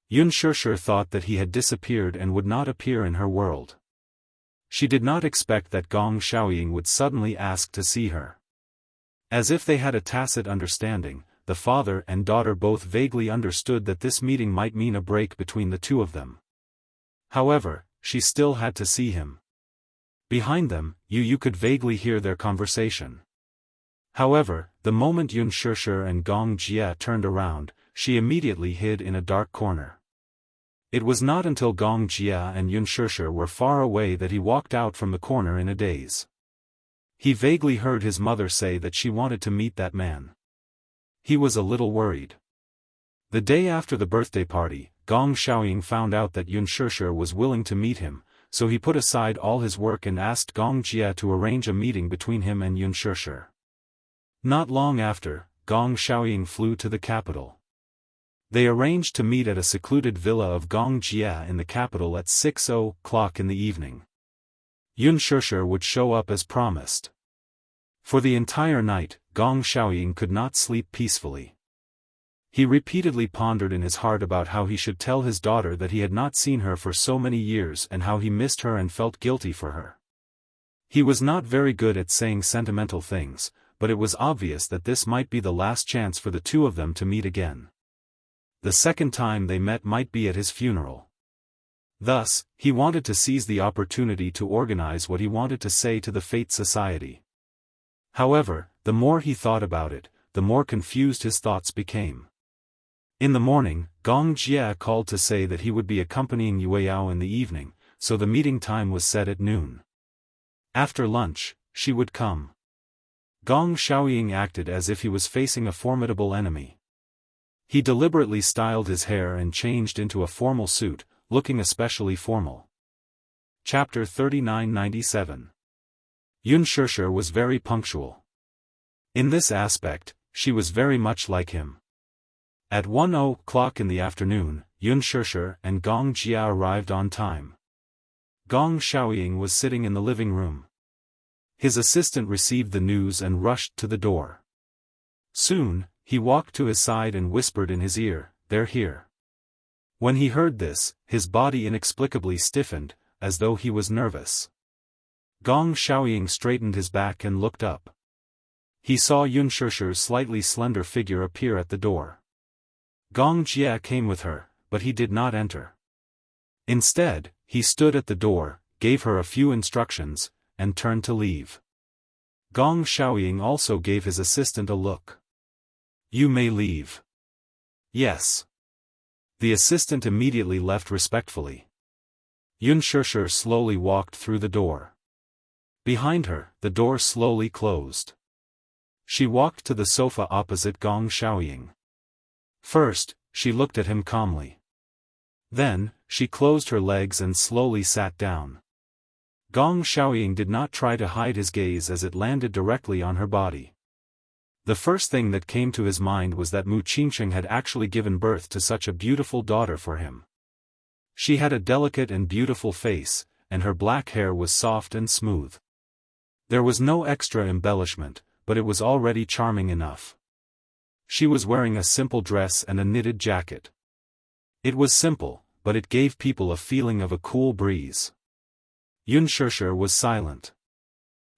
Yun Shishir thought that he had disappeared and would not appear in her world. She did not expect that Gong Xiaoying would suddenly ask to see her. As if they had a tacit understanding, the father and daughter both vaguely understood that this meeting might mean a break between the two of them. However, she still had to see him. Behind them, Yu could vaguely hear their conversation. However, the moment Yun Shishir and Gong Jia turned around, she immediately hid in a dark corner. It was not until Gong Jia and Yun Shishir were far away that he walked out from the corner in a daze. He vaguely heard his mother say that she wanted to meet that man. He was a little worried. The day after the birthday party, Gong Xiaoying found out that Yun Shishir was willing to meet him, so he put aside all his work and asked Gong Jia to arrange a meeting between him and Yun Shishir. Not long after, Gong Xiaoying flew to the capital. They arranged to meet at a secluded villa of Gong Jia in the capital at 6:00 in the evening. Yun Shishir would show up as promised. For the entire night, Gong Xiaoying could not sleep peacefully. He repeatedly pondered in his heart about how he should tell his daughter that he had not seen her for so many years and how he missed her and felt guilty for her. He was not very good at saying sentimental things, but it was obvious that this might be the last chance for the two of them to meet again. The second time they met might be at his funeral. Thus, he wanted to seize the opportunity to organize what he wanted to say to the Fate Society. However, the more he thought about it, the more confused his thoughts became. In the morning, Gong Jia called to say that he would be accompanying Yueyao in the evening, so the meeting time was set at noon. After lunch, she would come. Gong Xiaoying acted as if he was facing a formidable enemy. He deliberately styled his hair and changed into a formal suit, looking especially formal. Chapter 3997. Yun Shishir was very punctual. In this aspect, she was very much like him. At 1:00 in the afternoon, Yun Shishir and Gong Jia arrived on time. Gong Xiaoying was sitting in the living room. His assistant received the news and rushed to the door. Soon, he walked to his side and whispered in his ear, "They're here." When he heard this, his body inexplicably stiffened, as though he was nervous. Gong Xiaoying straightened his back and looked up. He saw Yun Shishir's slightly slender figure appear at the door. Gong Jia came with her, but he did not enter. Instead, he stood at the door, gave her a few instructions, and turned to leave. Gong Xiaoying also gave his assistant a look. "You may leave." "Yes." The assistant immediately left respectfully. Yun Shishir slowly walked through the door. Behind her, the door slowly closed. She walked to the sofa opposite Gong Xiaoying. First, she looked at him calmly. Then, she closed her legs and slowly sat down. Gong Xiaoying did not try to hide his gaze as it landed directly on her body. The first thing that came to his mind was that Mu Qingsheng had actually given birth to such a beautiful daughter for him. She had a delicate and beautiful face, and her black hair was soft and smooth. There was no extra embellishment, but it was already charming enough. She was wearing a simple dress and a knitted jacket. It was simple, but it gave people a feeling of a cool breeze. Yun Shishir was silent.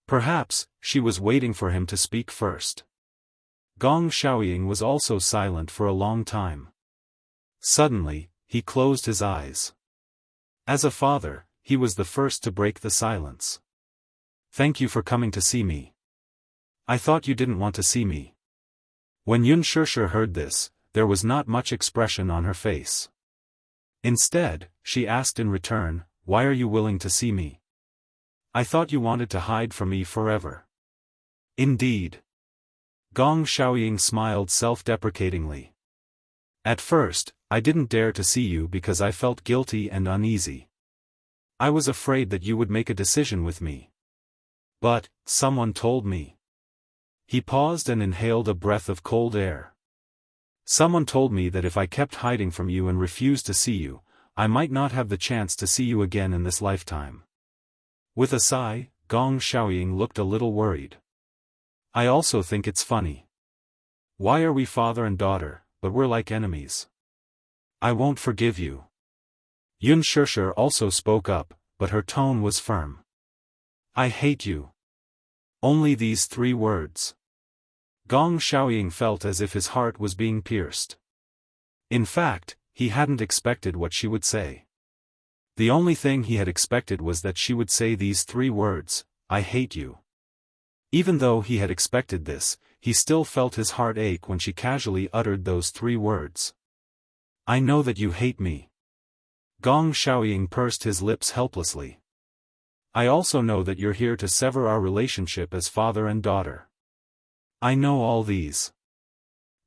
Perhaps, she was waiting for him to speak first. Gong Xiaoying was also silent for a long time. Suddenly, he closed his eyes. As a father, he was the first to break the silence. "Thank you for coming to see me. I thought you didn't want to see me." When Yunshishi heard this, there was not much expression on her face. Instead, she asked in return, "Why are you willing to see me? I thought you wanted to hide from me forever." "Indeed." Gong Xiaoying smiled self-deprecatingly. "At first, I didn't dare to see you because I felt guilty and uneasy. I was afraid that you would make a decision with me. But, someone told me." He paused and inhaled a breath of cold air. "Someone told me that if I kept hiding from you and refused to see you, I might not have the chance to see you again in this lifetime." With a sigh, Gong Xiaoying looked a little worried. "I also think it's funny. Why are we father and daughter, but we're like enemies? I won't forgive you." Yunshishi also spoke up, but her tone was firm. "I hate you." Only these 3 words. Gong Xiaoying felt as if his heart was being pierced. In fact, he hadn't expected what she would say. The only thing he had expected was that she would say these 3 words, "I hate you." Even though he had expected this, he still felt his heart ache when she casually uttered those 3 words. "I know that you hate me." Gong Xiaoying pursed his lips helplessly. "I also know that you're here to sever our relationship as father and daughter. I know all these."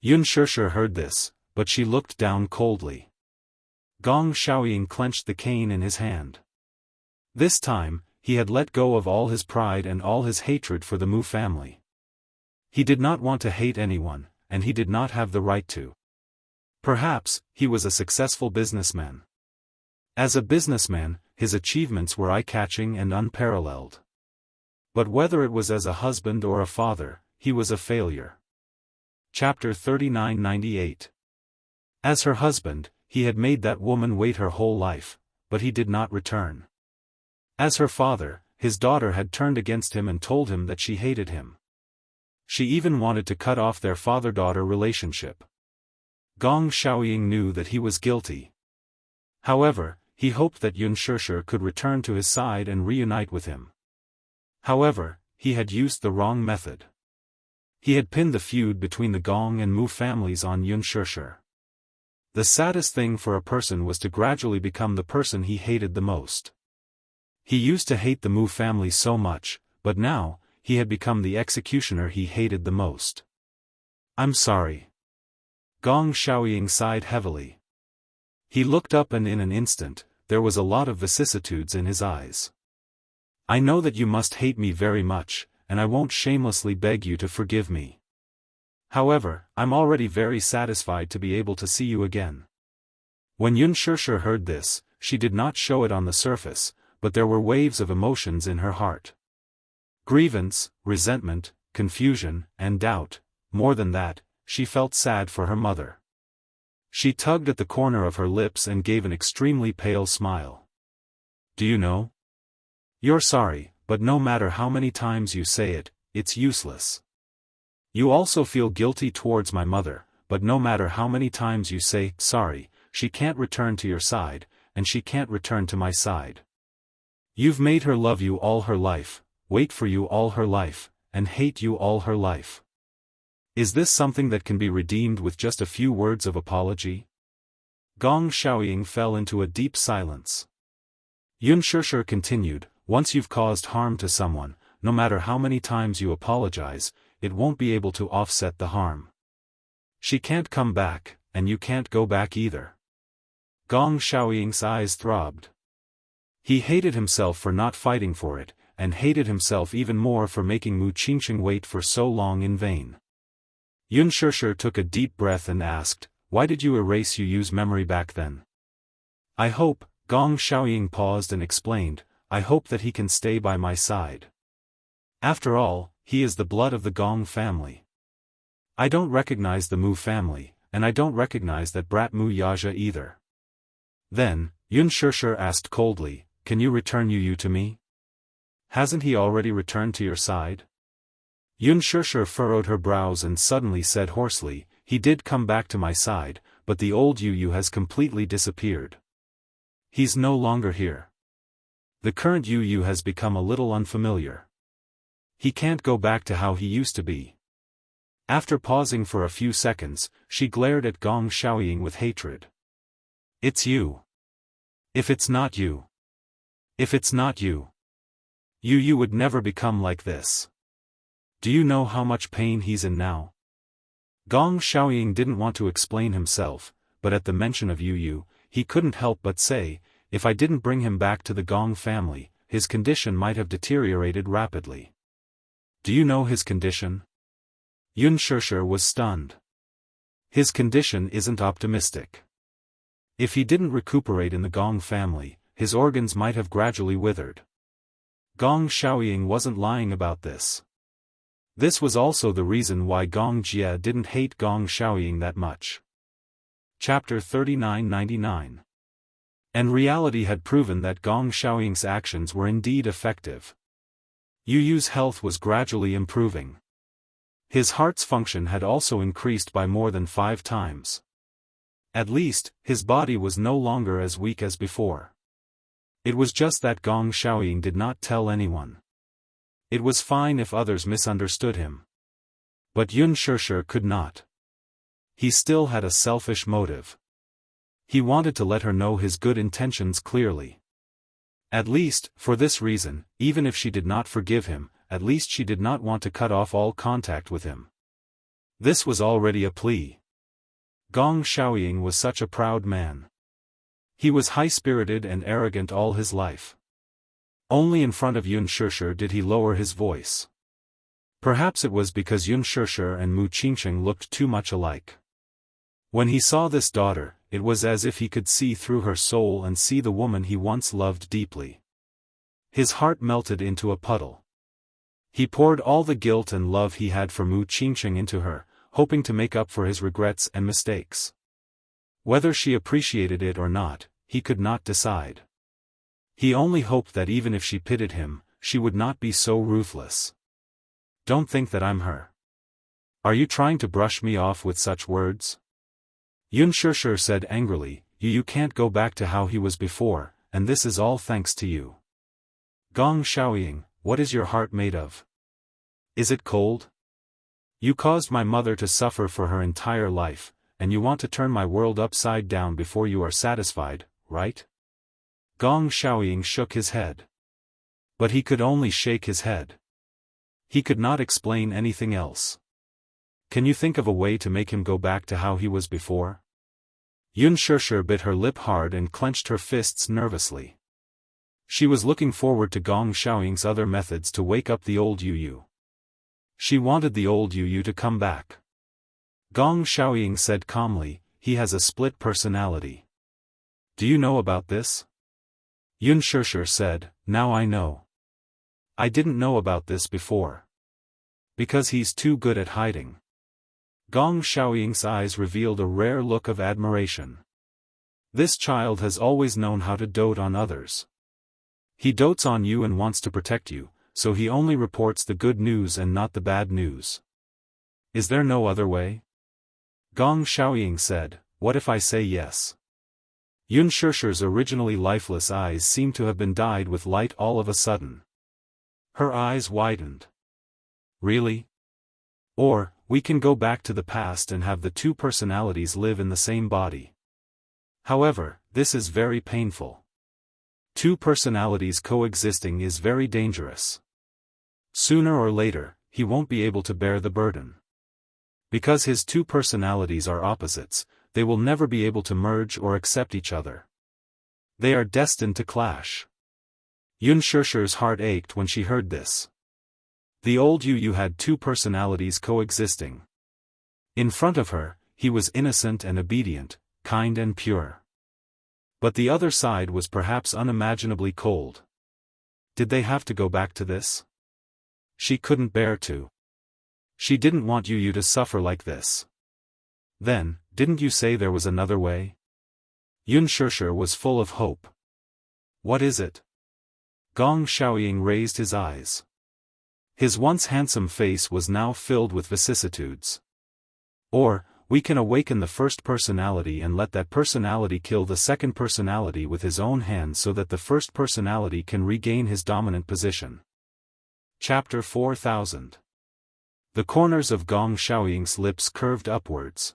Yunshishi heard this, but she looked down coldly. Gong Xiaoying clenched the cane in his hand. This time, he had let go of all his pride and all his hatred for the Mu family. He did not want to hate anyone, and he did not have the right to. Perhaps, he was a successful businessman. As a businessman, his achievements were eye-catching and unparalleled. But whether it was as a husband or a father, he was a failure. Chapter 3998. As her husband, he had made that woman wait her whole life, but he did not return. As her father, his daughter had turned against him and told him that she hated him. She even wanted to cut off their father-daughter relationship. Gong Xiaoying knew that he was guilty. However, he hoped that Yunshishi could return to his side and reunite with him. However, he had used the wrong method. He had pinned the feud between the Gong and Mu families on Yunshishi. The saddest thing for a person was to gradually become the person he hated the most. He used to hate the Mu family so much, but now, he had become the executioner he hated the most. "I'm sorry." Gong Xiaoying sighed heavily. He looked up and in an instant, there was a lot of vicissitudes in his eyes. "I know that you must hate me very much, and I won't shamelessly beg you to forgive me. However, I'm already very satisfied to be able to see you again." When Yunshishi heard this, she did not show it on the surface, but there were waves of emotions in her heart. Grievance, resentment, confusion, and doubt. More than that, she felt sad for her mother. She tugged at the corner of her lips and gave an extremely pale smile. "Do you know? You're sorry, but no matter how many times you say it, it's useless. You also feel guilty towards my mother, but no matter how many times you say sorry, she can't return to your side, and she can't return to my side. You've made her love you all her life, wait for you all her life, and hate you all her life. Is this something that can be redeemed with just a few words of apology?" Gong Xiaoying fell into a deep silence. Yunshishi continued, "Once you've caused harm to someone, no matter how many times you apologize, it won't be able to offset the harm. She can't come back, and you can't go back either." Gong Xiaoying's eyes throbbed. He hated himself for not fighting for it, and hated himself even more for making Mu Qingqing wait for so long in vain. Yunshishi took a deep breath and asked, "Why did you erase Yu's memory back then?" "I hope," Gong Xiaoying paused and explained, "I hope that he can stay by my side. After all, he is the blood of the Gong family. I don't recognize the Mu family, and I don't recognize that brat Mu Yaja either." Then, Yunshishi asked coldly, "Can you return Yu to me? Hasn't he already returned to your side?" Yunshishi furrowed her brows and suddenly said hoarsely, "He did come back to my side, but the old Yu has completely disappeared. He's no longer here." The current Yu Yu has become a little unfamiliar. He can't go back to how he used to be. After pausing for a few seconds, she glared at Gong Xiaoying with hatred. It's you. If it's not you. If it's not you. You would never become like this. Do you know how much pain he's in now? Gong Xiaoying didn't want to explain himself, but at the mention of Yu, he couldn't help but say, if I didn't bring him back to the Gong family, his condition might have deteriorated rapidly. Do you know his condition? Yun Shishir was stunned. His condition isn't optimistic. If he didn't recuperate in the Gong family, his organs might have gradually withered. Gong Xiaoying wasn't lying about this. This was also the reason why Gong Jie didn't hate Gong Xiaoying that much. Chapter 3999. And reality had proven that Gong Xiaoying's actions were indeed effective. Yu Yu's health was gradually improving. His heart's function had also increased by more than 5 times. At least, his body was no longer as weak as before. It was just that Gong Xiaoying did not tell anyone. It was fine if others misunderstood him. But Yun Shishir could not. He still had a selfish motive. He wanted to let her know his good intentions clearly. At least, for this reason, even if she did not forgive him, at least she did not want to cut off all contact with him. This was already a plea. Gong Xiaoying was such a proud man. He was high-spirited and arrogant all his life. Only in front of Yun Shishir did he lower his voice. Perhaps it was because Yun Shishir and Mu Qingqing looked too much alike. When he saw this daughter, it was as if he could see through her soul and see the woman he once loved deeply. His heart melted into a puddle. He poured all the guilt and love he had for Mu Qingqing into her, hoping to make up for his regrets and mistakes. Whether she appreciated it or not, he could not decide. He only hoped that even if she pitied him, she would not be so ruthless. Don't think that I'm her. Are you trying to brush me off with such words? Yun Shishir said angrily, You can't go back to how he was before, and this is all thanks to you. Gong Xiaoying, what is your heart made of? Is it cold? You caused my mother to suffer for her entire life, and you want to turn my world upside down before you are satisfied, right? Gong Xiaoying shook his head. But he could only shake his head. He could not explain anything else. Can you think of a way to make him go back to how he was before? Yun Shishir bit her lip hard and clenched her fists nervously. She was looking forward to Gong Xiaoying's other methods to wake up the old Yu. She wanted the old Yu to come back. Gong Xiaoying said calmly, he has a split personality. Do you know about this? Yun Shishir said, now I know. I didn't know about this before. Because he's too good at hiding. Gong Xiaoying's eyes revealed a rare look of admiration. This child has always known how to dote on others. He dotes on you and wants to protect you, so he only reports the good news and not the bad news. Is there no other way? Gong Xiaoying said, what if I say yes? Yun Shishir's originally lifeless eyes seemed to have been dyed with light all of a sudden. Her eyes widened. Really? Or, we can go back to the past and have the 2 personalities live in the same body. However, this is very painful. 2 personalities coexisting is very dangerous. Sooner or later, he won't be able to bear the burden. Because his 2 personalities are opposites, they will never be able to merge or accept each other. They are destined to clash. Yun Shishir's heart ached when she heard this. The old Yu had 2 personalities coexisting. In front of her, he was innocent and obedient, kind and pure. But the other side was perhaps unimaginably cold. Did they have to go back to this? She couldn't bear to. She didn't want Yu to suffer like this. Then, didn't you say there was another way? Yun Shishir was full of hope. What is it? Gong Xiaoying raised his eyes. His once handsome face was now filled with vicissitudes. Or, We can awaken the first personality and let that personality kill the second personality with his own hands so that the first personality can regain his dominant position. Chapter 4000. The corners of Gong Xiaoying's lips curved upwards.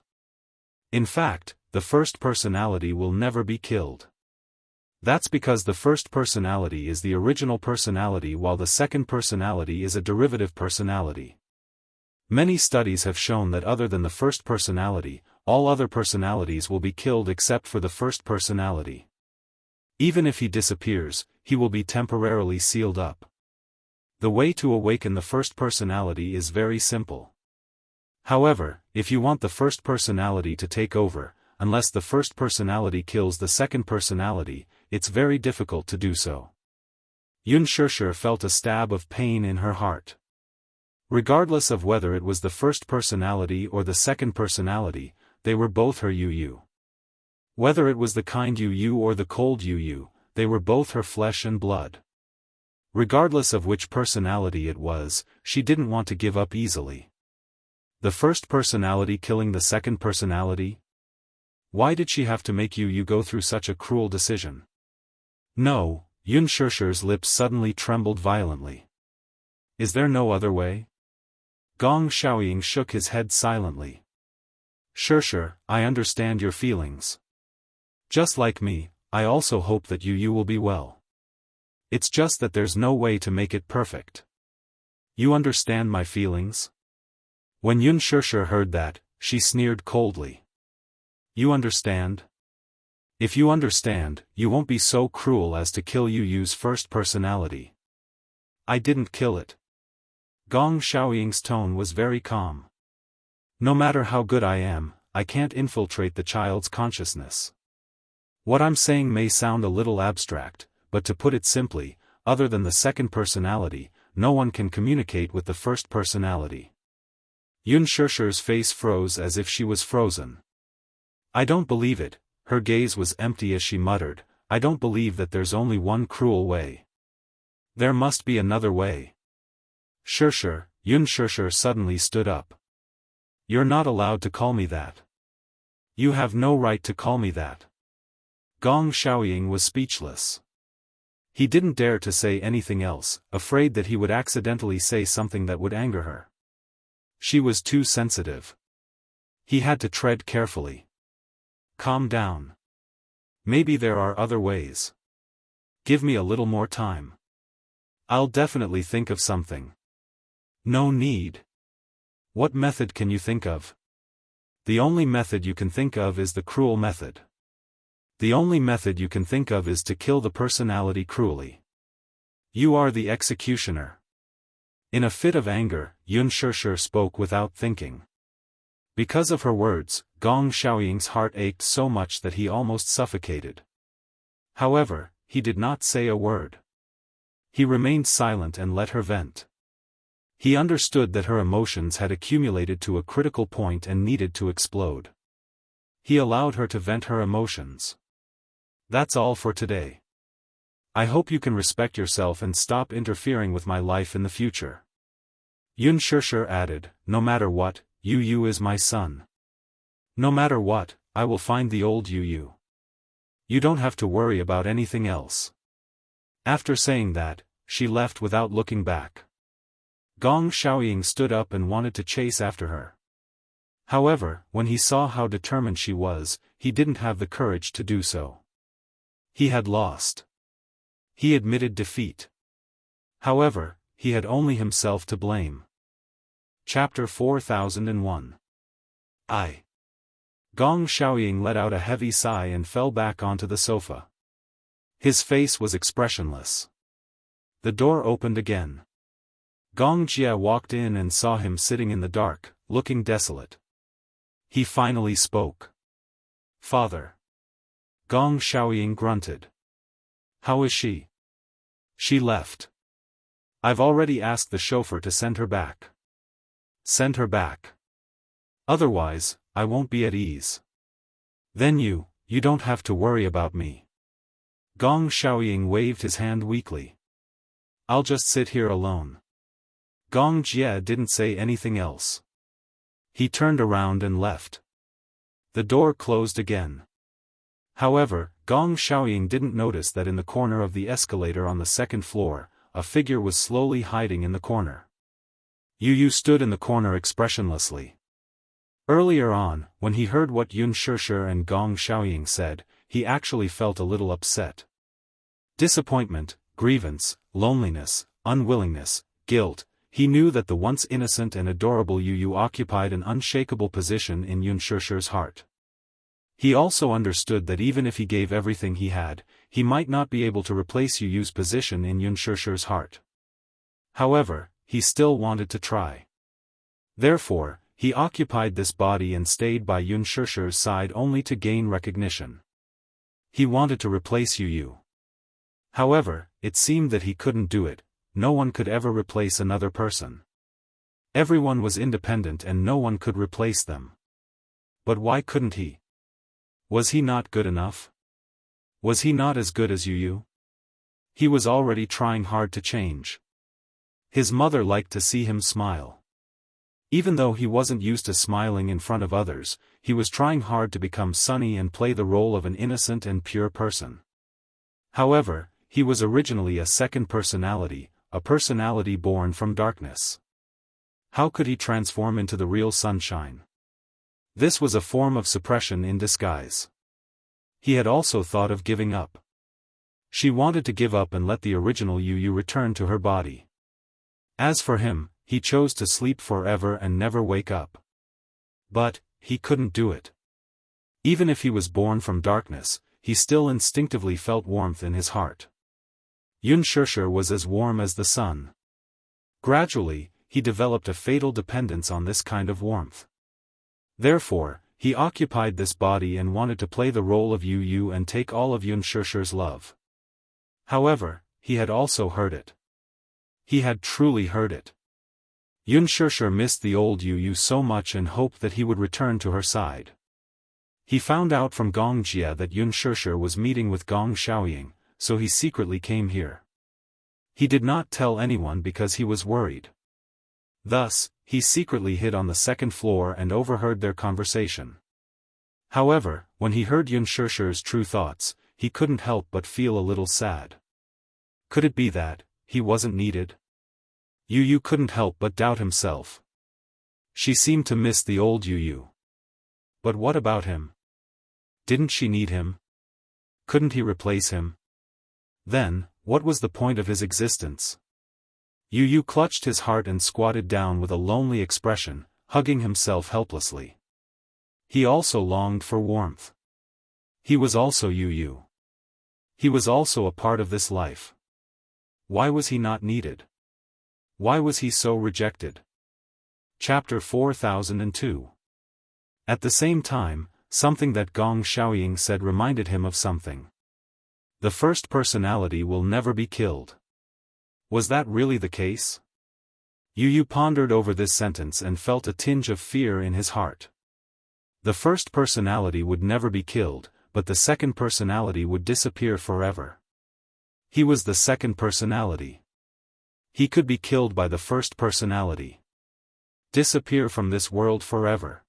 In fact, the first personality will never be killed. That's because the first personality is the original personality while the second personality is a derivative personality. Many studies have shown that other than the first personality, all other personalities will be killed except for the first personality. Even if he disappears, he will be temporarily sealed up. The way to awaken the first personality is very simple. However, if you want the first personality to take over, unless the first personality kills the second personality, it's very difficult to do so. Yunshushi felt a stab of pain in her heart. Regardless of whether it was the first personality or the second personality, they were both her Yu. Whether it was the kind Yu or the cold Yu, they were both her flesh and blood. Regardless of which personality it was, she didn't want to give up easily. The first personality killing the second personality? Why did she have to make Yu go through such a cruel decision? No, Yunshurshi's lips suddenly trembled violently. Is there no other way? Gong Xiaoying shook his head silently. Shurshir, I understand your feelings. Just like me, I also hope that Yu will be well. It's just that there's no way to make it perfect. You understand my feelings? When Yunshushi heard that, she sneered coldly. You understand? If you understand, you won't be so cruel as to kill Yu's first personality. I didn't kill it. Gong Xiaoying's tone was very calm. No matter how good I am, I can't infiltrate the child's consciousness. What I'm saying may sound a little abstract, but to put it simply, other than the second personality, no one can communicate with the first personality. Yunshurshi's face froze as if she was frozen. I don't believe it, her gaze was empty as she muttered, I don't believe that there's only one cruel way. There must be another way. Shurshir, Yunshushi suddenly stood up. You're not allowed to call me that. You have no right to call me that. Gong Xiaoying was speechless. He didn't dare to say anything else, afraid that he would accidentally say something that would anger her. She was too sensitive. He had to tread carefully. Calm down. Maybe there are other ways. Give me a little more time. I'll definitely think of something. No need. What method can you think of? The only method you can think of is the cruel method. The only method you can think of is to kill the personality cruelly. You are the executioner. In a fit of anger, Yunshushi spoke without thinking. Because of her words, Gong Xiaoying's heart ached so much that he almost suffocated. However, he did not say a word. He remained silent and let her vent. He understood that her emotions had accumulated to a critical point and needed to explode. He allowed her to vent her emotions. That's all for today. I hope you can respect yourself and stop interfering with my life in the future. Yunshushi added, no matter what, Yu is my son. No matter what, I will find the old Yu. You don't have to worry about anything else. After saying that, she left without looking back. Gong Xiaoying stood up and wanted to chase after her. However, when he saw how determined she was, he didn't have the courage to do so. He had lost. He admitted defeat. However, he had only himself to blame. Chapter 4001. Gong Xiaoying let out a heavy sigh and fell back onto the sofa. His face was expressionless. The door opened again. Gong Jie walked in and saw him sitting in the dark, looking desolate. He finally spoke. Father. Gong Xiaoying grunted. How is she? She left. I've already asked the chauffeur to send her back. Send her back. Otherwise, I won't be at ease. Then you don't have to worry about me. Gong Xiaoying waved his hand weakly. I'll just sit here alone. Gong Jie didn't say anything else. He turned around and left. The door closed again. However, Gong Xiaoying didn't notice that in the corner of the escalator on the second floor, a figure was slowly hiding in the corner. Yu Yu stood in the corner expressionlessly. Earlier on, when he heard what Yun Shishir and Gong Xiaoying said, he actually felt a little upset. Disappointment, grievance, loneliness, unwillingness, guilt. He knew that the once innocent and adorable Yu Yu occupied an unshakable position in Yun Shishir's heart. He also understood that even if he gave everything he had, he might not be able to replace Yu Yu's position in Yun Shishir's heart. However, he still wanted to try. Therefore, he occupied this body and stayed by Yun Shishir's side only to gain recognition. He wanted to replace Yu Yu. However, it seemed that he couldn't do it. No one could ever replace another person. Everyone was independent and no one could replace them. But why couldn't he? Was he not good enough? Was he not as good as Yu Yu? He was already trying hard to change. His mother liked to see him smile. Even though he wasn't used to smiling in front of others, he was trying hard to become sunny and play the role of an innocent and pure person. However, he was originally a second personality, a personality born from darkness. How could he transform into the real sunshine? This was a form of suppression in disguise. He had also thought of giving up. She wanted to give up and let the original Yu Yu return to her body. As for him, he chose to sleep forever and never wake up. But, he couldn't do it. Even if he was born from darkness, he still instinctively felt warmth in his heart. Yun Shishir was as warm as the sun. Gradually, he developed a fatal dependence on this kind of warmth. Therefore, he occupied this body and wanted to play the role of Yu Yu and take all of Yun Shishir's love. However, he had also heard it. He had truly heard it. Yun Shishir missed the old Yu Yu so much and hoped that he would return to her side. He found out from Gong Jia that Yun Shishir was meeting with Gong Xiaoying, so he secretly came here. He did not tell anyone because he was worried. Thus, he secretly hid on the second floor and overheard their conversation. However, when he heard Yun Shishir's true thoughts, he couldn't help but feel a little sad. Could it be that he wasn't needed? Yu Yu couldn't help but doubt himself. She seemed to miss the old Yu Yu. But what about him? Didn't she need him? Couldn't he replace him? Then, what was the point of his existence? Yu Yu clutched his heart and squatted down with a lonely expression, hugging himself helplessly. He also longed for warmth. He was also Yu Yu. He was also a part of this life. Why was he not needed? Why was he so rejected? Chapter 4002. At the same time, something that Gong Xiaoying said reminded him of something. The first personality will never be killed. Was that really the case? Yu Yu pondered over this sentence and felt a tinge of fear in his heart. The first personality would never be killed, but the second personality would disappear forever. He was the second personality. He could be killed by the first personality. Disappear from this world forever.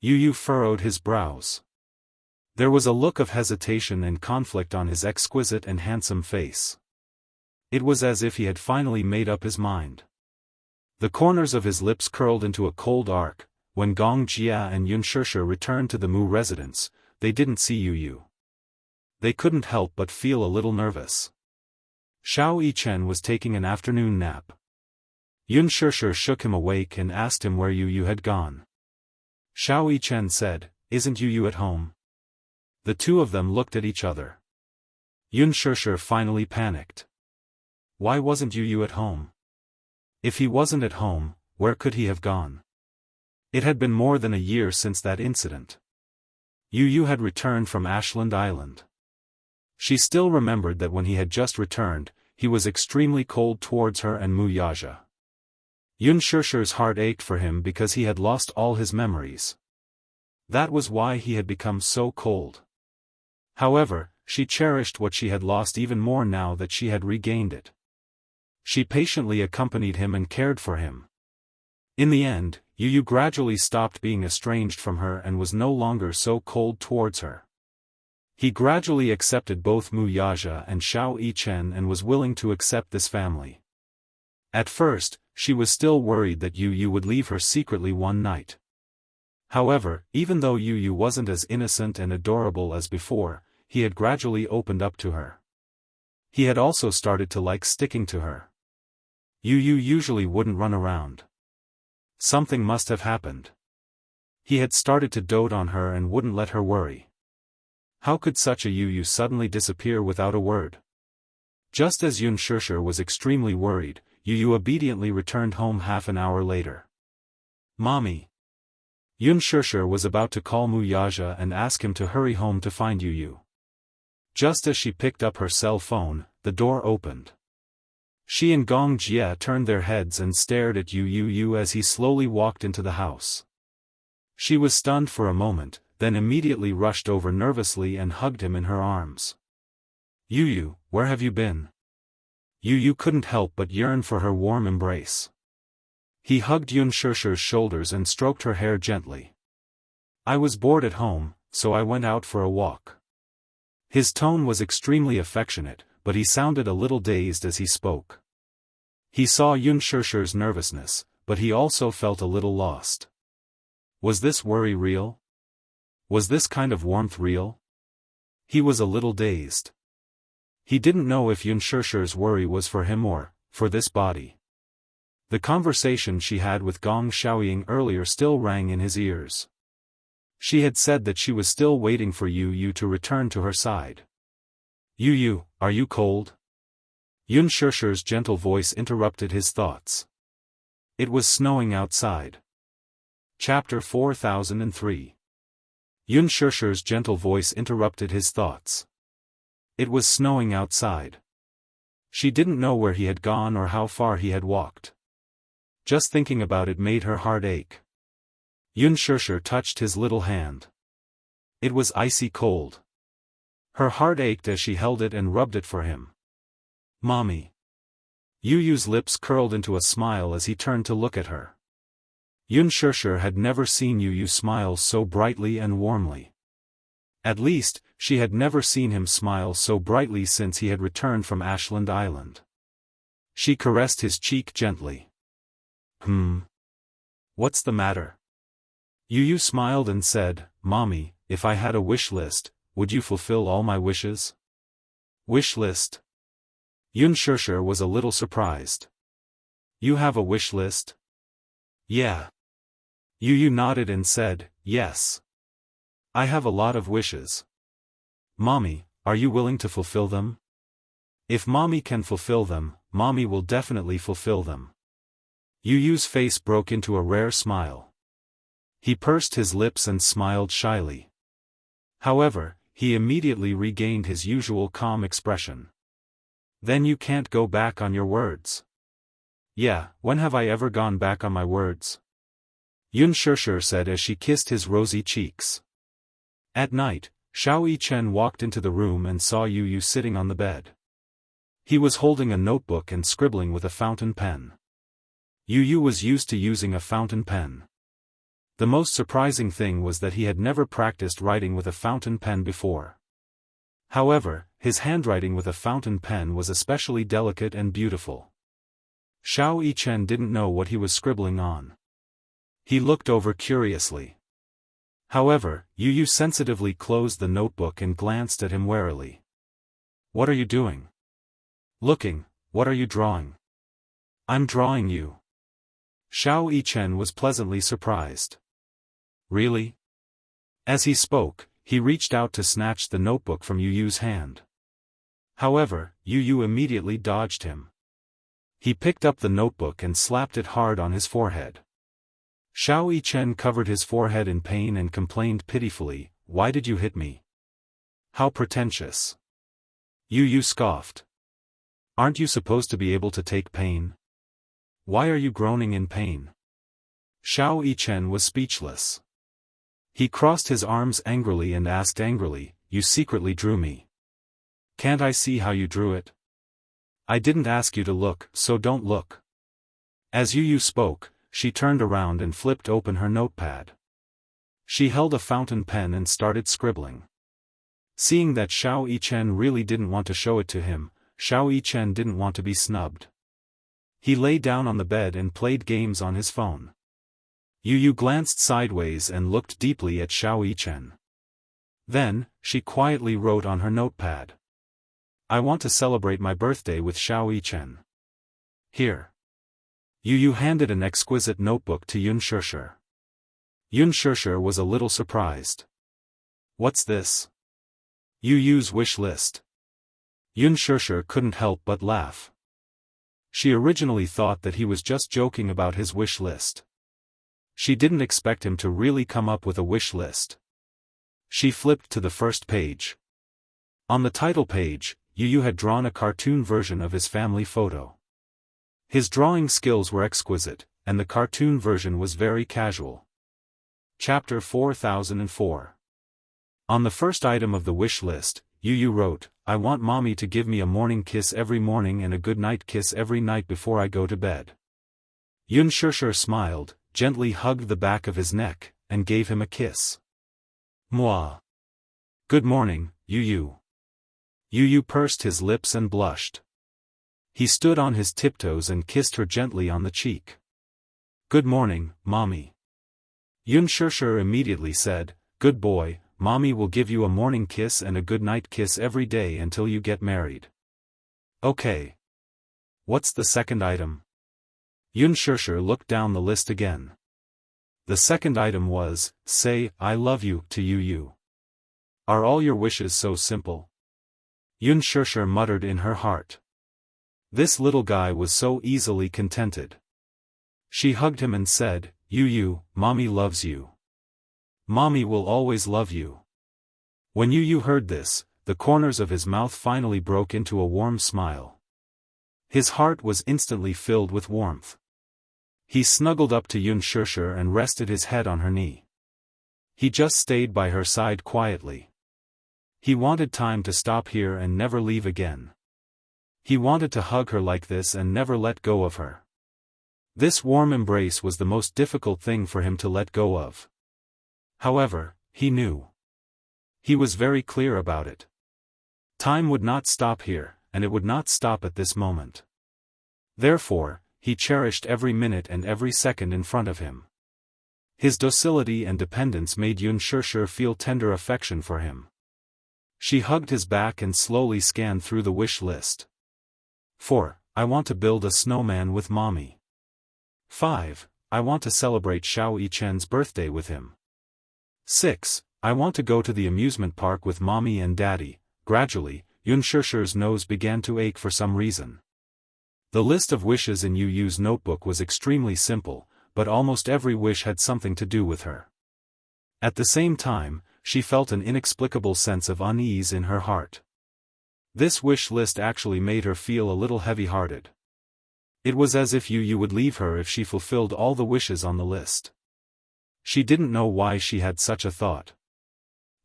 Yu Yu furrowed his brows. There was a look of hesitation and conflict on his exquisite and handsome face. It was as if he had finally made up his mind. The corners of his lips curled into a cold arc. When Gong Jia and Yun Shishir returned to the Mu residence, they didn't see Yu Yu. They couldn't help but feel a little nervous. Xiao Yichen was taking an afternoon nap. Yun Shishir shook him awake and asked him where Yu Yu had gone. Xiao Yichen said, "Isn't Yu Yu at home?" The two of them looked at each other. Yun Shishir finally panicked. Why wasn't Yu Yu at home? If he wasn't at home, where could he have gone? It had been more than a year since that incident. Yu Yu had returned from Ashland Island. She still remembered that when he had just returned, he was extremely cold towards her and Mu Yaja. Yun Shishir's heart ached for him because he had lost all his memories. That was why he had become so cold. However, she cherished what she had lost even more now that she had regained it. She patiently accompanied him and cared for him. In the end, Yu gradually stopped being estranged from her and was no longer so cold towards her. He gradually accepted both Mu Yaja and Xiao Yichen and was willing to accept this family. At first, she was still worried that Yu would leave her secretly one night. However, even though Yu wasn't as innocent and adorable as before, he had gradually opened up to her. He had also started to like sticking to her. Yu usually wouldn't run around. Something must have happened. He had started to dote on her and wouldn't let her worry. How could such a Yu suddenly disappear without a word? Just as Yun Shishir was extremely worried, Yu obediently returned home half an hour later. Mommy. Yun Shishir was about to call Mu Yaja and ask him to hurry home to find Yu. Just as she picked up her cell phone, the door opened. She and Gong Jie turned their heads and stared at Yu as he slowly walked into the house. She was stunned for a moment, then immediately rushed over nervously and hugged him in her arms. Yu, where have you been? Yu couldn't help but yearn for her warm embrace. He hugged Yun Shishir's shoulders and stroked her hair gently. I was bored at home, so I went out for a walk. His tone was extremely affectionate, but he sounded a little dazed as he spoke. He saw Yun Shishir's nervousness, but he also felt a little lost. Was this worry real? Was this kind of warmth real? He was a little dazed. He didn't know if Yun Shishir's worry was for him or for this body. The conversation she had with Gong Xiaoying earlier still rang in his ears. She had said that she was still waiting for Yu to return to her side. Yu, are you cold? Yun Shishir's gentle voice interrupted his thoughts. It was snowing outside. Chapter 4003. Yun Shishir's gentle voice interrupted his thoughts. It was snowing outside. She didn't know where he had gone or how far he had walked. Just thinking about it made her heart ache. Yun Shishir touched his little hand. It was icy cold. Her heart ached as she held it and rubbed it for him. Mommy. Yu's lips curled into a smile as he turned to look at her. Yun Shishir had never seen Yu smile so brightly and warmly. At least, she had never seen him smile so brightly since he had returned from Ashland Island. She caressed his cheek gently. What's the matter? Yu smiled and said, Mommy, if I had a wish list, would you fulfill all my wishes? Wish list? Yun Shishir was a little surprised. You have a wish list? Yeah. Yu nodded and said, yes. I have a lot of wishes. Mommy, are you willing to fulfill them? If Mommy can fulfill them, Mommy will definitely fulfill them. Yu's face broke into a rare smile. He pursed his lips and smiled shyly. However, he immediately regained his usual calm expression. Then you can't go back on your words. Yeah, when have I ever gone back on my words? Yun Shishir said as she kissed his rosy cheeks. At night, Xiao Yichen walked into the room and saw Yu sitting on the bed. He was holding a notebook and scribbling with a fountain pen. Yu was used to using a fountain pen. The most surprising thing was that he had never practiced writing with a fountain pen before. However, his handwriting with a fountain pen was especially delicate and beautiful. Xiao Yichen didn't know what he was scribbling on. He looked over curiously. However, Yu sensitively closed the notebook and glanced at him warily. What are you doing? Looking, what are you drawing? I'm drawing you. Xiao Yichen was pleasantly surprised. Really? As he spoke, he reached out to snatch the notebook from Yu's hand. However, Yu immediately dodged him. He picked up the notebook and slapped it hard on his forehead. Xiao Yichen covered his forehead in pain and complained pitifully, "Why did you hit me? How pretentious." Yu scoffed. Aren't you supposed to be able to take pain? Why are you groaning in pain? Xiao Yichen was speechless. He crossed his arms angrily and asked angrily, "You secretly drew me. Can't I see how you drew it? I didn't ask you to look, so don't look." As Yu spoke, she turned around and flipped open her notepad. She held a fountain pen and started scribbling. Seeing that Xiao Yichen really didn't want to show it to him, Xiao Yichen didn't want to be snubbed. He lay down on the bed and played games on his phone. Yu Yu glanced sideways and looked deeply at Xiao Yichen. Then, she quietly wrote on her notepad. I want to celebrate my birthday with Xiao Yichen. Here. Yu Yu handed an exquisite notebook to Yun Shishir. Yun Shishir was a little surprised. What's this? Yu Yu's wish list. Yun Shishir couldn't help but laugh. She originally thought that he was just joking about his wish list. She didn't expect him to really come up with a wish list. She flipped to the first page. On the title page, Yu Yu had drawn a cartoon version of his family photo. His drawing skills were exquisite, and the cartoon version was very casual. Chapter 4004. On the first item of the wish list, Yu Yu wrote, I want mommy to give me a morning kiss every morning and a good night kiss every night before I go to bed. Yun Shishir smiled, gently hugged the back of his neck, and gave him a kiss. Mwah. Good morning, Yu Yu. Yu Yu pursed his lips and blushed. He stood on his tiptoes and kissed her gently on the cheek. Good morning, mommy. Yun Shishir immediately said, Good boy, mommy will give you a morning kiss and a good night kiss every day until you get married. Okay. What's the second item? Yun Shishir looked down the list again. The second item was, say, I love you, to Yu Yu. Are all your wishes so simple? Yun Shishir muttered in her heart. This little guy was so easily contented. She hugged him and said, Yu Yu, mommy loves you. Mommy will always love you. When Yu Yu heard this, the corners of his mouth finally broke into a warm smile. His heart was instantly filled with warmth. He snuggled up to Yun Shishir and rested his head on her knee. He just stayed by her side quietly. He wanted time to stop here and never leave again. He wanted to hug her like this and never let go of her. This warm embrace was the most difficult thing for him to let go of. However, he knew. He was very clear about it. Time would not stop here, and it would not stop at this moment. Therefore, he cherished every minute and every second in front of him. His docility and dependence made Yun Shishir feel tender affection for him. She hugged his back and slowly scanned through the wish list. 4. I want to build a snowman with mommy. 5. I want to celebrate Xiao Yichen's birthday with him. 6. I want to go to the amusement park with mommy and daddy. Gradually, Yun Shishir's nose began to ache for some reason. The list of wishes in Yu Yu's notebook was extremely simple, but almost every wish had something to do with her. At the same time, she felt an inexplicable sense of unease in her heart. This wish list actually made her feel a little heavy-hearted. It was as if Yu Yu would leave her if she fulfilled all the wishes on the list. She didn't know why she had such a thought.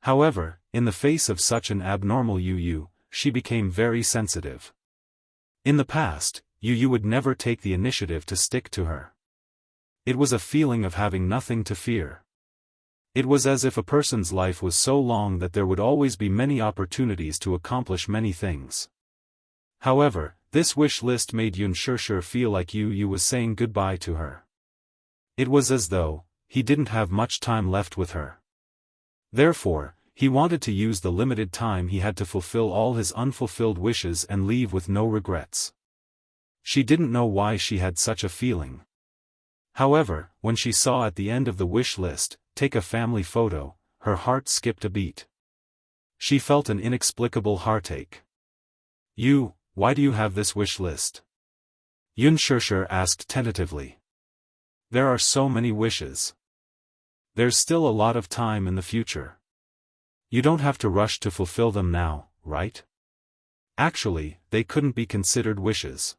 However, in the face of such an abnormal Yu Yu, she became very sensitive. In the past, Yu Yu would never take the initiative to stick to her. It was a feeling of having nothing to fear. It was as if a person's life was so long that there would always be many opportunities to accomplish many things. However, this wish list made Yun Shishir feel like Yu Yu was saying goodbye to her. It was as though he didn't have much time left with her. Therefore, he wanted to use the limited time he had to fulfill all his unfulfilled wishes and leave with no regrets. She didn't know why she had such a feeling. However, when she saw at the end of the wish list, take a family photo, her heart skipped a beat. She felt an inexplicable heartache. Why do you have this wish list? Yun Shishir asked tentatively. There are so many wishes. There's still a lot of time in the future. You don't have to rush to fulfill them now, right? Actually, they couldn't be considered wishes.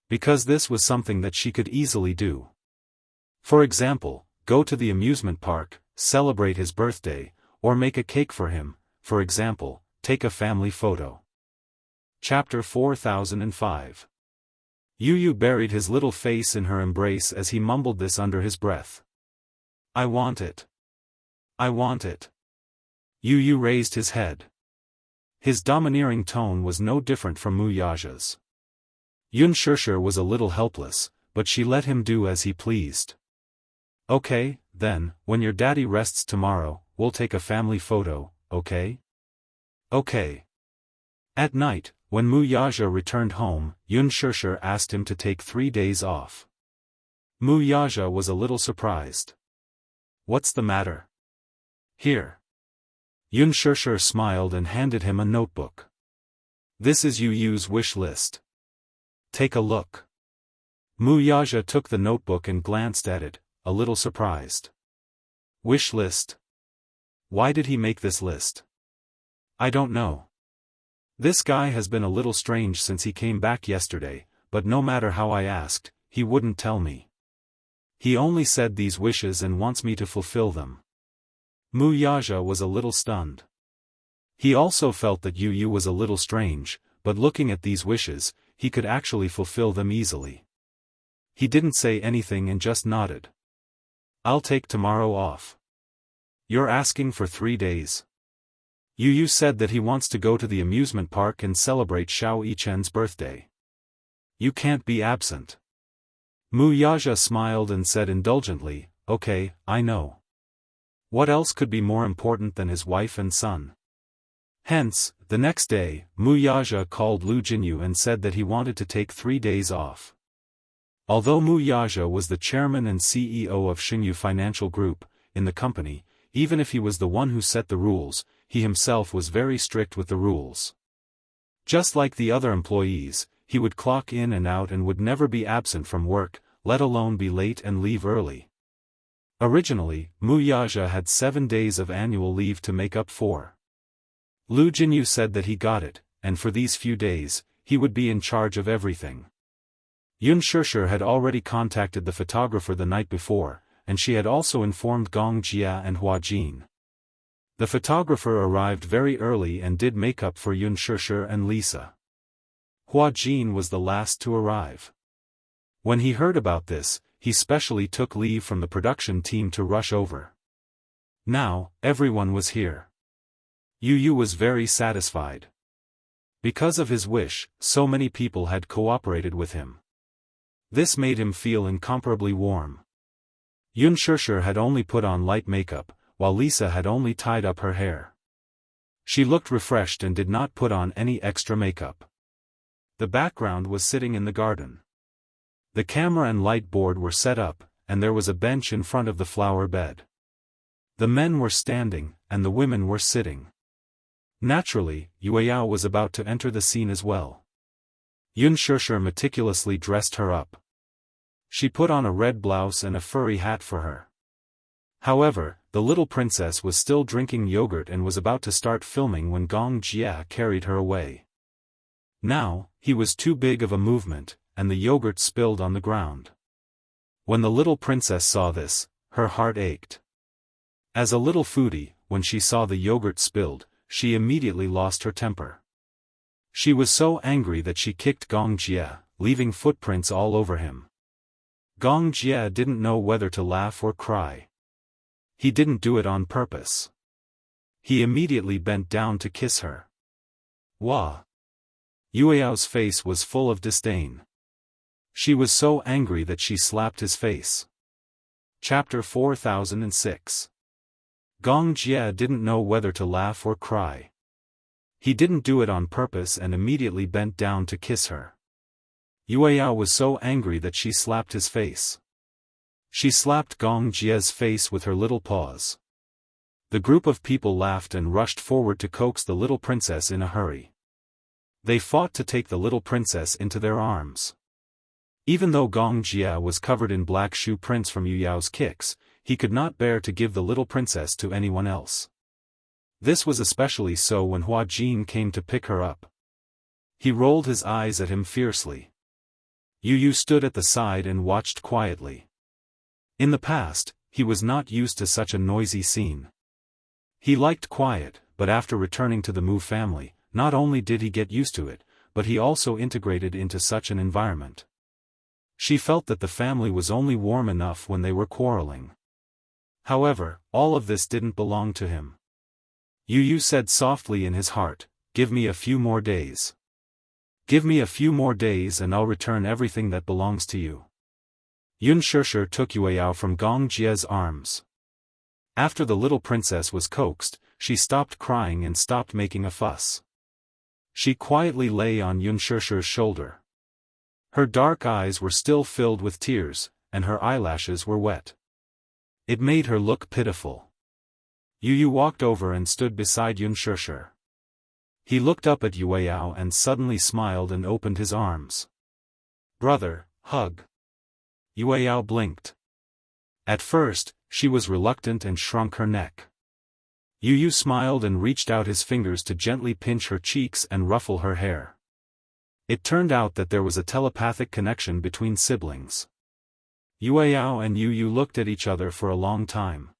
Because this was something that she could easily do. For example, go to the amusement park, celebrate his birthday, or make a cake for him, for example, take a family photo. Chapter 4005. Yu Yu buried his little face in her embrace as he mumbled this under his breath. I want it. I want it. Yu Yu raised his head. His domineering tone was no different from Mu Yaja's. Unspoken was a little helpless, but she let him do as he pleased. Okay, then, when your daddy rests tomorrow, we'll take a family photo, okay? Okay. At night, when Mu Yaja returned home, Unspoken asked him to take 3 days off. Mu Yaja was a little surprised. What's the matter? Here. Unspoken smiled and handed him a notebook. This is Yu Yu's wish list. Take a look. Mu Yaja took the notebook and glanced at it, a little surprised. Wish list? Why did he make this list? I don't know. This guy has been a little strange since he came back yesterday, but no matter how I asked, he wouldn't tell me. He only said these wishes and wants me to fulfill them. Mu Yaja was a little stunned. He also felt that Yu Yu was a little strange, but looking at these wishes, he could actually fulfill them easily. He didn't say anything and just nodded. I'll take tomorrow off. You're asking for 3 days. Yu Yu said that he wants to go to the amusement park and celebrate Xiao Yichen's birthday. You can't be absent. Mu Yaja smiled and said indulgently, okay, I know. What else could be more important than his wife and son? Hence, the next day, Mu Yaja called Lu Jinyu and said that he wanted to take 3 days off. Although Mu Yaja was the chairman and CEO of Xingyu Financial Group, in the company, even if he was the one who set the rules, he himself was very strict with the rules. Just like the other employees, he would clock in and out and would never be absent from work, let alone be late and leave early. Originally, Mu Yaja had 7 days of annual leave to make up for. Lu Jinyu said that he got it, and for these few days, he would be in charge of everything. Unspoken had already contacted the photographer the night before, and she had also informed Gong Jia and Hua Jin. The photographer arrived very early and did makeup for Unspoken and Lisa. Hua Jin was the last to arrive. When he heard about this, he specially took leave from the production team to rush over. Now, everyone was here. Yu Yu was very satisfied. Because of his wish, so many people had cooperated with him. This made him feel incomparably warm. Unspoken had only put on light makeup, while Lisa had only tied up her hair. She looked refreshed and did not put on any extra makeup. The background was sitting in the garden. The camera and light board were set up, and there was a bench in front of the flower bed. The men were standing, and the women were sitting. Naturally, Yueyao was about to enter the scene as well. Unspoken meticulously dressed her up. She put on a red blouse and a furry hat for her. However, the little princess was still drinking yogurt and was about to start filming when Gong Jia carried her away. Now, he was too big of a movement, and the yogurt spilled on the ground. When the little princess saw this, her heart ached. As a little foodie, when she saw the yogurt spilled, she immediately lost her temper. She was so angry that she kicked Gong Jia, leaving footprints all over him. Gong Jia didn't know whether to laugh or cry. He didn't do it on purpose. He immediately bent down to kiss her. Wah! Yueyao's face was full of disdain. She was so angry that she slapped his face. Chapter 4006. Gong Jia didn't know whether to laugh or cry. He didn't do it on purpose and immediately bent down to kiss her. Yueyao was so angry that she slapped his face. She slapped Gong Jia's face with her little paws. The group of people laughed and rushed forward to coax the little princess in a hurry. They fought to take the little princess into their arms. Even though Gong Jia was covered in black shoe prints from Yueyao's kicks, he could not bear to give the little princess to anyone else. This was especially so when Hua Jin came to pick her up. He rolled his eyes at him fiercely. Yu Yu stood at the side and watched quietly. In the past, he was not used to such a noisy scene. He liked quiet, but after returning to the Mu family, not only did he get used to it, but he also integrated into such an environment. She felt that the family was only warm enough when they were quarreling. However, all of this didn't belong to him. Yu said softly in his heart, "Give me a few more days. Give me a few more days and I'll return everything that belongs to you." Yun Shishir took Yueyao from Gong Jie's arms. After the little princess was coaxed, she stopped crying and stopped making a fuss. She quietly lay on Yun Shishir's shoulder. Her dark eyes were still filled with tears, and her eyelashes were wet. It made her look pitiful. Yu walked over and stood beside Yun Shishir. He looked up at Yueyao and suddenly smiled and opened his arms. "Brother, hug." Yueyao blinked. At first, she was reluctant and shrunk her neck. Yu smiled and reached out his fingers to gently pinch her cheeks and ruffle her hair. It turned out that there was a telepathic connection between siblings. Yueyao and Yu looked at each other for a long time.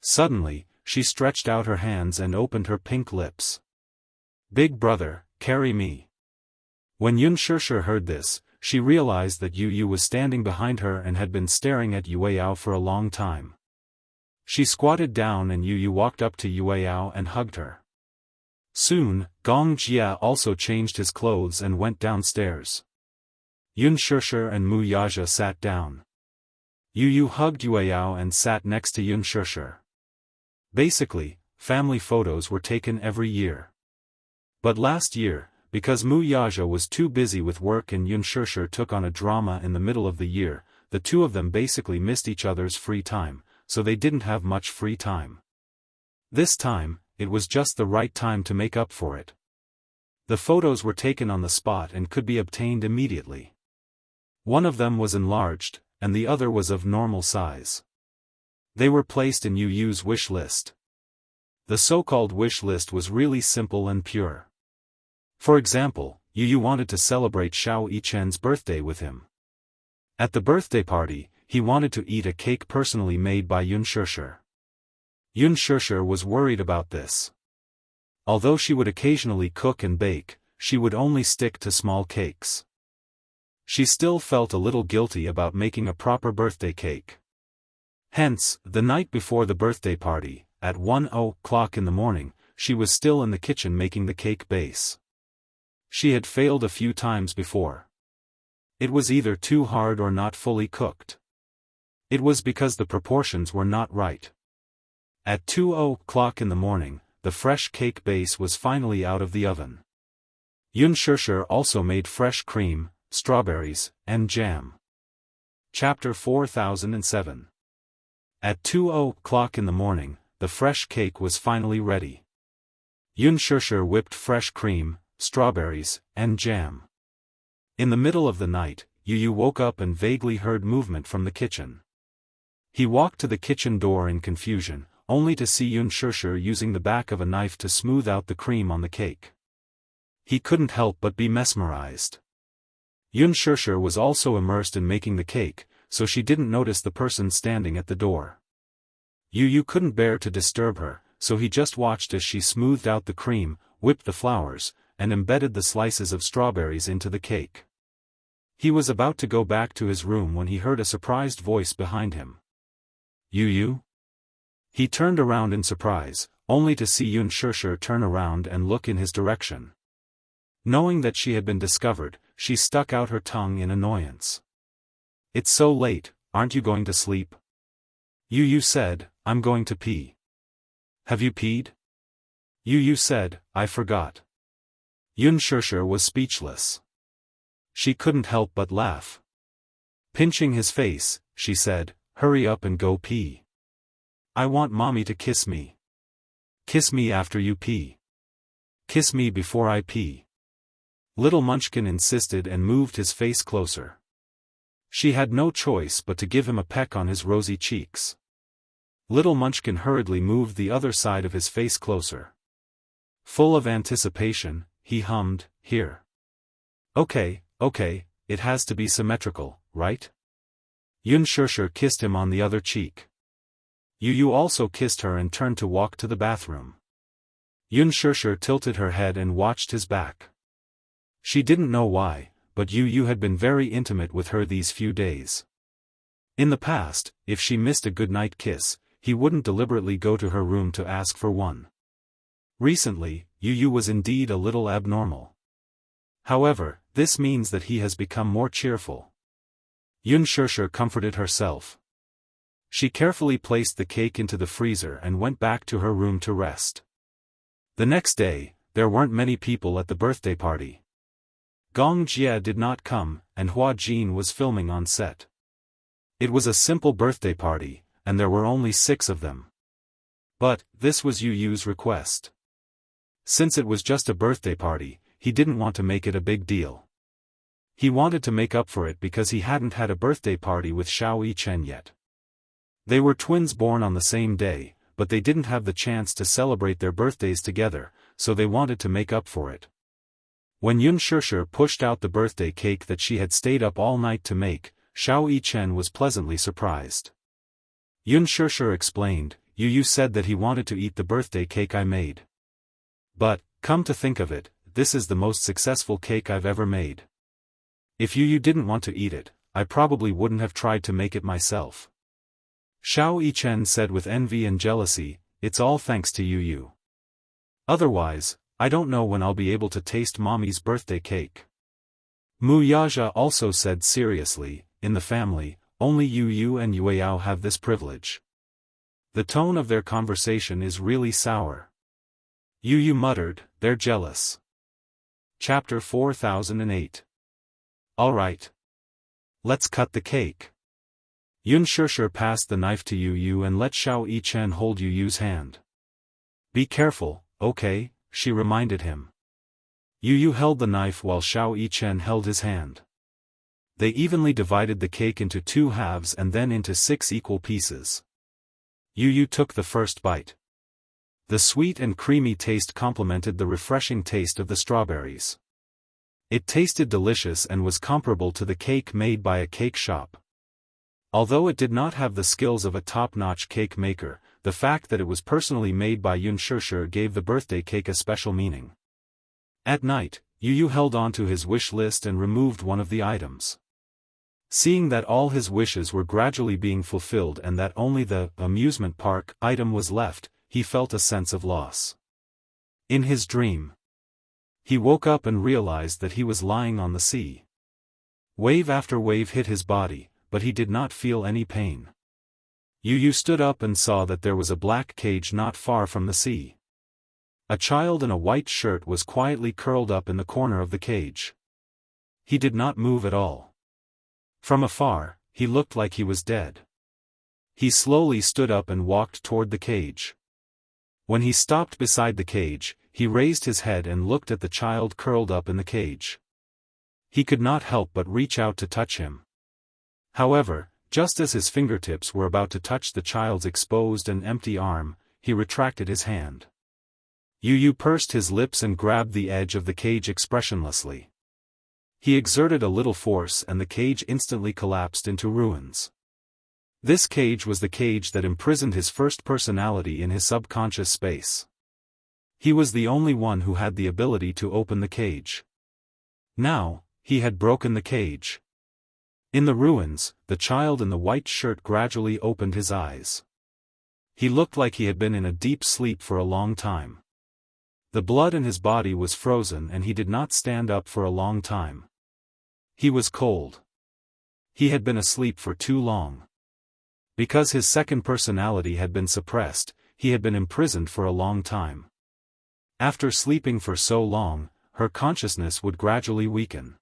Suddenly, she stretched out her hands and opened her pink lips. "Big brother, carry me." When Yun Shishir heard this, she realized that Yu was standing behind her and had been staring at Yueyao for a long time. She squatted down and Yu walked up to Yueyao and hugged her. Soon, Gong Jie also changed his clothes and went downstairs. Yun Shishir and Mu Yaja sat down. Yu hugged Yueyao and sat next to Yun Shishir. Basically, family photos were taken every year. But last year, because Mu Yaja was too busy with work and Yun Shishir took on a drama in the middle of the year, the two of them basically missed each other's free time, so they didn't have much free time. This time, it was just the right time to make up for it. The photos were taken on the spot and could be obtained immediately. One of them was enlarged, and the other was of normal size. They were placed in Yu's wish list. The so-called wish list was really simple and pure. For example, Yu wanted to celebrate Xiao Yichen's birthday with him. At the birthday party, he wanted to eat a cake personally made by Yun Shishir. Yun Shishir was worried about this. Although she would occasionally cook and bake, she would only stick to small cakes. She still felt a little guilty about making a proper birthday cake. Hence, the night before the birthday party, at 1:00 in the morning, she was still in the kitchen making the cake base. She had failed a few times before. It was either too hard or not fully cooked. It was because the proportions were not right. At 2:00 in the morning, the fresh cake base was finally out of the oven. Yun Shishir also made fresh cream, strawberries, and jam. Chapter 4007. At 2:00 in the morning, the fresh cake was finally ready. Yun Shishir whipped fresh cream, strawberries, and jam. In the middle of the night, Yu woke up and vaguely heard movement from the kitchen. He walked to the kitchen door in confusion, only to see Yun Shishir using the back of a knife to smooth out the cream on the cake. He couldn't help but be mesmerized. Yun Shishir was also immersed in making the cake, so she didn't notice the person standing at the door. Yu couldn't bear to disturb her, so he just watched as she smoothed out the cream, whipped the flowers, and embedded the slices of strawberries into the cake. He was about to go back to his room when he heard a surprised voice behind him. "Yu?" He turned around in surprise, only to see Yun Shishir turn around and look in his direction. Knowing that she had been discovered, she stuck out her tongue in annoyance. "It's so late, aren't you going to sleep?" Yu said, "I'm going to pee." "Have you peed?" Yu said, "I forgot." Yun Shishir was speechless. She couldn't help but laugh. Pinching his face, she said, "Hurry up and go pee. I want mommy to kiss me. Kiss me after you pee. Kiss me before I pee." Little Munchkin insisted and moved his face closer. She had no choice but to give him a peck on his rosy cheeks. Little Munchkin hurriedly moved the other side of his face closer. Full of anticipation, he hummed, "Here. Okay, it has to be symmetrical, right?" Yun Shishir kissed him on the other cheek. Yu also kissed her and turned to walk to the bathroom. Yun Shishir tilted her head and watched his back. She didn't know why, but Yu had been very intimate with her these few days. In the past, if she missed a goodnight kiss, he wouldn't deliberately go to her room to ask for one. Recently, Yu was indeed a little abnormal. However, this means that he has become more cheerful. Xianxia comforted herself. She carefully placed the cake into the freezer and went back to her room to rest. The next day, there weren't many people at the birthday party. Gong Jie did not come, and Hua Jin was filming on set. It was a simple birthday party, and there were only 6 of them. But, this was Yu's request. Since it was just a birthday party, he didn't want to make it a big deal. He wanted to make up for it because he hadn't had a birthday party with Xiao Yichen yet. They were twins born on the same day, but they didn't have the chance to celebrate their birthdays together, so they wanted to make up for it. When Xianxia pushed out the birthday cake that she had stayed up all night to make, Xiao Yichen was pleasantly surprised. Xianxia explained, Yu said that he wanted to eat the birthday cake I made. But, come to think of it, this is the most successful cake I've ever made. If Yu didn't want to eat it, I probably wouldn't have tried to make it myself. Xiao Yichen said with envy and jealousy, it's all thanks to Yu. Otherwise, I don't know when I'll be able to taste mommy's birthday cake. Mu Yaja also said seriously, in the family, only Yu and Yueyao have this privilege. The tone of their conversation is really sour. Yu muttered, they're jealous. Chapter 4008. Alright. Let's cut the cake. Xianxia passed the knife to Yu and let Xiao Yichen hold Yu's hand. Be careful, okay, she reminded him. Yu held the knife while Xiao Yichen held his hand. They evenly divided the cake into 2 halves and then into 6 equal pieces. Yu took the first bite. The sweet and creamy taste complemented the refreshing taste of the strawberries. It tasted delicious and was comparable to the cake made by a cake shop. Although it did not have the skills of a top-notch cake maker, the fact that it was personally made by Xianxia gave the birthday cake a special meaning. At night, Yu held on to his wish list and removed one of the items. Seeing that all his wishes were gradually being fulfilled and that only the amusement park item was left, he felt a sense of loss. In his dream, he woke up and realized that he was lying on the sea. Wave after wave hit his body, but he did not feel any pain. Yu stood up and saw that there was a black cage not far from the sea. A child in a white shirt was quietly curled up in the corner of the cage. He did not move at all. From afar, he looked like he was dead. He slowly stood up and walked toward the cage. When he stopped beside the cage, he raised his head and looked at the child curled up in the cage. He could not help but reach out to touch him. However, just as his fingertips were about to touch the child's exposed and empty arm, he retracted his hand. Yu pursed his lips and grabbed the edge of the cage expressionlessly. He exerted a little force and the cage instantly collapsed into ruins. This cage was the cage that imprisoned his first personality in his subconscious space. He was the only one who had the ability to open the cage. Now, he had broken the cage. In the ruins, the child in the white shirt gradually opened his eyes. He looked like he had been in a deep sleep for a long time. The blood in his body was frozen and he did not stand up for a long time. He was cold. He had been asleep for too long. Because his second personality had been suppressed, he had been imprisoned for a long time. After sleeping for so long, her consciousness would gradually weaken.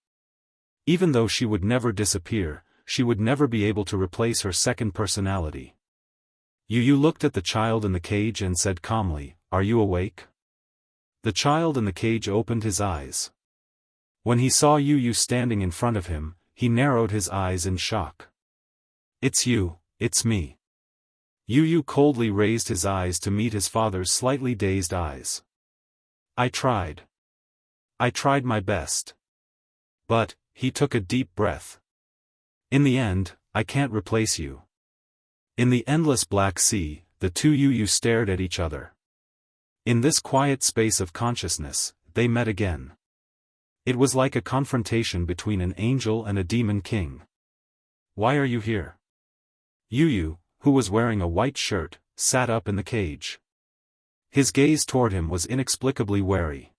Even though she would never disappear, she would never be able to replace her second personality. Yu looked at the child in the cage and said calmly, "Are you awake?" The child in the cage opened his eyes. When he saw Yu standing in front of him, he narrowed his eyes in shock. "It's you, it's me." Yu coldly raised his eyes to meet his father's slightly dazed eyes. I tried my best. But," he took a deep breath. "In the end, I can't replace you." In the endless black sea, the two Yu stared at each other. In this quiet space of consciousness, they met again. It was like a confrontation between an angel and a demon king. "Why are you here?" Yu, who was wearing a white shirt, sat up in the cage. His gaze toward him was inexplicably wary.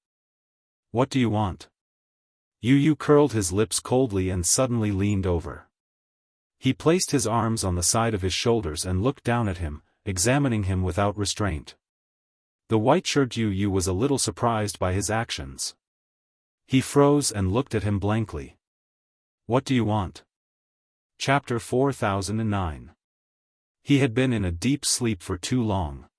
"What do you want?" Yu curled his lips coldly and suddenly leaned over. He placed his arms on the side of his shoulders and looked down at him, examining him without restraint. The white-shirted Yu was a little surprised by his actions. He froze and looked at him blankly. "What do you want?" Chapter 4009. He had been in a deep sleep for too long.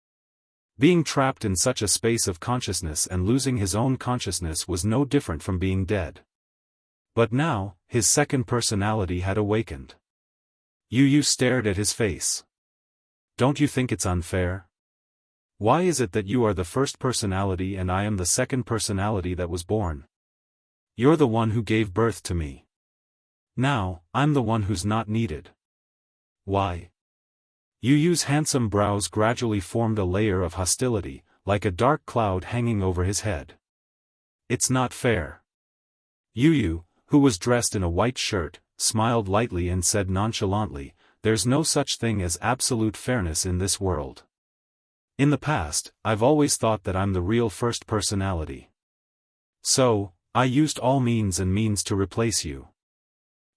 Being trapped in such a space of consciousness and losing his own consciousness was no different from being dead. But now, his second personality had awakened. Yu stared at his face. "Don't you think it's unfair? Why is it that you are the first personality and I am the second personality that was born? You're the one who gave birth to me. Now, I'm the one who's not needed. Why?" Yu's handsome brows gradually formed a layer of hostility, like a dark cloud hanging over his head. "It's not fair." Yu, who was dressed in a white shirt, smiled lightly and said nonchalantly, "There's no such thing as absolute fairness in this world. In the past, I've always thought that I'm the real first personality. So, I used all means to replace you.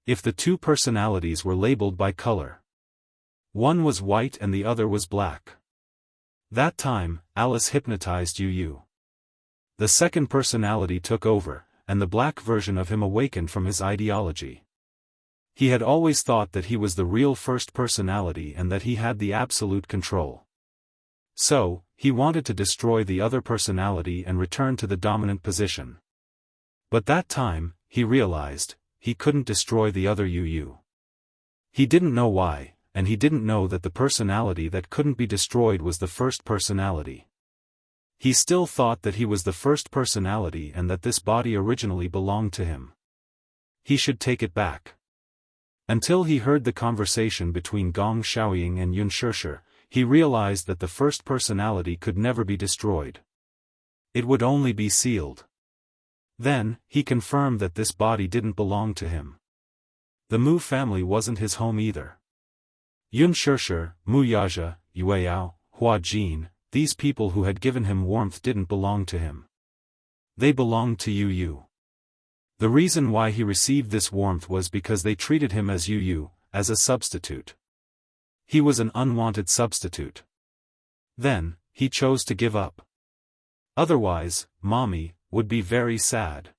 If the two personalities were labeled by color, one was white and the other was black. That time, Alice hypnotized Yu. The second personality took over, and the black version of him awakened from his ideology. He had always thought that he was the real first personality and that he had the absolute control. So, he wanted to destroy the other personality and return to the dominant position. But that time, he realized, he couldn't destroy the other Yu. He didn't know why, and he didn't know that the personality that couldn't be destroyed was the first personality. He still thought that he was the first personality and that this body originally belonged to him. He should take it back. Until he heard the conversation between Gong Xiaoying and Yunshishir, he realized that the first personality could never be destroyed. It would only be sealed. Then, he confirmed that this body didn't belong to him. The Mu family wasn't his home either. Yunshishir, Mu Yaja, Yueyao, Hua Jin, these people who had given him warmth didn't belong to him. They belonged to Yu. The reason why he received this warmth was because they treated him as Yu, as a substitute. He was an unwanted substitute. Then, he chose to give up. Otherwise, Mommy would be very sad.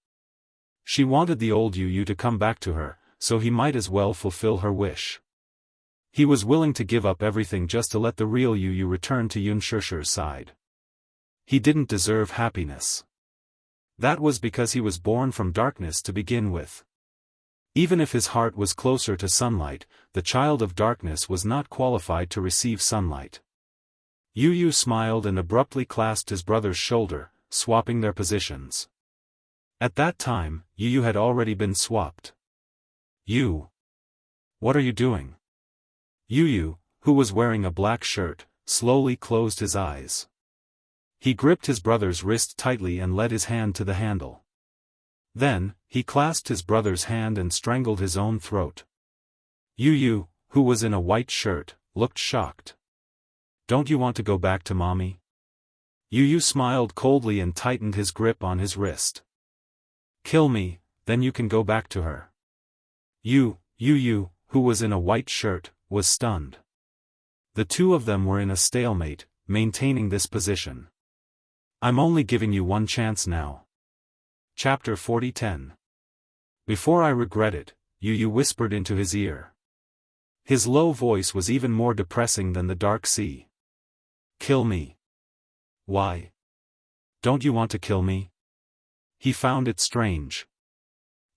She wanted the old Yu to come back to her, so he might as well fulfill her wish. He was willing to give up everything just to let the real Yu return to Yunshishir's side. He didn't deserve happiness. That was because he was born from darkness to begin with. Even if his heart was closer to sunlight, the child of darkness was not qualified to receive sunlight. Yu smiled and abruptly clasped his brother's shoulder, swapping their positions. At that time, Yu had already been swapped. "You. What are you doing?" Yu, who was wearing a black shirt, slowly closed his eyes. He gripped his brother's wrist tightly and let his hand to the handle. Then, he clasped his brother's hand and strangled his own throat. Yu, who was in a white shirt, looked shocked. "Don't you want to go back to Mommy?" Yu smiled coldly and tightened his grip on his wrist. "Kill me, then you can go back to her." Yu, who was in a white shirt, was stunned. The two of them were in a stalemate, maintaining this position. "I'm only giving you one chance now." Chapter 40:10. Before I regret it, Yu whispered into his ear. His low voice was even more depressing than the dark sea. "Kill me." "Why? Don't you want to kill me?" He found it strange.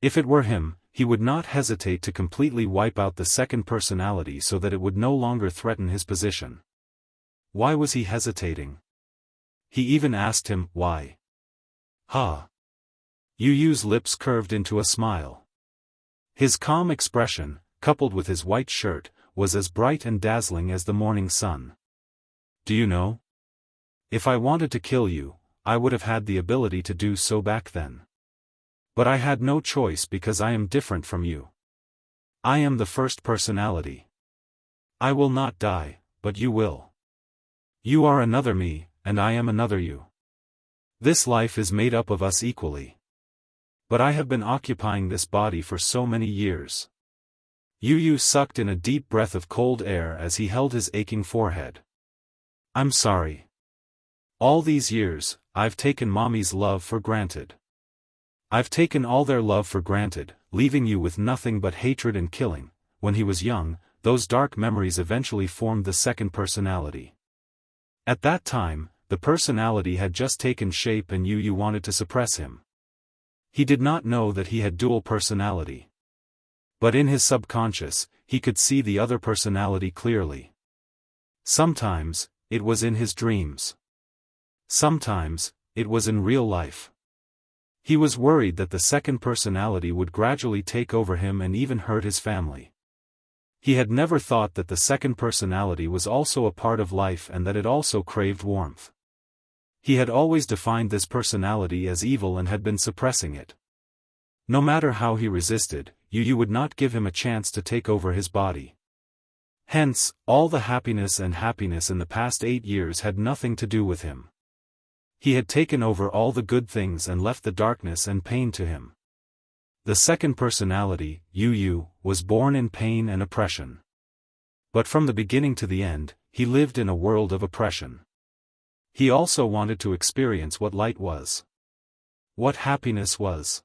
If it were him, he would not hesitate to completely wipe out the second personality so that it would no longer threaten his position. Why was he hesitating? He even asked him, why? "Ha." Yu's lips curved into a smile. His calm expression, coupled with his white shirt, was as bright and dazzling as the morning sun. "Do you know? If I wanted to kill you, I would have had the ability to do so back then. But I had no choice because I am different from you. I am the first personality. I will not die, but you will. You are another me, and I am another you. This life is made up of us equally. But I have been occupying this body for so many years. Yu sucked in a deep breath of cold air as he held his aching forehead. I'm sorry. All these years, I've taken Mommy's love for granted. I've taken all their love for granted, leaving you with nothing but hatred and killing. When he was young, those dark memories eventually formed the second personality. At that time, the personality had just taken shape and Yu wanted to suppress him. He did not know that he had dual personality. But in his subconscious, he could see the other personality clearly. Sometimes, it was in his dreams. Sometimes, it was in real life. He was worried that the second personality would gradually take over him and even hurt his family. He had never thought that the second personality was also a part of life and that it also craved warmth. He had always defined this personality as evil and had been suppressing it. No matter how he resisted, Yu would not give him a chance to take over his body. Hence, all the happiness in the past 8 years had nothing to do with him. He had taken over all the good things and left the darkness and pain to him. The second personality, Yu, was born in pain and oppression. But from the beginning to the end, he lived in a world of oppression. He also wanted to experience what light was. What happiness was.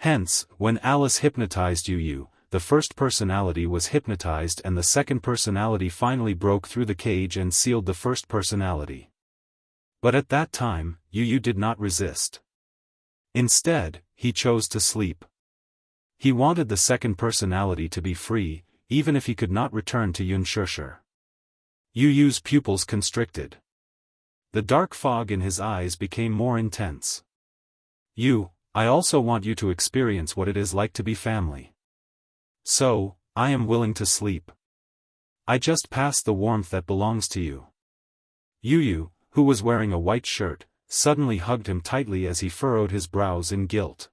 Hence, when Alice hypnotized Yu, the first personality was hypnotized and the second personality finally broke through the cage and sealed the first personality. But at that time, Yu did not resist. Instead, he chose to sleep. He wanted the second personality to be free, even if he could not return to Yunshushi. Yu's pupils constricted. The dark fog in his eyes became more intense. I also want you to experience what it is like to be family. So, I am willing to sleep. I just passed the warmth that belongs to you. Yu, who was wearing a white shirt, suddenly hugged him tightly as he furrowed his brows in guilt.